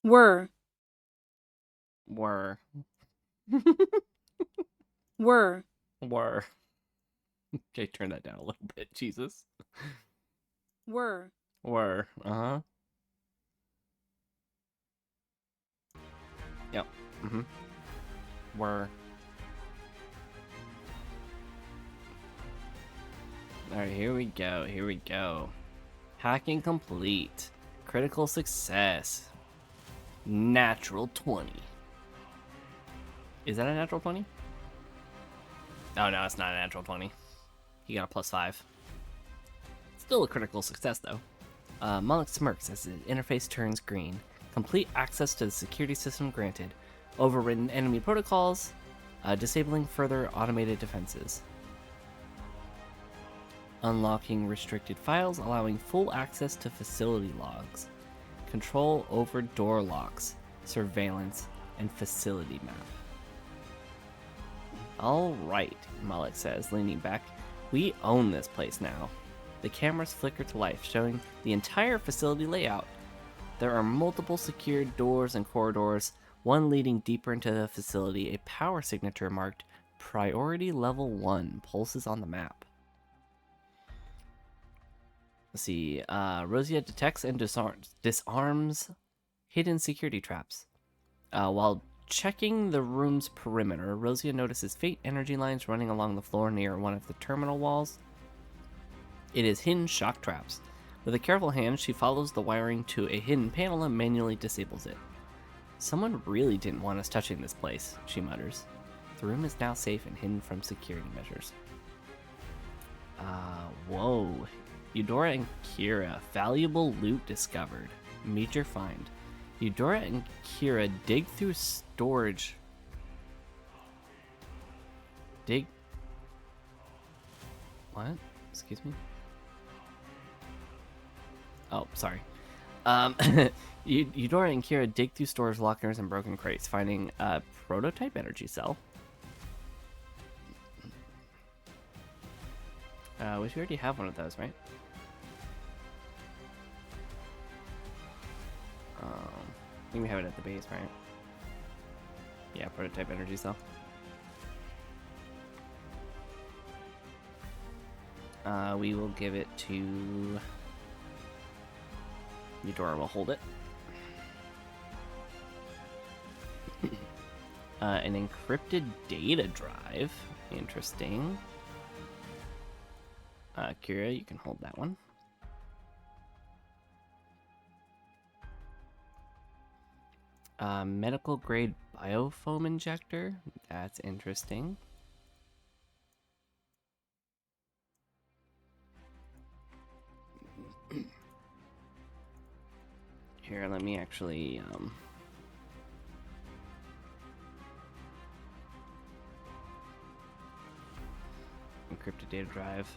Were. Were. Were. Were. Okay, turn that down a little bit, Jesus. Were. Were. Uh-huh. Yep. Mm-hmm. Were. Alright, here we go. Here we go. Hacking complete. Critical success. Natural 20. Is that a natural 20? Oh, no, it's not a natural 20. He got a +5. Still a critical success, though. Mullock smirks as the interface turns green. Complete access to the security system granted. Overridden enemy protocols. Disabling further automated defenses. Unlocking restricted files, allowing full access to facility logs. Control over door locks, surveillance, and facility map. Alright, Mullock says, leaning back. We own this place now. The cameras flicker to life, showing the entire facility layout. There are multiple secured doors and corridors, one leading deeper into the facility. A power signature marked Priority Level 1 pulses on the map. Let's see. Rosia detects and disarms hidden security traps. While checking the room's perimeter, Rosia notices faint energy lines running along the floor near one of the terminal walls. It is hidden shock traps. With a careful hand, she follows the wiring to a hidden panel and manually disables it. Someone really didn't want us touching this place, she mutters. The room is now safe and hidden from security measures. Whoa. Eudora and Kira, valuable loot discovered. Major find. Eudora and Kira dig through storage. Dig. What? Excuse me? Oh, sorry. Eudora and Kira dig through storage lockers and broken crates, finding a prototype energy cell. Which we already have one of those, right? I think we have it at the base, right? Yeah, prototype energy cell. We will give it to... Eudora will hold it. An encrypted data drive. Interesting. Kira, you can hold that one. Medical grade biofoam injector. That's interesting. Here, let me actually encrypted data drive.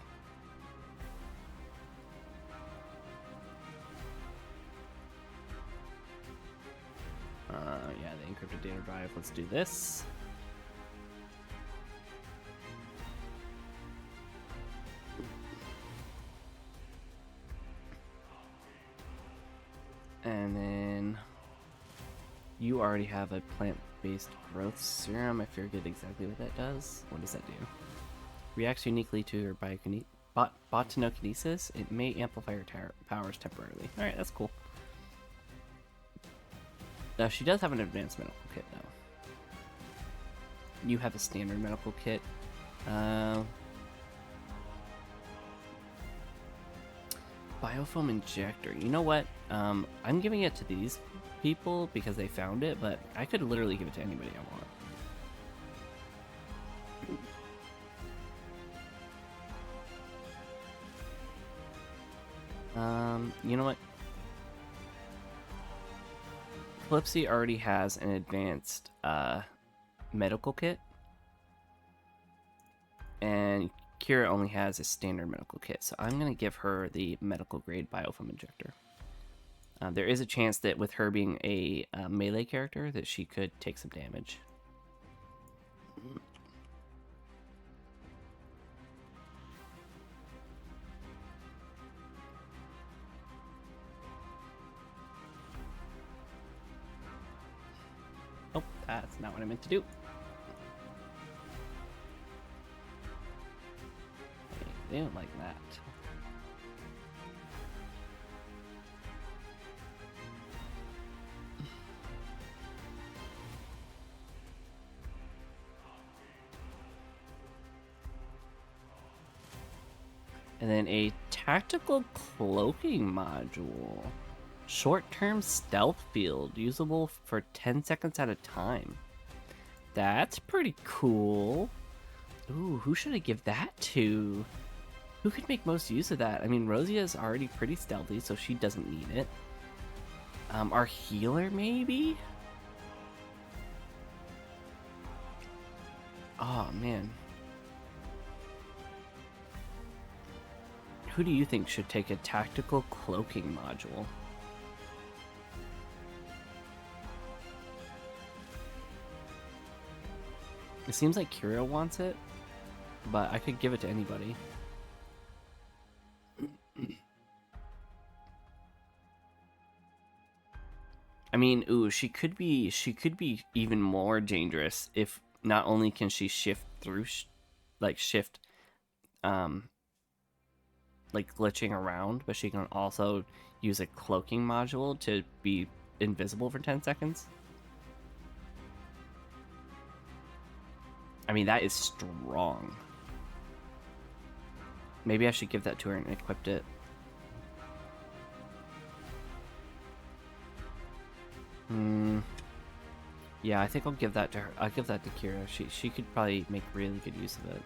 Yeah, the encrypted data drive. Let's do this. And then you already have a plant-based growth serum. I forget exactly what that does. What does that do? Reacts uniquely to your botanokinesis. It may amplify your powers temporarily. Alright, that's cool. She does have an advanced medical kit, though. You have a standard medical kit. Biofoam injector. You know what? I'm giving it to these people because they found it, but I could literally give it to anybody I want. You know what? Flipsy already has an advanced medical kit, and Kira only has a standard medical kit, so I'm going to give her the medical grade biofoam injector. There is a chance that with her being a melee character that she could take some damage. Oh, that's not what I meant to do. They don't like that. And then a tactical cloaking module. Short-term stealth field, usable for 10 seconds at a time. That's pretty cool. Ooh, who should I give that to? Who could make most use of that? I mean, Rosia is already pretty stealthy, so she doesn't need it. Our healer, maybe? Oh, man. Who do you think should take a tactical cloaking module? It seems like Kira wants it, but I could give it to anybody. I mean, ooh, she could be even more dangerous if not only can she shift through, like glitching around, but she can also use a cloaking module to be invisible for 10 seconds. I mean, that is strong. Maybe I should give that to her and equip it. Yeah, I think I'll give that to her. I'll give that to Kira. She could probably make really good use of it.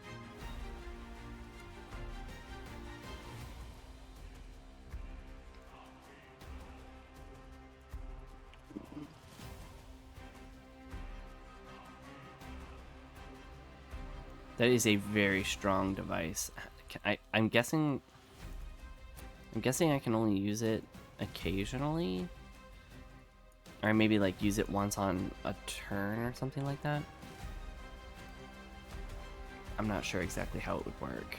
That is a very strong device. I'm guessing I can only use it occasionally. Or maybe like use it once on a turn or something like that. I'm not sure exactly how it would work.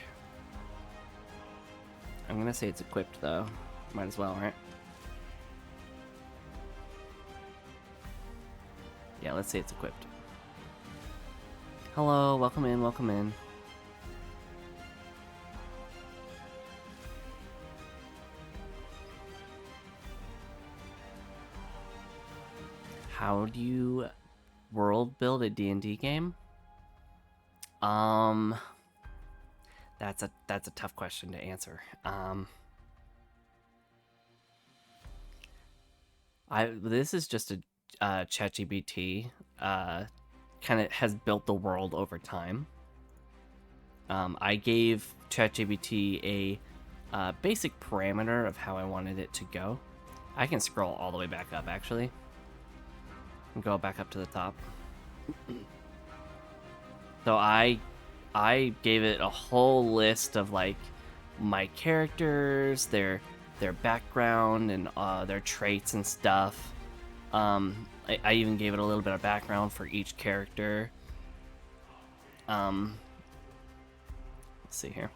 I'm gonna say it's equipped though. Might as well, right? Yeah, let's say it's equipped. Hello, welcome in, welcome in. How do you world build a D&D game? That's a tough question to answer. This is just a ChatGPT kind of has built the world over time. I gave ChatGPT a basic parameter of how I wanted it to go. I can scroll all the way back up, actually. And go back up to the top. So I gave it a whole list of like my characters, their background, and their traits and stuff. I even gave it a little bit of background for each character. Let's see here.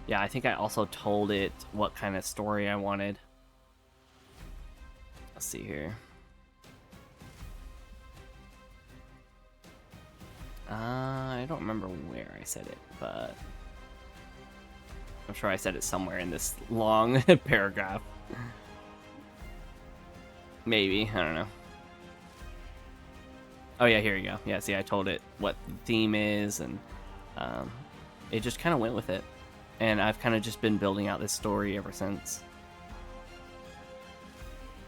Yeah, I think I also told it what kind of story I wanted. Let's see here. I don't remember where I said it, but I'm sure I said it somewhere in this long paragraph. Maybe, I don't know. Oh yeah, here you go. Yeah, see, I told it what the theme is, and it just kind of went with it. And I've kind of just been building out this story ever since.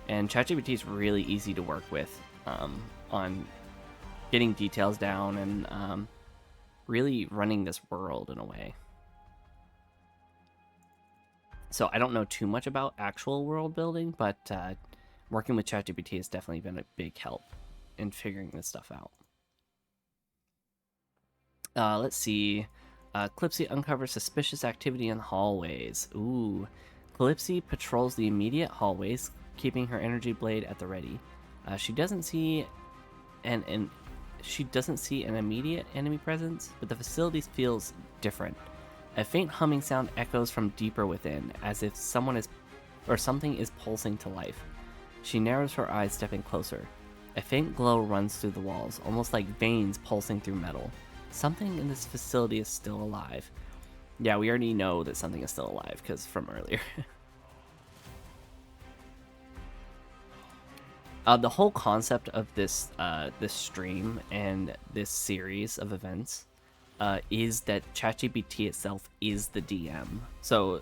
And ChatGPT is really easy to work with on getting details down and really running this world in a way. So I don't know too much about actual world building, but working with ChatGPT has definitely been a big help in figuring this stuff out. Let's see. Calypsy uncovers suspicious activity in the hallways. Ooh. Calypsy patrols the immediate hallways, keeping her energy blade at the ready. She doesn't see an immediate enemy presence, but the facility feels different. A faint humming sound echoes from deeper within, as if something is pulsing to life. She narrows her eyes, stepping closer. A faint glow runs through the walls, almost like veins pulsing through metal. Something in this facility is still alive. Yeah, we already know that something is still alive, because from earlier. The whole concept of this stream and this series of events is that ChatGPT itself is the DM. So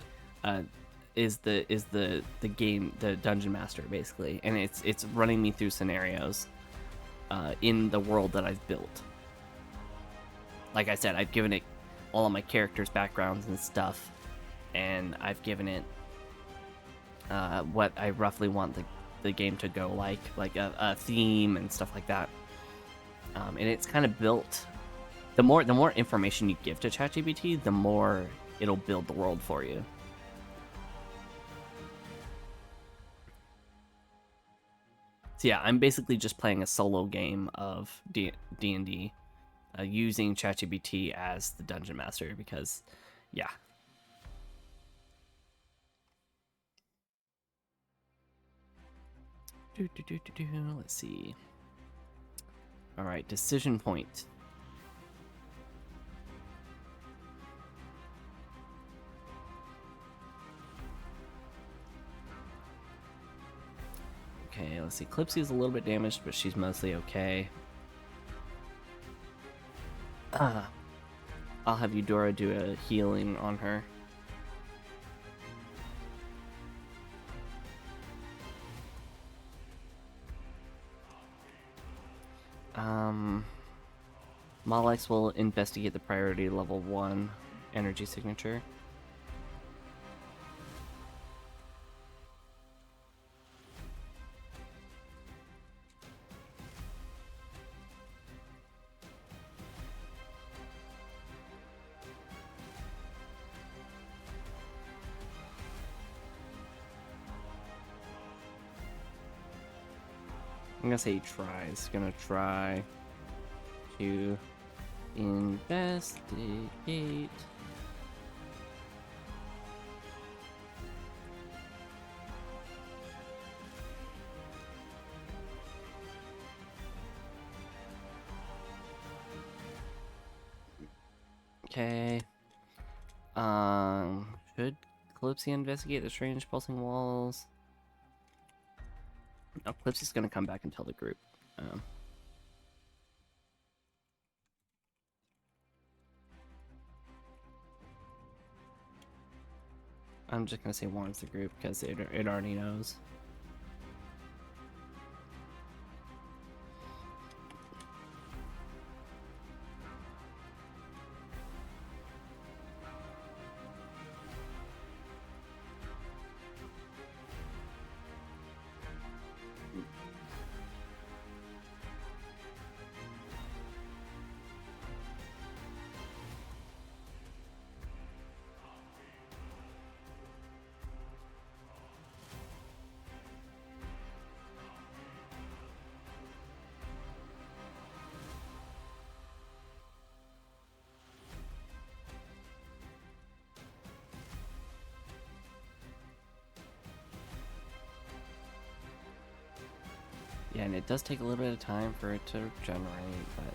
is the game, the dungeon master, basically, and it's running me through scenarios in the world that I've built. Like I said, I've given it all of my characters' backgrounds and stuff, and I've given it what I roughly want the game to go like a theme and stuff like that. And it's kind of built. The more information you give to ChatGPT, the more it'll build the world for you. So yeah, I'm basically just playing a solo game of D&D. Using ChatGPT as the dungeon master because, yeah. Let's see. All right, decision point. Okay, let's see. Clipsy is a little bit damaged, but she's mostly okay. I'll have Eudora do a healing on her. Malex will investigate the priority level 1 energy signature. I'm gonna say he tries. Gonna try to investigate. Okay. Should Calypso investigate the strange pulsing walls. No, Calypso's gonna come back and tell the group. I'm just gonna say warns the group because it already knows. Yeah, and it does take a little bit of time for it to generate, but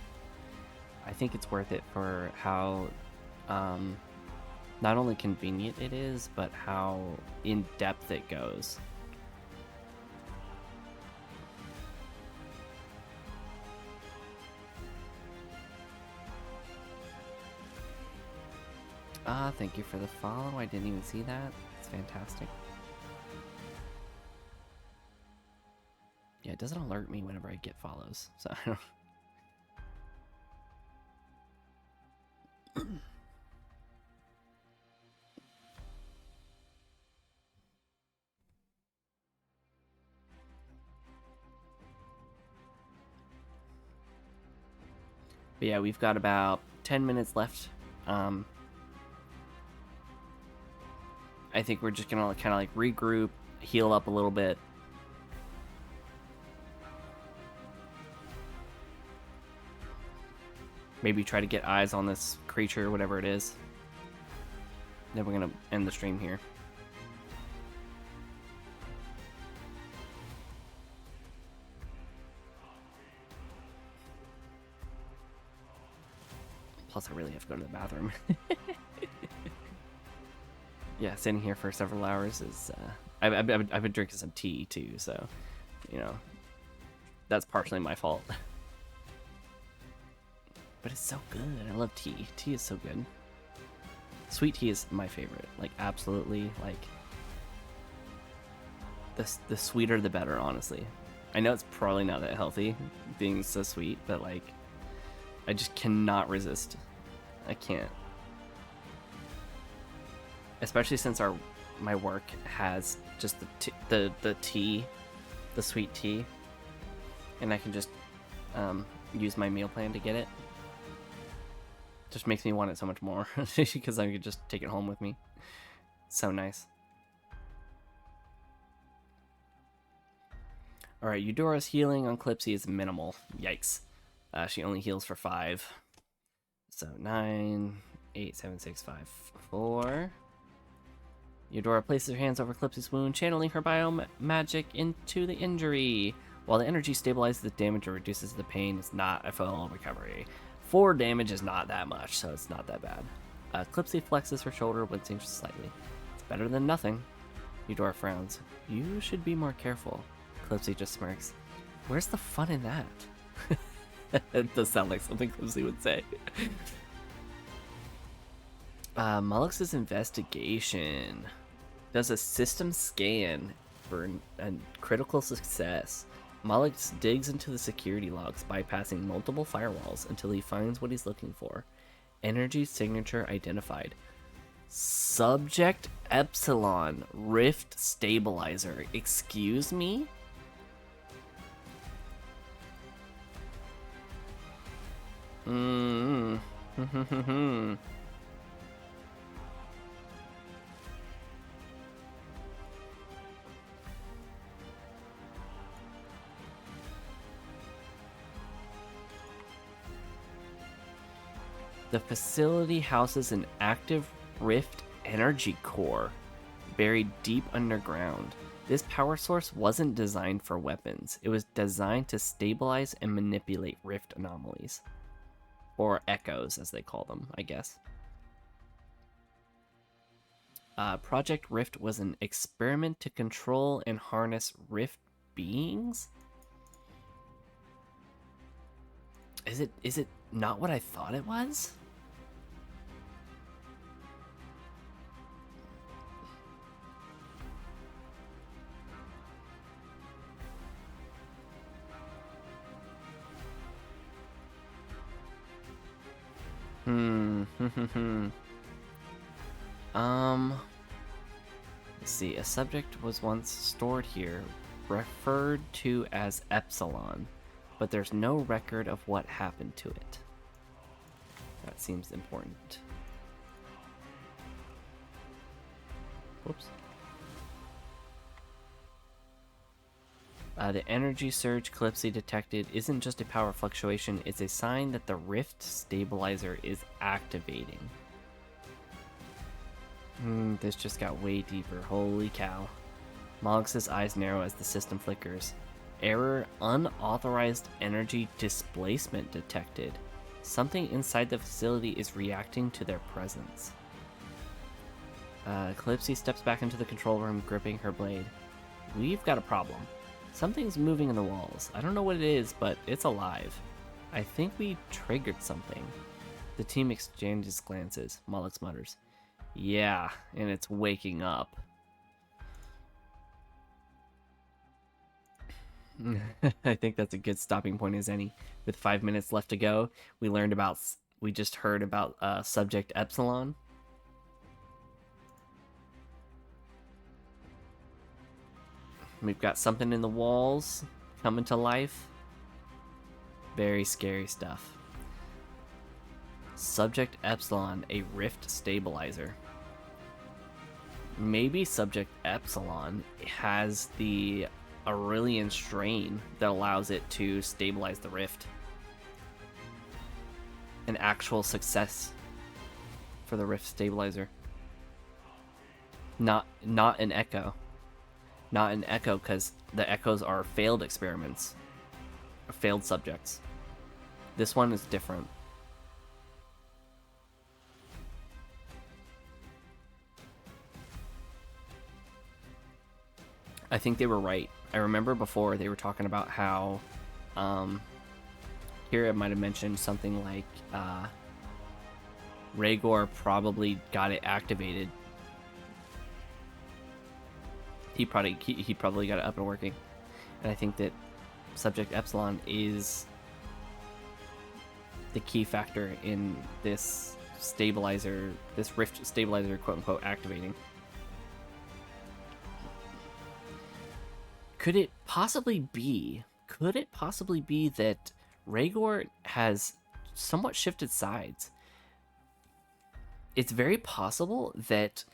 I think it's worth it for how not only convenient it is, but how in depth it goes. Thank you for the follow. I didn't even see that. It's fantastic. Yeah, it doesn't alert me whenever I get follows, so I don't... But yeah, we've got about 10 minutes left. I think we're just gonna kind of like regroup, heal up a little bit. Maybe try to get eyes on this creature, whatever it is. Then we're gonna end the stream here. Plus, I really have to go to the bathroom. Yeah, sitting here for several hours is... I've been drinking some tea, too, so... You know... That's partially my fault. But it's so good. I love tea. Tea is so good. Sweet tea is my favorite. Like, absolutely, like... The sweeter, the better, honestly. I know it's probably not that healthy, being so sweet, but, like... I just cannot resist. I can't. Especially since my work has just the tea, the sweet tea, and I can just use my meal plan to get it. Just makes me want it so much more because I could just take it home with me. So nice. All right, Eudora's healing on Clipsy is minimal. Yikes. She only heals for 5. So 9, 8, 7, 6, 5, 4. Eudora places her hands over Clipsy's wound, channeling her bio-magic into the injury. While the energy stabilizes the damage and reduces the pain, it's not a full recovery. 4 damage is not that much, so it's not that bad. Clipsy flexes her shoulder, wincing slightly. It's better than nothing. Eudora frowns. You should be more careful. Clipsy just smirks. Where's the fun in that? It does sound like something Clipsy would say. Mullux's investigation does a system scan for a critical success. Mullux digs into the security logs, bypassing multiple firewalls until he finds what he's looking for. Energy signature identified. Subject Epsilon Rift Stabilizer. Excuse me? The facility houses an active Rift energy core buried deep underground. This power source wasn't designed for weapons. It was designed to stabilize and manipulate Rift anomalies. Or echoes, as they call them, I guess. Project Rift was an experiment to control and harness Rift beings. Is it not what I thought it was? Let's see. A subject was once stored here, referred to as Epsilon, but there's no record of what happened to it. That seems important. Whoops. The energy surge Calypsy detected isn't just a power fluctuation, it's a sign that the Rift stabilizer is activating. This just got way deeper. Holy cow. Moggs' eyes narrow as the system flickers. Error: unauthorized energy displacement detected. Something inside the facility is reacting to their presence. Calypsy steps back into the control room, gripping her blade. We've got a problem. Something's moving in the walls. I don't know what it is, but it's alive. I think we triggered something. The team exchanges glances. Mollix mutters, "Yeah, and it's waking up." I think that's a good stopping point as any. With 5 minutes left to go, we just heard about Subject Epsilon. We've got something in the walls coming to life. Very scary stuff. Subject Epsilon, a rift stabilizer. Maybe Subject Epsilon has the Aurelian strain that allows it to stabilize the rift. An actual success for the rift stabilizer. Not an echo. Not an echo, because the echoes are failed experiments. Failed subjects. This one is different. I think they were right. I remember before they were talking about how Kira might have mentioned something like Rhaegor probably got it activated. He probably got it up and working. And I think that Subject Epsilon is the key factor in this stabilizer, this rift stabilizer, quote unquote, activating. Could it possibly be that Rhaegor has somewhat shifted sides? It's very possible that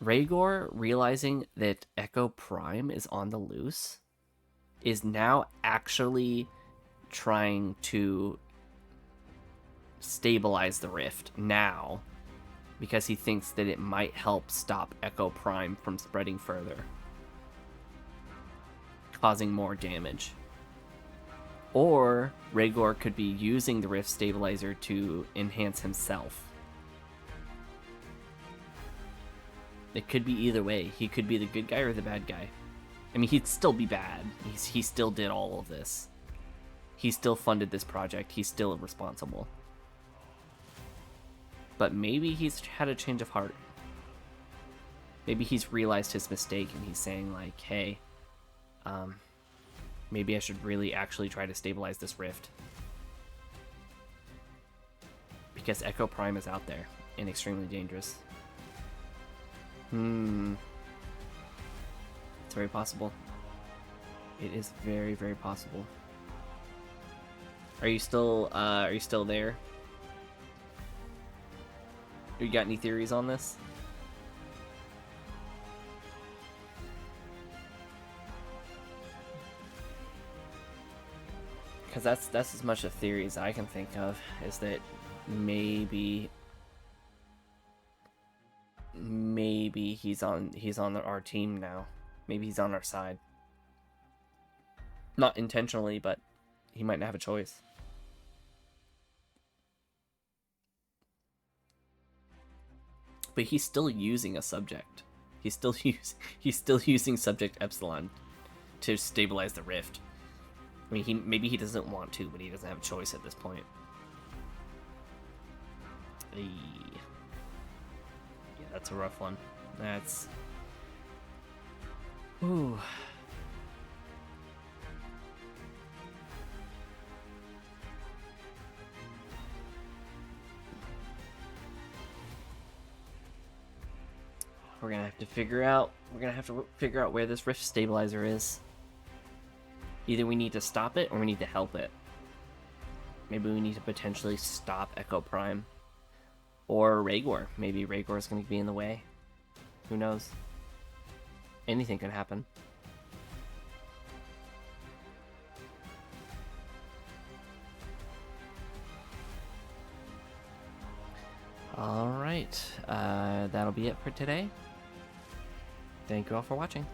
Rhaegor, realizing that Echo Prime is on the loose, is now actually trying to stabilize the rift now because he thinks that it might help stop Echo Prime from spreading further, causing more damage. Or Rhaegor could be using the rift stabilizer to enhance himself. It could be either way. He could be the good guy or the bad guy. I mean, he'd still be bad. He still did all of this. He still funded this project. He's still responsible. But maybe he's had a change of heart. Maybe he's realized his mistake and he's saying like, hey, maybe I should really actually try to stabilize this rift. Because Echo Prime is out there and extremely dangerous. It's very possible. It is very, very possible. Are you still there? You got any theories on this? Because that's as much a theory as I can think of, is that maybe he's on our team now. Maybe he's on our side. Not intentionally, but he might not have a choice. But he's still using a subject. He's still using subject epsilon to stabilize the rift. I mean, maybe he doesn't want to, but he doesn't have a choice at this point. Yeah, that's a rough one. That's... Ooh. We're gonna have to figure out where this rift stabilizer is. Either we need to stop it or we need to help it. Maybe we need to potentially stop Echo Prime. Or Rhaegor. Maybe Rhaegor is going to be in the way. Who knows? Anything can happen. Alright, that'll be it for today. Thank you all for watching.